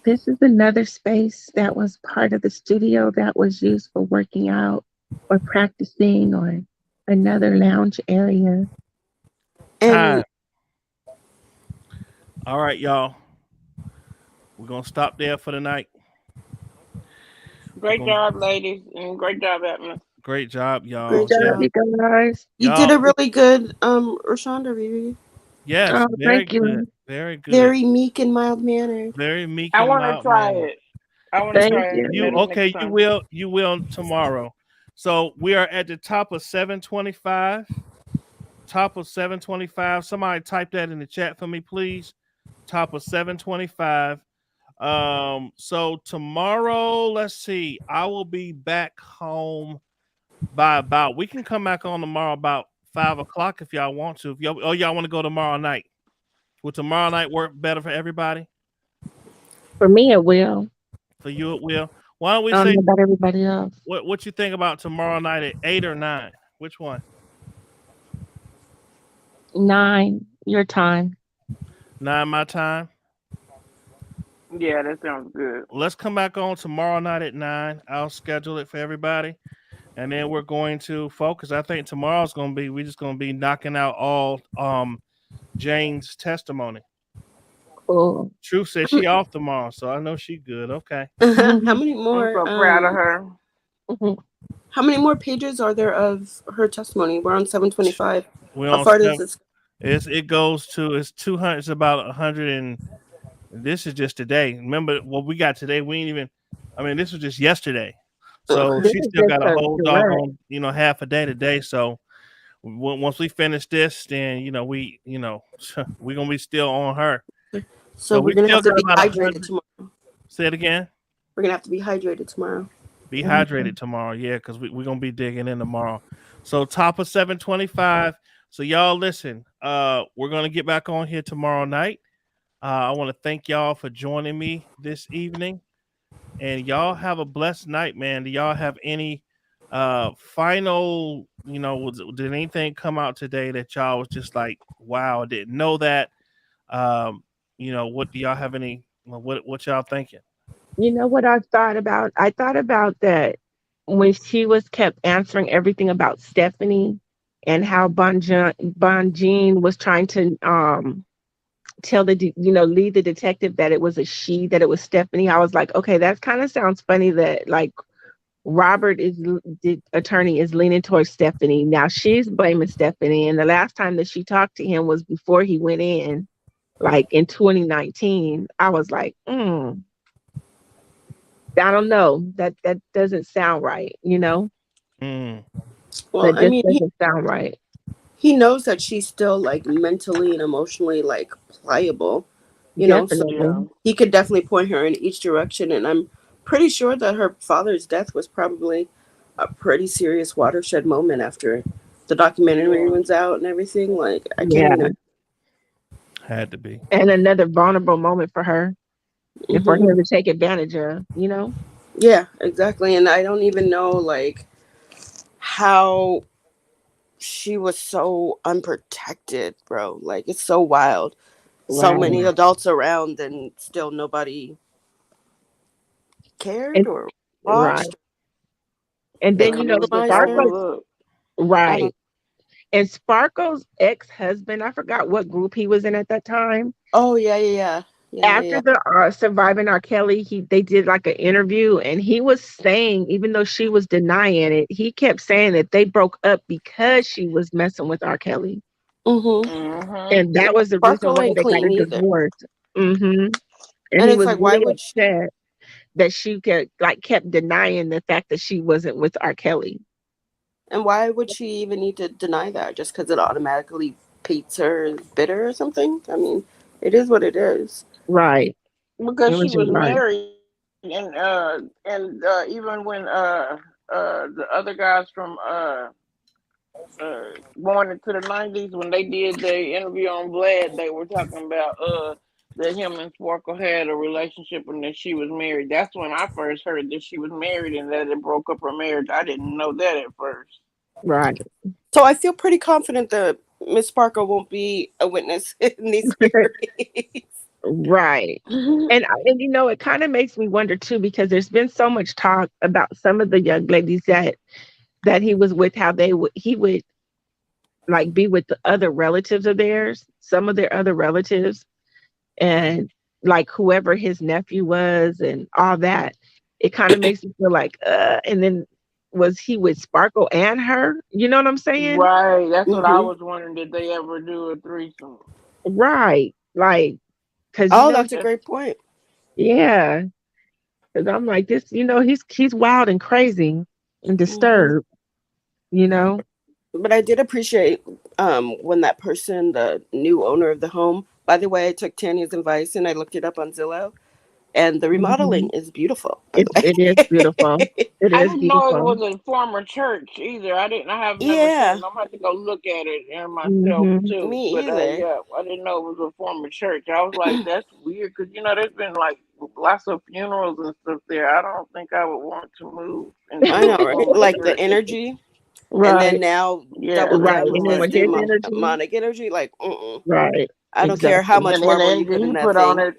This is another space that was part of the studio that was used for working out or practicing, or another lounge area. And all right, y'all. We're going to stop there for the night. Great job, ladies, and great job, Atmos. Great job, y'all. Great job, you guys. You did a really good, Rashonda, Riri. Yes, very thank you. good. Very good. Very meek and mild mannered. Very meek I and want to mild try mannered. it. I want to try it. You okay? You will. You will tomorrow. So we are at the top of 725. Top of 725. Somebody type that in the chat for me, please. Top of 725. So tomorrow, let's see. I will be back home by about. We can come back on tomorrow about 5 o'clock if y'all want to. If y'all want to go tomorrow night. Will tomorrow night work better for everybody? For me, it will. For you, it will. Why don't we I don't say know about everybody else? What you think about tomorrow night at 8 or 9? Which one? 9, your time. 9 my time. Yeah, that sounds good. Let's come back on tomorrow night at 9. I'll schedule it for everybody. and then we're going to focus. I think tomorrow's going to be we're just going to be knocking out all Jane's testimony. Cool. Truth says she off tomorrow, so I know she good. Okay. How many I'm more? so proud of her. How many more pages are there of her testimony? We're on 725. We're How on far does this? it goes to it's 200. It's about 100 and this is just today. Remember what we got today? We ain't even. I mean, this was just yesterday. So This she is still just got a a whole direct. doggone, half a day today. So once we finish this, then we we're gonna be still on her. So we're we gonna still have to got be about hydrated tomorrow. Say it again. We're gonna have to be hydrated tomorrow. Be hydrated tomorrow, yeah, because we're gonna be digging in tomorrow. So top of 725. So y'all listen. We're gonna get back on here tomorrow night. I want to thank y'all for joining me this evening. And y'all have a blessed night, man. Do y'all have any final, did anything come out today that y'all was just like, wow, I didn't know that? What do y'all have any what y'all thinking? You know what I thought about? I thought about that when she was kept answering everything about Stephanie and how Bonjean was trying to tell lead the detective that it was that it was Stephanie. I was like, okay, that kind of sounds funny that like Robert the attorney is leaning towards Stephanie. Now she's blaming Stephanie. And the last time that she talked to him was before he went in, like in 2019. I was like, I don't know. That doesn't sound right, Well, That just doesn't sound right. He knows that she's still like mentally and emotionally like pliable, Definitely. so he could definitely point her in each direction. And I'm pretty sure that her father's death was probably a pretty serious watershed moment after the documentary was out and everything. Like I can't even. Had to be. And another vulnerable moment for her. And for him to take advantage of, Yeah, exactly. And I don't even know like how she was so unprotected, bro. Like it's so wild. So many adults around and still nobody cared or watched. Right. And then Sparkle, right. And Sparkle's ex-husband, I forgot what group he was in at that time. Oh yeah. After the Surviving R Kelly, they did like an interview, and he was saying, even though she was denying it, he kept saying that they broke up because she was messing with R Kelly. And that was the reason why they got a divorce. And he was like, why would upset that she kept denying the fact that she wasn't with R Kelly. And why would she even need to deny that? Just because it automatically paints her as bitter or something? I mean, it is what it is. Right. Because she was married, and even when the other guys from born into the 90s, when they did the interview on Vlad, they were talking about that him and Sparkle had a relationship and that she was married. That's when I first heard that she was married and that it broke up her marriage. I didn't know that at first. Right. So I feel pretty confident that Miss Sparkle won't be a witness in these hearings. Right. And it kind of makes me wonder too, because there's been so much talk about some of the young ladies that he was with, how he would like be with the other relatives of theirs, some of their other relatives, and like whoever his nephew was and all that. It kind of makes me feel like and then was he with Sparkle and her? You know what I'm saying? Right. That's what I was wondering. Did they ever do a threesome? Right. Like, that's a great point. Yeah. Because I'm like, this, he's wild and crazy and disturbed, But I did appreciate when that person, the new owner of the home, by the way, I took Tanya's advice and I looked it up on Zillow, and the remodeling is beautiful. It is beautiful. I didn't know it was a former church either. I have never seen it. I'm gonna have to go look at it myself too. Me but either. I didn't know it was a former church. I was like, that's weird because there's been like lots of funerals and stuff there. I don't think I would want to move. I know, right? Like the energy. Right. And then now double down with this energy. demonic energy. Like, right. I don't care how much more you put in that thing.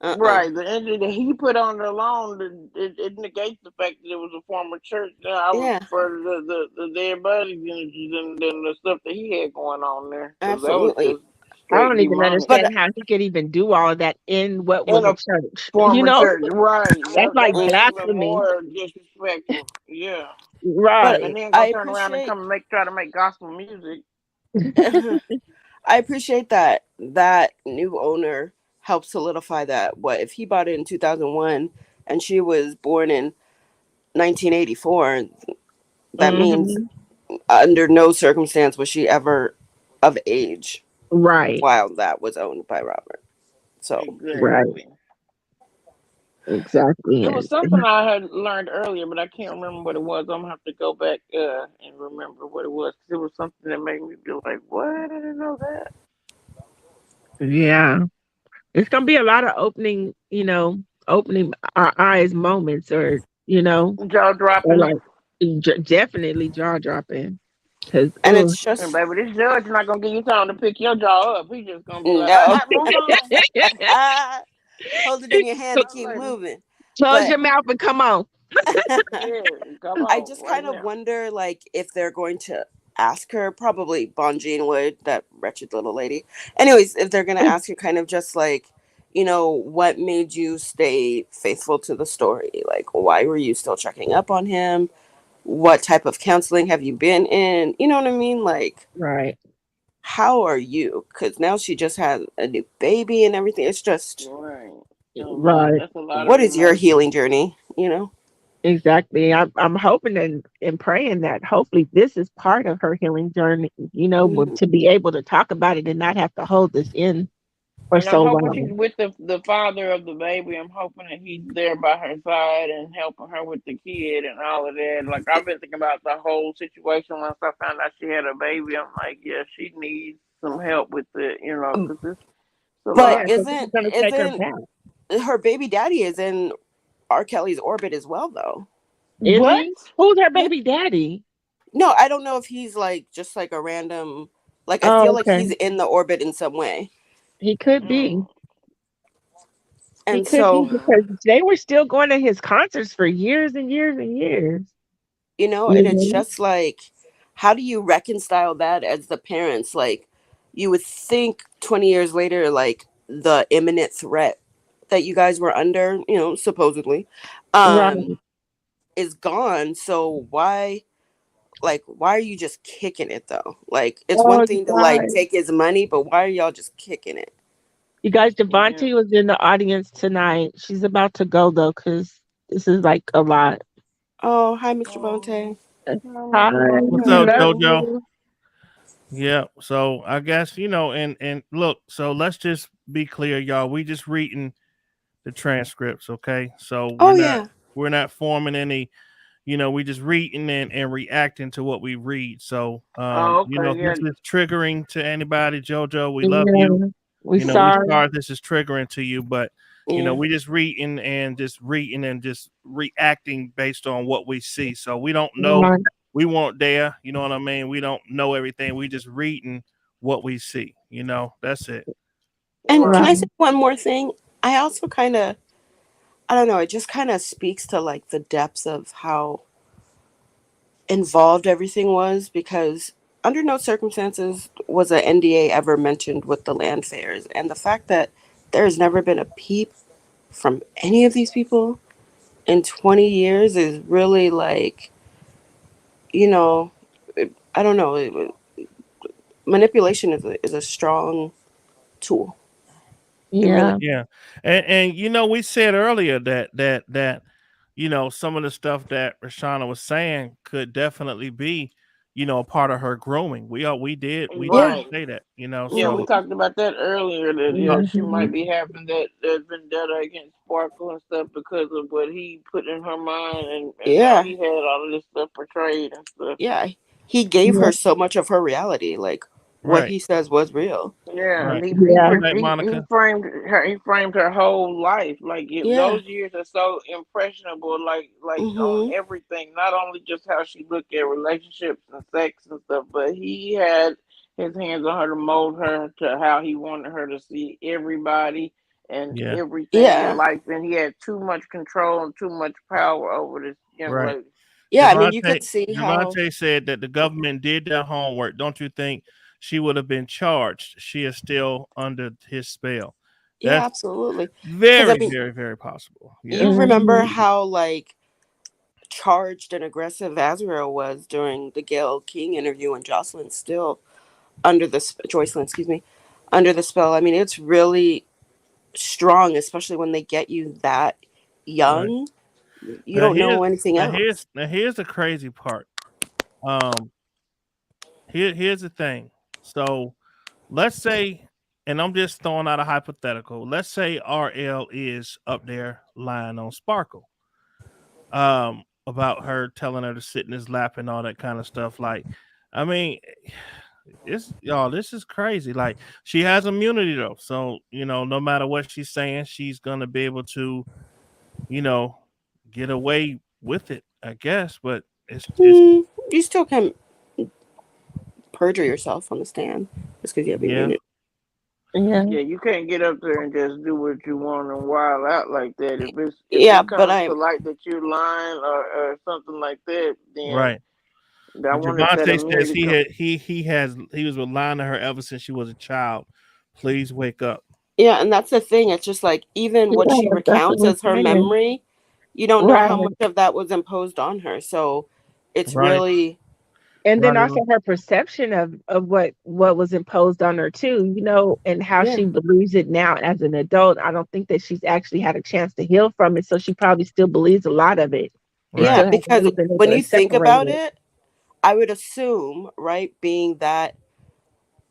Right, the injury that he put on the loan, it negates the fact that it was a former church. I would Yeah, prefer the dead bodies energy than the stuff that he had going on there, because that was absolutely. just I straight don't even demonic. But understand how he could even do all of that in what In was a a church. former church, right? That's like That's even blasphemy. more disrespectful. Yeah, but and Right. then I gonna turn around and appreciate come and try to make gospel music. I appreciate that that new owner helped solidify that. What if he bought it in 2001 and she was born in 1984? That means Hmm. under no circumstance was she ever of age Right. while that was owned by Robert. So, Right. Exactly. Exactly. It was something I had learned earlier, but I can't remember what it was. I'm gonna have to go back and remember what it was. 'Cause it was something that made me feel like, "What? I didn't know that." Yeah. It's gonna be a lot of opening our eyes moments, Jaw or dropping. like definitely jaw dropping. Cause and oh it's And just baby, this judge not gonna give you time to pick your jaw up. He just gonna be like, no. Move on." Hold it in your hand So and keep Later. moving. close But your mouth and come on. Yeah, come I on, just right kind of now. wonder, like, if they're going to ask her, probably Bonjean would, that wretched little lady. Anyways, if they're going to ask her kind of just like, what made you stay faithful to the story? Like, why were you still checking up on him? What type of counseling have you been in? You know what I mean? Like, Right. how are you? Because now she just had a new baby and everything. It's just, Right. A lot. Right. That's a lot of what is your emotion. healing journey? You know? Exactly. I'm hoping and praying that hopefully this is part of her healing journey, Mhm. to be able to talk about it and not have to hold this in for And I'm so hoping she's long. with the father of the baby. I'm hoping that he's there by her side and helping her with the kid and all of that. Like, I've been thinking about the whole situation once I found out she had a baby. I'm like, yeah, she needs some help with it, because it's a But Yeah, lot. because this is gonna take her isn't back. her baby daddy is in R. Kelly's orbit as well, though. Is What? he? Who's her Yeah. baby daddy? No, I don't know if he's like just like a random. Like, I feel Oh, like okay. he's in the orbit in some way, He could be. Mm, He and could be so because they were still going to his concerts for years and years and years. and You it's know? just like, how do you reconcile that as the parents? Like, you would think 20 years later, like the imminent threat that you guys were under, supposedly, um, Right. is gone. So why are you just kicking it though? Like, it's one Oh, you thing to like guys. take his money, but why are y'all just kicking it? You guys, yeah. Devontae was in the audience tonight. She's about to go though, because this is like a lot. Oh, hi, Mr. Oh, Bonte. Hi, Mr. What's Bonte. up, love JoJo? you. Yeah. So I guess and look. So let's just be clear, y'all. We just reading the transcripts, okay? So we're Oh not yeah. we're not forming any. We just reading and reacting to what we read. So Oh, okay, if yeah. this is triggering to anybody, JoJo, we love you. Yeah, we We sorry. sorry if this is triggering to you, but Yeah. we just reading and just reacting based on what we see. So we don't know, Right. we weren't there. You know what I mean? We don't know everything. We just reading what we see. That's it. And can Right. I Right. say one more thing? I also kind of, I don't know, it just kind of speaks to like the depths of how involved everything was, because under no circumstances was an NDA ever mentioned with the land fairs. And the fact that there has never been a peep from any of these people in 20 years is really like, you know, I don't know. Manipulation is a strong tool. It really. Yeah. Yeah, and we said earlier that some of the stuff that Rashana was saying could definitely be a part of her grooming. We did Yeah. Right. say that. Yeah, we So Hmm. talked about that earlier. That uh, yeah, she Mhm. might be having that vendetta against Sparkle and stuff because of what he put in her mind, and how Yeah. he had all of this stuff portrayed and stuff. Yeah. He gave Yeah. her so much of her reality. Like, what right, he says was real. Yeah, right. and Good Yeah. night, he Monica. framed her. He framed her whole life. Like, Yeah. those years are so impressionable. Like on Hmm. everything, not only just how she looked at relationships and sex and stuff, but he had his hands on her to mold her to how he wanted her to see everybody, and Yeah. everything Yeah. in life, and he had too much control and too much power over this young Right. lady. Yeah, I mean, you could see how. Javante said that the government did their homework. Don't you think she would have been charged? She is still under his spell. Yeah, That's absolutely. Because I very, mean, very, very possible. Yeah. you remember Mhm. how like charged and aggressive Azrael was during the Gail King interview, and Jocelyn still under the Joycelyn, excuse me, under the spell. I mean, it's really strong, especially when they get you that Right. young. You don't know anything else. Now here's the crazy part. Um, here's the thing. So let's say, and I'm just throwing out a hypothetical. Let's say RL is up there lying on Sparkle. About her telling her to sit in his lap and all that kind of stuff. Like, I mean, this is crazy. Like, she has immunity though, so no matter what she's saying, she's gonna be able to, you know, get away with it, I guess. But it's You still can perjure yourself on the stand just because you have yeah, immunity. Yeah. Yeah, you can't get up there and just do what you want and wild out like that. If Yeah, it but comes to light that you're lying or something like that, then right. I And wonder if that Javante says immunity comes. he was relying on her ever since she was a child. Please wake up. yeah, and that's the thing. It's just like even what she Yeah, that's what recounts we're as her saying. memory, you don't know Right. how much of that was imposed on her. So it's Right, really And then right, also her perception of what was imposed on her too, and how yeah. she believes it now as an adult. I don't think that she's actually had a chance to heal from it, so she probably still believes a lot of it and right. Yeah, still hasn't because really been able when to you think separate about it. it, I would assume, right, being that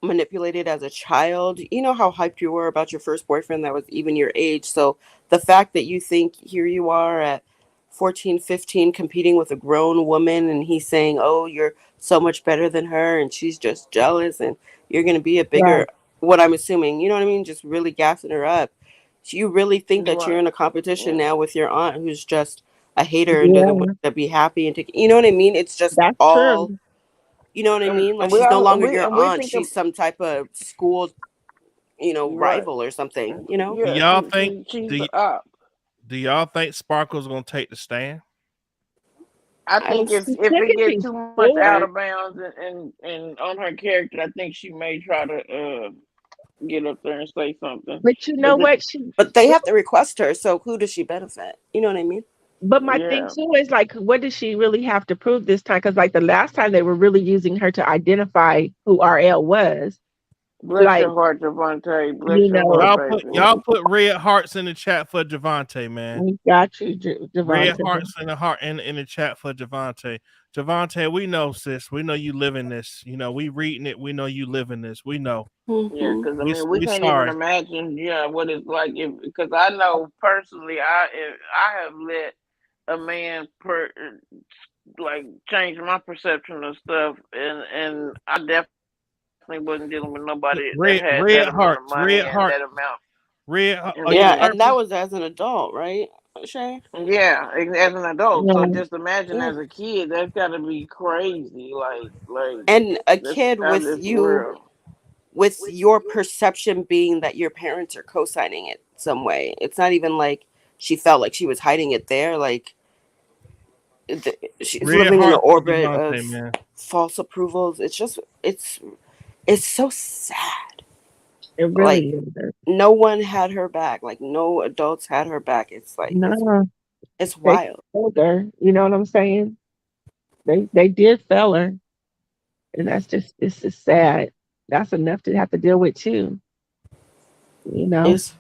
manipulated as a child, you know how hyped you were about your first boyfriend that was even your age. So the fact that you think here you are at 14, 15, competing with a grown woman, and he's saying, oh, you're so much better than her, and she's just jealous, and you're going to be a bigger, Right. what I'm assuming, you know what I mean? Just really gassing her up. So you really think that you're Right. in a competition Yeah. now with your aunt who's just a hater and doesn't want Yeah, to be happy and take, you know what I mean? It's just that's all, true. you know what I And, mean? Like and we she's no all longer your and we aunt. think of She's some type of school, right. rival or something, you know? Do Yeah, y'all think she's do, the y- op. do y'all think Sparkle's gonna take the stand? I I don't think see. if it gets Typically too much out forward, of bounds and on her character, I think she may try to get up there and say something. but you know But what? But they have to request her, so who does she benefit? You know what I mean? But my thing yeah, too is like, what does she really have to prove this time? Because like the last time they were really using her to identify who RL was. bless Like, your heart, Javante. Bless you your heart, know, baby. Y'all put red hearts in the chat for Javante, man. we got you, Red Javante. hearts in the heart in the chat for Javante. Javante, we know, sis. We know you living this. We reading it. We know you living this. We know. Yeah, Hmm. because I We mean, we we can't even sorry. imagine, what it's like. Because I know personally, if I have let a man like change my perception of stuff, and I definitely wasn't dealing with nobody that had that amount of money Red and that hearts, amount. red. And Are you Yeah, yeah, and that purple? was as an adult, right, Shay? yeah, as an adult. So Yeah. just imagine Yeah. as a kid, that's got to be crazy. Like And a that's kid out of with this you, world. with your perception being that your parents are co-signing it some way. It's not even like she felt like she was hiding it there. Like she's Red living in the hearts for orbit Javante, of man. false approvals. It's just it's so sad. It Like really is. no one had her back. Like no adults had her back. It's like No, it's they wild. failed her. You know what I'm saying? They did fail her, and it's just sad. That's enough to have to deal with too. You know. It's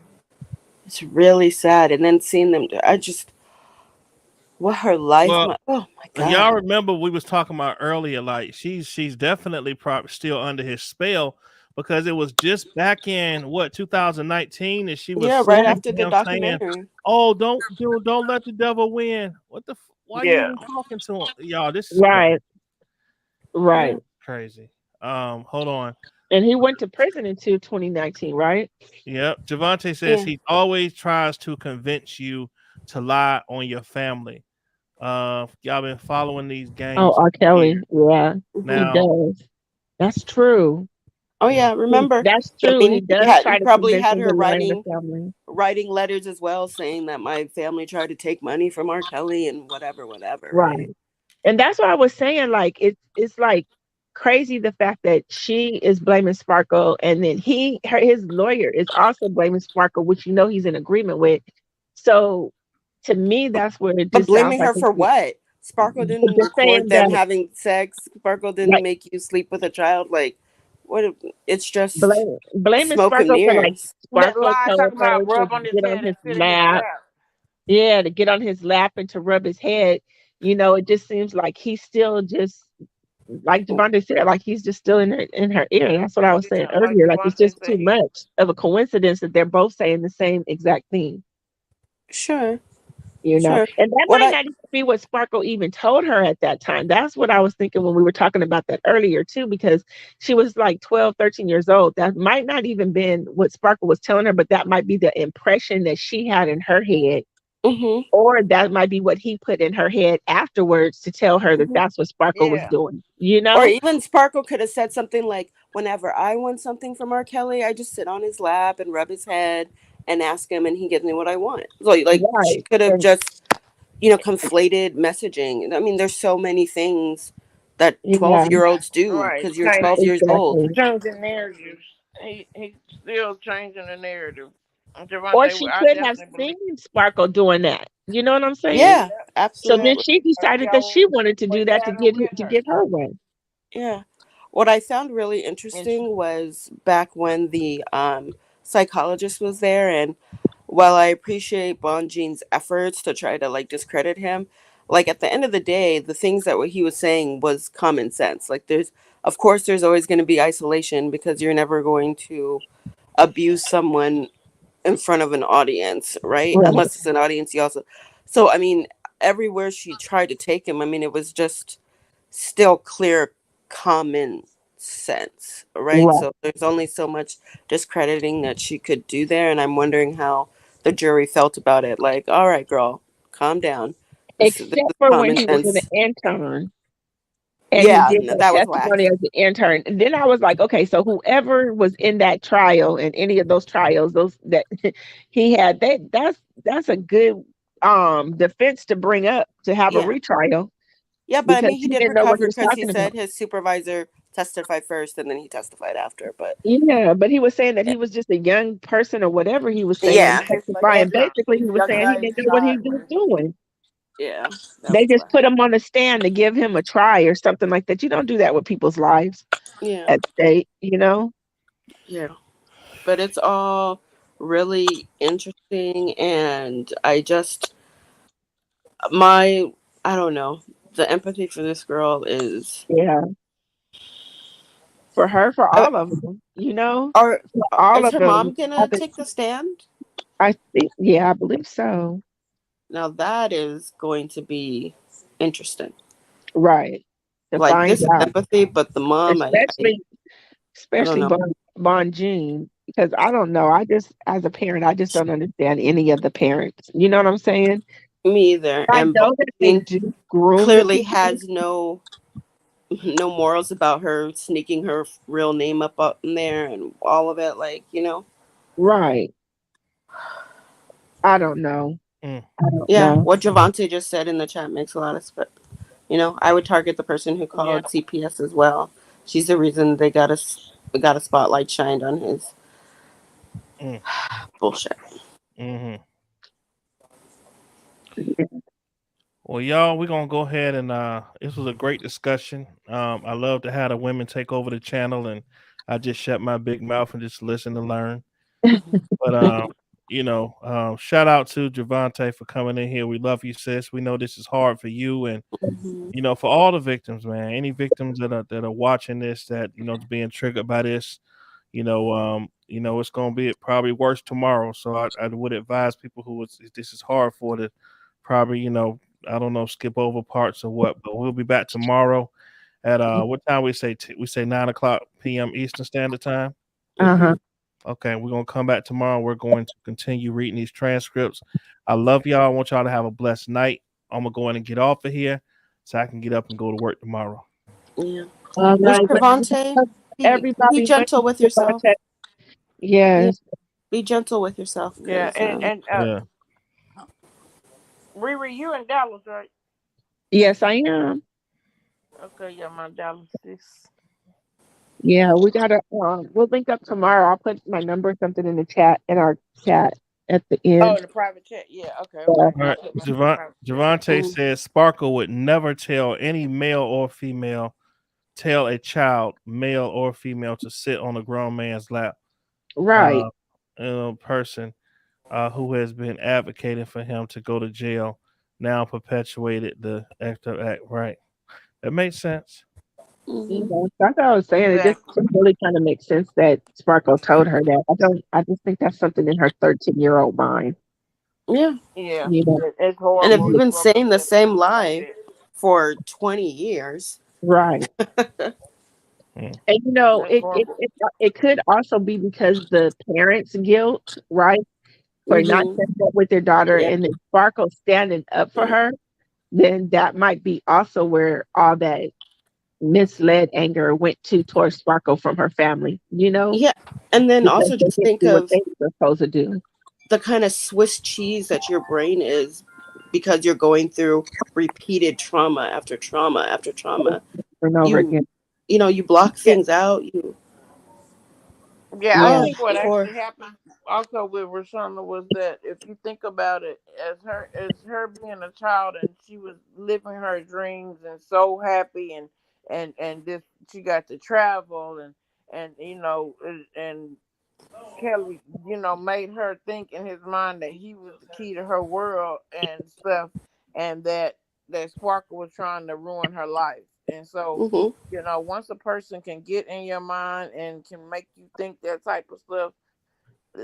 it's really sad. And then seeing them, I just what her life. Well, Oh my y'all god. remember we was talking about earlier. Like she's definitely still under his spell because it was just back in 2019 that she was Yeah, right speaking after to the him saying, documentary. "Oh, don't let the devil win." What the? Why you Yeah. even talking to him, y'all? This is crazy. Right. Right. Yeah. Crazy. Hold on. And he went to prison until 2019, right? Yep. Javante says Yeah. he always tries to convince you to lie on your family. Y'all been following these Oh, games R. here. Kelly. Yeah, he Hmm. Now, does. That's true. Oh yeah, remember? That's I true. He mean, does he try to probably convince had them her to learn the writing family. letters as well, saying that my family tried to take money from R. Kelly and whatever, right? Right. And that's what I was saying. Like it's like crazy the fact that she is blaming Sparkle, and then his lawyer is also blaming Sparkle, which he's in agreement with. So to me, that's where it But just sounds blaming like her for what? Sparkle it's didn't just record saying them that, having sex. Sparkle didn't like, make you sleep with a child. Like, what? It's just blaming smoke and Sparkle for, like, mirrors. That Sparkle lie told talking her about to rub on his get on head and his sit in his lap. lap. Yeah, to get on his lap and to rub his head. It just seems like he's still just, like Devontae said, like he's just still in her ear. That's what I was saying Yeah, like earlier. Like, it's Devontae just said, too he much of a coincidence that they're both saying the same exact thing. Sure, You know, sure. and that What might I not even be what Sparkle even told her at that time. That's what I was thinking when we were talking about that earlier too, because she was like 12, 13 years old. That might not even been what Sparkle was telling her, but that might be the impression that she had in her head, hmm or that might be what he put in her head afterwards to tell her that hmm that's what Sparkle was yeah. doing. Or even Sparkle could have said something like, "Whenever I want something from R. Kelly, I just sit on his lap and rub his head and ask him, and he gives me what I want." So, like, she Right. could have And just, conflated messaging. I mean, there's so many things that yeah, 12-year-olds do Right. because you're 12 years old. exactly. Changing narratives. He's still changing the narrative. Or Devontae, she I could have definitely believe. seen Sparkle doing that. You know what I'm saying? Yeah, Yep. So then absolutely. she Or decided that she wanted to do that to shadow with to her. get her way. Yeah. What I found really And she, interesting was back when the psychologist was there, and while I appreciate Bon Jean's efforts to try to like discredit him, like at the end of the day, the things that what he was saying was common sense. Like of course, there's always going to be isolation because you're never going to abuse someone in front of an audience, right? Right. Unless it's an audience, you also. So I mean, everywhere she tried to take him, I mean, it was just still clear common sense, right? Right. So there's only so much discrediting that she could do there, and I'm wondering how the jury felt about it. Like, all right, girl, calm down. This Except is for when common he was an sense. intern and he Yeah, did that that was whack. testimony as an intern. And then I was like, okay, so whoever was in that trial and any of those trials, those that he had, that's a good defense to bring up to have a Yeah, retrial, yeah, but I because mean, he he did didn't know what he recover was because he talking said about. his supervisor testified first, and then he testified after. But Yeah, but he was saying that he was just a young person or whatever he was saying yeah, his testifying. intern, Basically, he was young saying he guy didn't know what he was inside. doing. yeah, that They was just whack. put him on the stand to give him a try or something like that. You don't do that with people's lives Yeah, at stake. yeah. But it's all really interesting, and my I don't know, the empathy for this girl is Yeah, for her, for I, all of them, are for all is of her them. mom gonna take the stand? I think, yeah, I believe so. Now that is going to be interesting. Right. To Like, find this is out, empathy, but the mom, especially I don't especially know. Bon Jean, because I don't know. I just, as a parent, I just don't understand any of the parents. You know what I'm saying? Me either. I And know that they Bonnie do groom the clearly people. has no morals about her sneaking her real name up in there and all of it. Like, Right. I don't know. Mm. I don't yeah, know. what Javante just said in the chat makes a lot of sense. I would target the person who Yeah. called CPS as well. She's the reason they got a spotlight shined on his Mm. bullshit. Hmm. Well, y'all, we're gonna go ahead and this was a great discussion. I love to have the women take over the channel, and I just shut my big mouth and just listen to learn. But shout out to Javante for coming in here. We love you, sis. We know this is hard for you, and Mhm. for all the victims, man. Any victims that are watching this, that being triggered by this, it's gonna be probably worse tomorrow. So I would advise people this is hard for to probably, I don't know, skip over parts or what. But we'll be back tomorrow at what time we say? We say 9 o'clock p.m. Eastern Standard Time. Uh-huh. Mhm. Okay, we're gonna come back tomorrow. We're going to continue reading these transcripts. I love y'all. I want y'all to have a blessed night. I'm gonna go in and get off of here so I can get up and go to work tomorrow. Yeah. All Who's right. Javante? everybody gentle with yourself. Yes. Be gentle with yourself. Yeah, and Yeah. Riri, you in Dallas, right? Yes, I am. Okay, yeah, my Dallas is. Yeah, we gotta we'll link up tomorrow. I'll put my number or something in the chat in our chat at the Oh, end. in the private chat. Yeah, okay, Yeah. okay. All I'll right. put my private chat. Javante says Sparkle would never tell any male or female, tell a child, male or female, to sit on a grown man's lap. Right. Person who has been advocating for him to go to jail now perpetuated the active act. Right. That makes sense. You know, that's what I was saying. It just Exactly. really kind of makes sense that Sparkle told her that. I just think that's something in her 13-year-old mind. Yeah. Yeah, You know, it's And if horrible you've to been grow up saying the with a same person like lie that. for 20 years. right. Mm. And you know, That's horrible. it could also be because the parents' guilt, right, for not Hmm. standing up with their daughter, Yeah. and then Sparkle standing up for her. Then that might be also where all that misled anger went to towards Sparkle from her family. You know, Yeah. And then because also they just didn't think do what of they were supposed to do the kind of Swiss cheese that your brain is because you're going through repeated trauma after trauma after trauma. over and over You again. you block Yeah, things out. You yeah. I Yeah, think what or actually happened also with Rashana was that if you think about it, as her being a child and she was living her dreams and so happy and this she got to travel and and Kelly, made her think in his mind that he was the key to her world and stuff, and that Sparkle was trying to ruin her life. And so, hmm once a person can get in your mind and can make you think that type of stuff,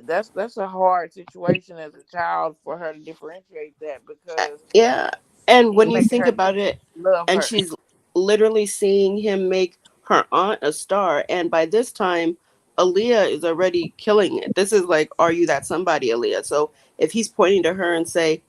that's a hard situation as a child for her to differentiate that because yeah. And he when you make think her about it, love and her. she's literally seeing him make her aunt a star, and by this time, Aaliyah is already killing it. This is like, are you that somebody, Aaliyah? So if he's pointing to her and say,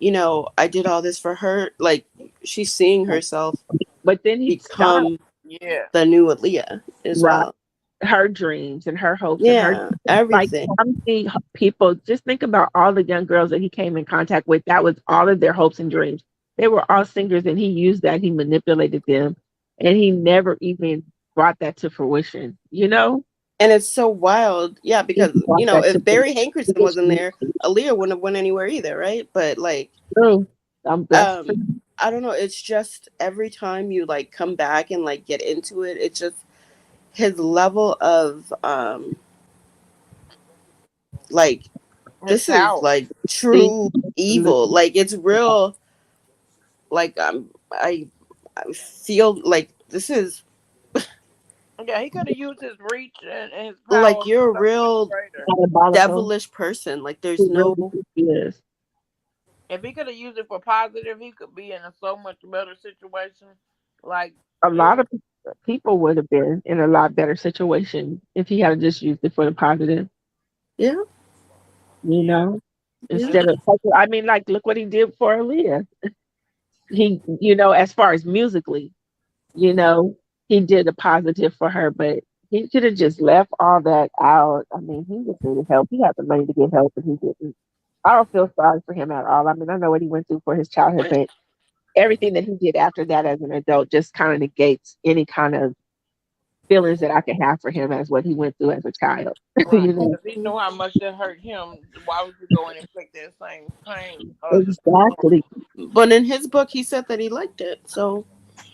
I did all this for her, like she's seeing herself but then he stopped. become Yeah, the new Aaliyah as Right. well. Her dreams and her hopes and her Yeah, like everything. how many people just think about all the young girls that he came in contact with. That was all of their hopes and dreams. They were all singers and he used that, he manipulated them, and he never even brought that to fruition, you know? And it's so wild, yeah, He because brought that to if Barry Hankerson wasn't fruition. there, Aaliyah wouldn't have went anywhere either, right? But like, True. That's true. I don't know. It's just every time you like come back and like get into it, it's just his level of like his this is power. like See, true evil. Like it's real. Like I feel like this is Yeah, he could have used his reach and his like power for you're a something real greater. diabolical. devilish person. Like there's He no really is. If he could have used it for positive, he could be in a so much better situation. Like A it, lot of people would have been in a lot better situation if he had just used it for the positive, yeah you yeah, know, yeah. instead of, I mean, like, look what he did for Aaliyah. He, as far as musically, you know, he did a positive for her, but he could have just left all that out. I mean, he just needed help. He had the money to get help, and he didn't. I don't feel sorry for him at all. I mean, I know what he went through for his childhood, but everything that he did after that as an adult just kind of negates any kind of feelings that I can have for him as what he went through as a child. right. you know, If he knew how much that hurt him, why would you go and inflict that same pain on others? exactly. But in his book, he said that he liked it. So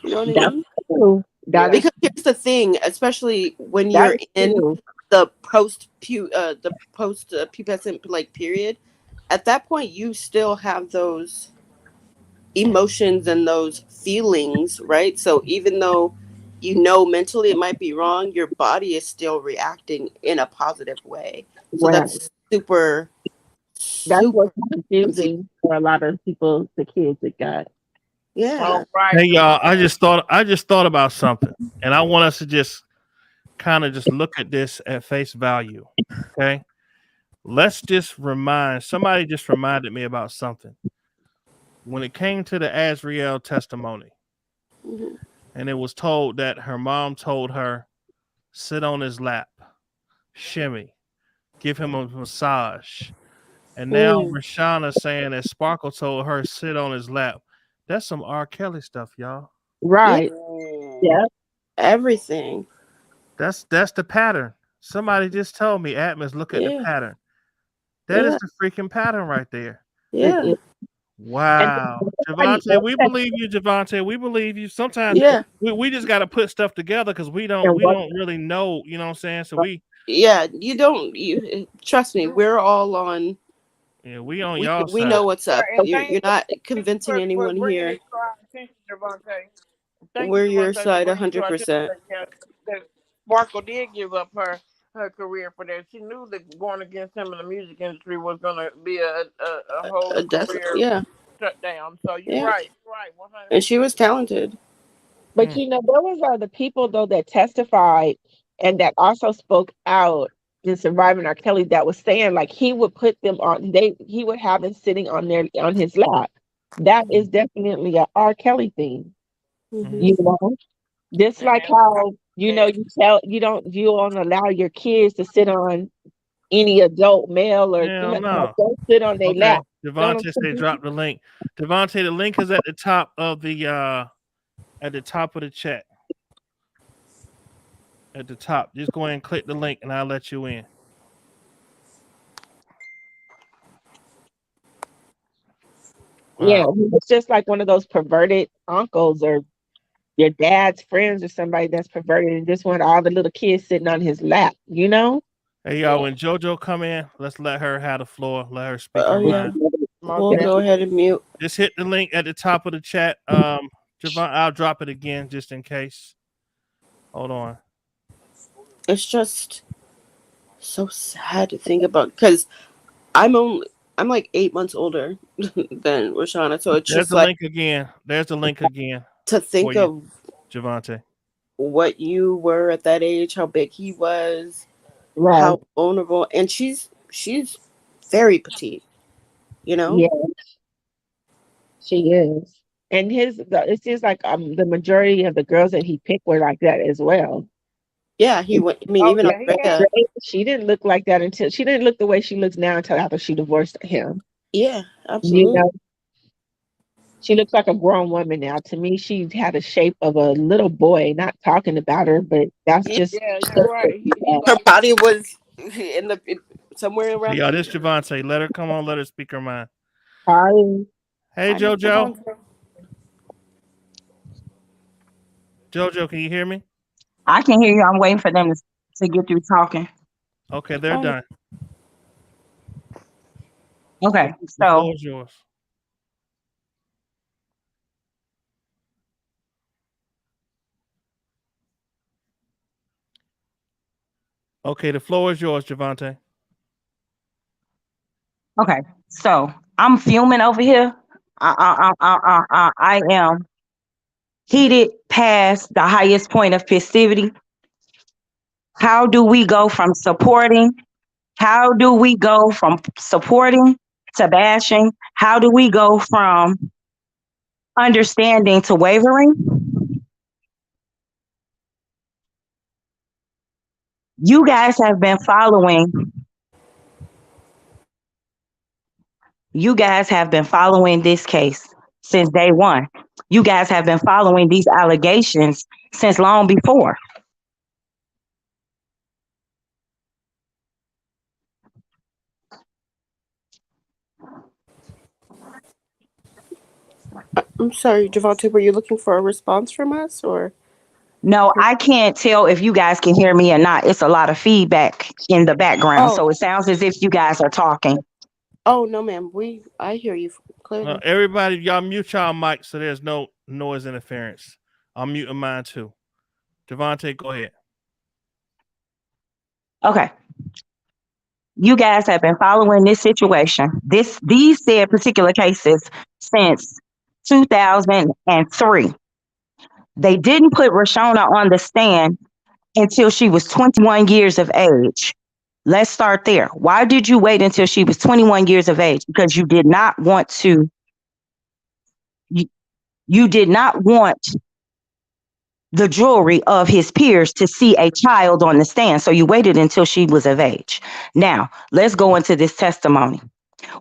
you know what I That's mean? true. That Yeah, is Because here's the thing, especially when that you're is in true. the post pubescent like period, at that point you still have those emotions and those feelings, right? So even though mentally it might be wrong, your body is still reacting in a positive way. So Well, that's super that's super what's confusing. confusing for a lot of people, the kids that got. Yeah. oh right. Hey The y'all, mom. I just thought about something, and I want us to just kind of just look at this at face value. Okay, let's just somebody just reminded me about something when it came to the Azriel testimony, Mhm. and it was told that her mom told her sit on his lap, shimmy, give him a massage. And now Rashana saying that Sparkle told her sit on his lap. That's some R. Kelly stuff, y'all. Right. Yeah. Everything. That's the pattern. Somebody just told me, Atmos, look at the pattern. That is the freaking pattern right there. Yeah. Wow. Javante, we believe you, Javante. We believe you. Sometimes we just gotta put stuff together because we don't really know, you know what I'm saying? So you trust me, we're all on. Yeah, we on y'all we side. know what's up. You're not convincing anyone here. We're your side 100%. Sparkle did give up her career for that. She knew that going against him in the music industry was going to be a whole career shut down. So you're right. You're right. 100%. And she was talented. But there was other people though that testified and that also spoke out in surviving R. Kelly that was saying like he would put them on. He would have them sitting on his lap. That is definitely a R. Kelly thing. You know, just like how you don't allow your kids to sit on any adult male or female. Don't sit on their lap. Devontae say drop the link. Devontae, the link is at the top of the chat. At the top. Just go ahead and click the link and I'll let you in. Wow. Yeah, it's just like one of those perverted uncles or your dad's friends or somebody that's perverted and just want all the little kids sitting on his lap, you know? Hey, y'all, when JoJo come in, let's let her have the floor. Let her speak her mind. We'll go ahead and mute. Just hit the link at the top of the chat. Javon, I'll drop it again just in case. Hold on. It's just so sad to think about because I'm like 8 months older than Rashana, so it's There's just the link again. There's the link again. To think of Javante, what you were at that age, how big he was, how vulnerable, and she's very petite, you know. Yeah, she is, and it seems like the majority of the girls that he picked were like that as well. Yeah, he went. I mean, even Andrea, she didn't look like that until she didn't look the way she looks now until after she divorced him. Yeah, absolutely. You know, she looks like a grown woman now. To me, she had a shape of a little boy. Not talking about her, but that's just you're right. Her body was somewhere around. Yeah, this Javante. Let her come on. Let her speak her mind. Hi. Hey, JoJo. JoJo, can you hear me? I can hear you. I'm waiting for them to get through talking. Okay, they're done. Okay, The so floor is yours. Okay, the floor is yours, Javante. okay, so I'm fuming over here. I am heated past the highest point of festivity. How do we go from supporting? How do we go from supporting to bashing? How do we go from understanding to wavering? You guys have been following. You guys have been following this case since day one. You guys have been following these allegations since long before. I'm sorry, Javante, were you looking for a response from us or? No, I can't tell if you guys can hear me or not. It's a lot of feedback in the background. So it sounds as if you guys are talking. Oh, no, ma'am. I hear you clearly. Everybody, y'all mute y'all mic so there's no noise interference. I'm muting mine too. Javante, go ahead. Okay. You guys have been following this situation, these said particular cases since 2003. They didn't put Rashona on the stand until she was 21 years of age. Let's start there. Why did you wait until she was 21 years of age? Because you did not want to, you did not want the jewelry of his peers to see a child on the stand. So you waited until she was of age. Now, let's go into this testimony.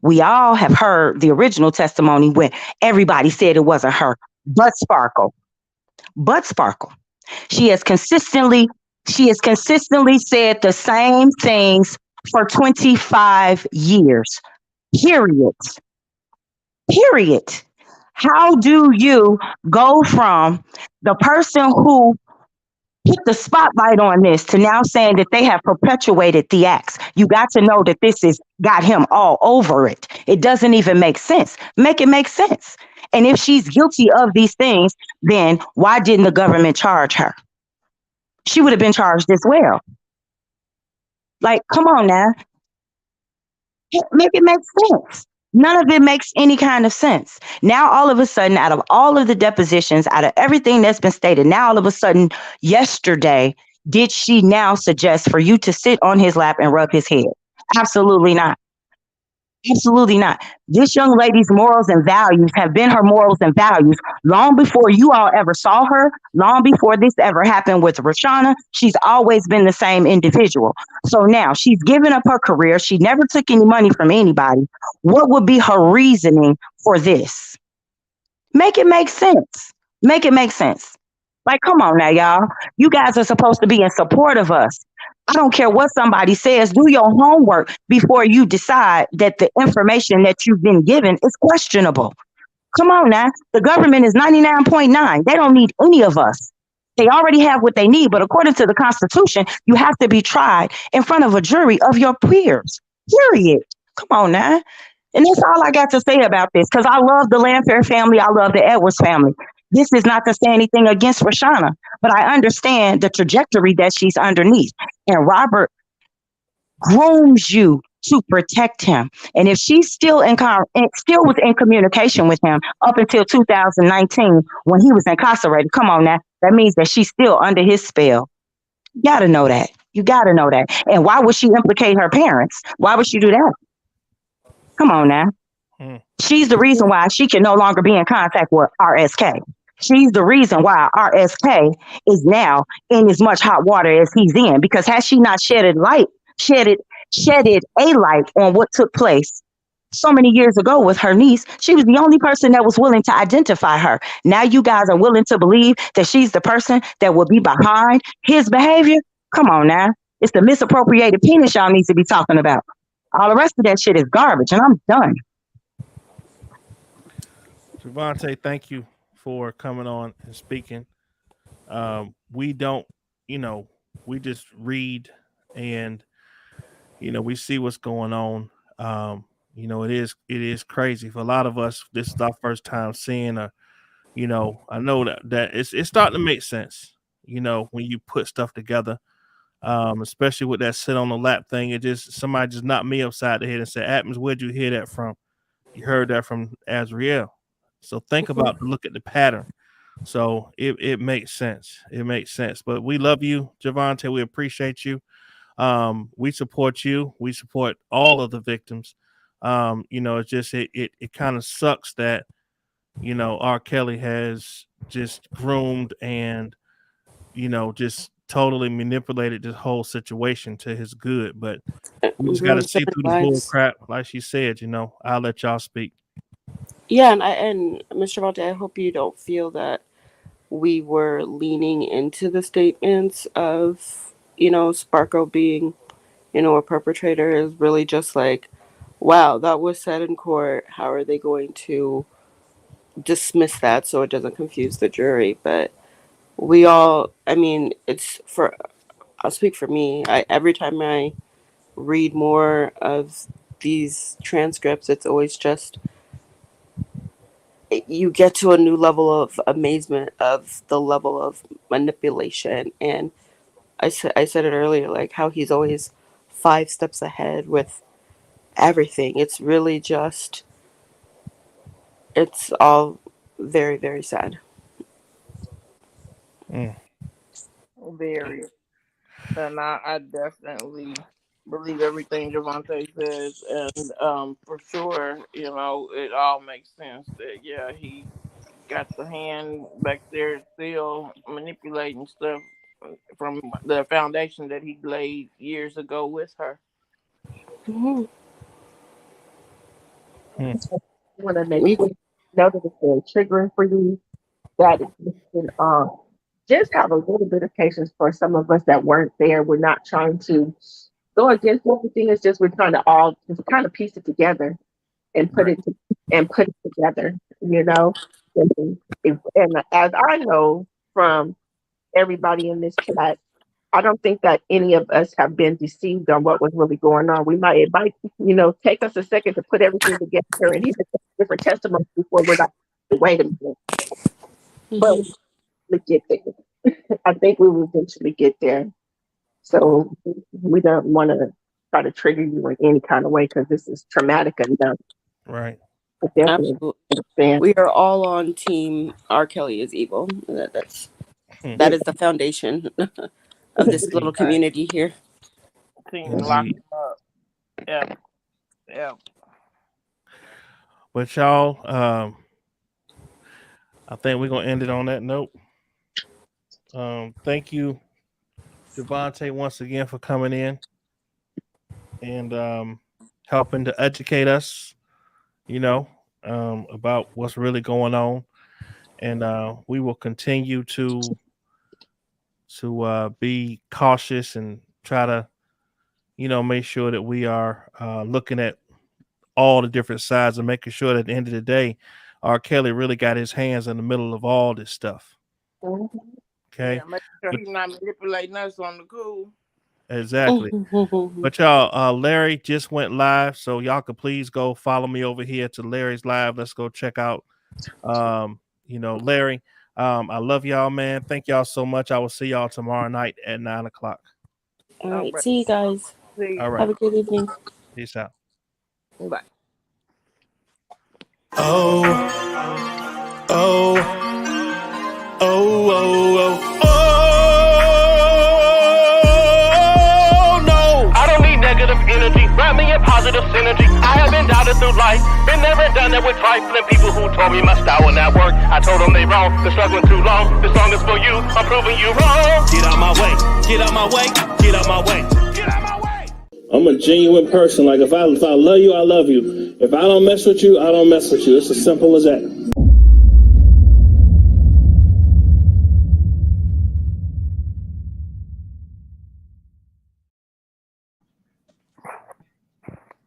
We all have heard the original testimony when everybody said it wasn't her, but Sparkle. But Sparkle. She has consistently said the same things for 25 years. Period. Period. How do you go from the person who put the spotlight on this to now saying that they have perpetuated the acts? You got to know that this has got him all over it. It doesn't even make sense. Make it make sense. And if she's guilty of these things, then why didn't the government charge her? She would have been charged as well. Like, come on now. Make it make sense. None of it makes any kind of sense. Now, all of a sudden, out of all of the depositions, out of everything that's been stated, now all of a sudden, yesterday, did she now suggest for you to sit on his lap and rub his head? Absolutely not. Absolutely not. This young lady's morals and values have been her morals and values long before you all ever saw her, long before this ever happened with Rashana. She's always been the same individual. So now she's given up her career. She never took any money from anybody. What would be her reasoning for this? Make it make sense. Make it make sense. Like, come on now, y'all. You guys are supposed to be in support of us. I don't care what somebody says. Do your homework before you decide that the information that you've been given is questionable. Come on now. The government is 99.9. They don't need any of us. They already have what they need. But according to the Constitution, you have to be tried in front of a jury of your peers. Period. Come on now. And that's all I got to say about this, because I love the Landfair family. I love the Edwards family. This is not to say anything against Rashana, but I understand the trajectory that she's underneath. And Robert grooms you to protect him. And if she's still was in communication with him up until 2019 when he was incarcerated, come on now, that means that she's still under his spell. You gotta know that. You gotta know that. And why would she implicate her parents? Why would she do that? Come on now. She's the reason why she can no longer be in contact with RSK. She's the reason why RSK is now in as much hot water as he's in. Because had she not shedded a light on what took place so many years ago with her niece, she was the only person that was willing to identify her. Now you guys are willing to believe that she's the person that will be behind his behavior? Come on now. It's the misappropriated penis y'all need to be talking about. All the rest of that shit is garbage, and I'm done. Javante, thank you for coming on and speaking. We don't, we just read and, we see what's going on. It is crazy for a lot of us. This is our first time seeing I know that it's starting to make sense, when you put stuff together. Especially with that sit on the lap thing. Somebody just knocked me upside the head and said, Atmos, where'd you hear that from? You heard that from Azriel. So think about look at the pattern. So it makes sense. It makes sense. But we love you, Javante. We appreciate you. We support you. We support all of the victims. It's just it kind of sucks that R. Kelly has just groomed and just totally manipulated this whole situation to his good. But we just got to see through the bull crap, like she said. I'll let y'all speak. Yeah, and Mr. Valde, I hope you don't feel that we were leaning into the statements of, Sparkle being, a perpetrator. Is really just like, wow, that was said in court. How are they going to dismiss that so it doesn't confuse the jury? But I'll speak for me. Every time I read more of these transcripts, it's always just, you get to a new level of amazement of the level of manipulation. And I said it earlier, like how he's always 5 steps ahead with everything. It's really just, it's all very, very sad. Very. And I definitely believe everything Javante says, and for sure, it all makes sense that he got the hand back there still manipulating stuff from the foundation that he laid years ago with her. Mhm. I want to make sure you know that it's very triggering for you. That you can just have a little bit of patience for some of us that weren't there. We're not trying to go against everything. It's just we're trying to all just kind of piece it together and put it together. You know, and as I know from everybody in this chat, I don't think that any of us have been deceived on what was really going on. It might, take us a second to put everything together and hear different testimonies before we're like, wait a minute. But we get there. I think we will eventually get there. So we don't want to try to trigger you in any kind of way because this is traumatic enough. Right. But definitely Absolutely. understand. We are all on team R. Kelly is evil. That is the foundation of this little community here. Team lock him up. Yeah. Yeah. But y'all, I think we're gonna end it on that note. Thank you, Devontae, once again for coming in and helping to educate us, about what's really going on. And we will continue to be cautious and try to, make sure that we are looking at all the different sides and making sure that at the end of the day, R. Kelly really got his hands in the middle of all this stuff. Okay. Yeah, make sure he's not manipulating us on the cool. Exactly. But y'all, Larry just went live, so y'all could please go follow me over here to Larry's live. Let's go check out, Larry. I love y'all, man. Thank y'all so much. I will see y'all tomorrow night at 9:00. All right. See you guys. All right. Have a good evening. Peace out. Bye. Oh, oh, oh, oh, oh, oh, no. I don't need negative energy, wrap me in positive synergy. I have been doubted through life, been never done that with trifling people who told me my style will not work. I told them they wrong, they're struggling too long. This song is for you, I'm proving you wrong. Get out my way, get out my way, get out my way, get out my way. I'm a genuine person. Like if I love you, I love you. If I don't mess with you, I don't mess with you. It's as simple as that.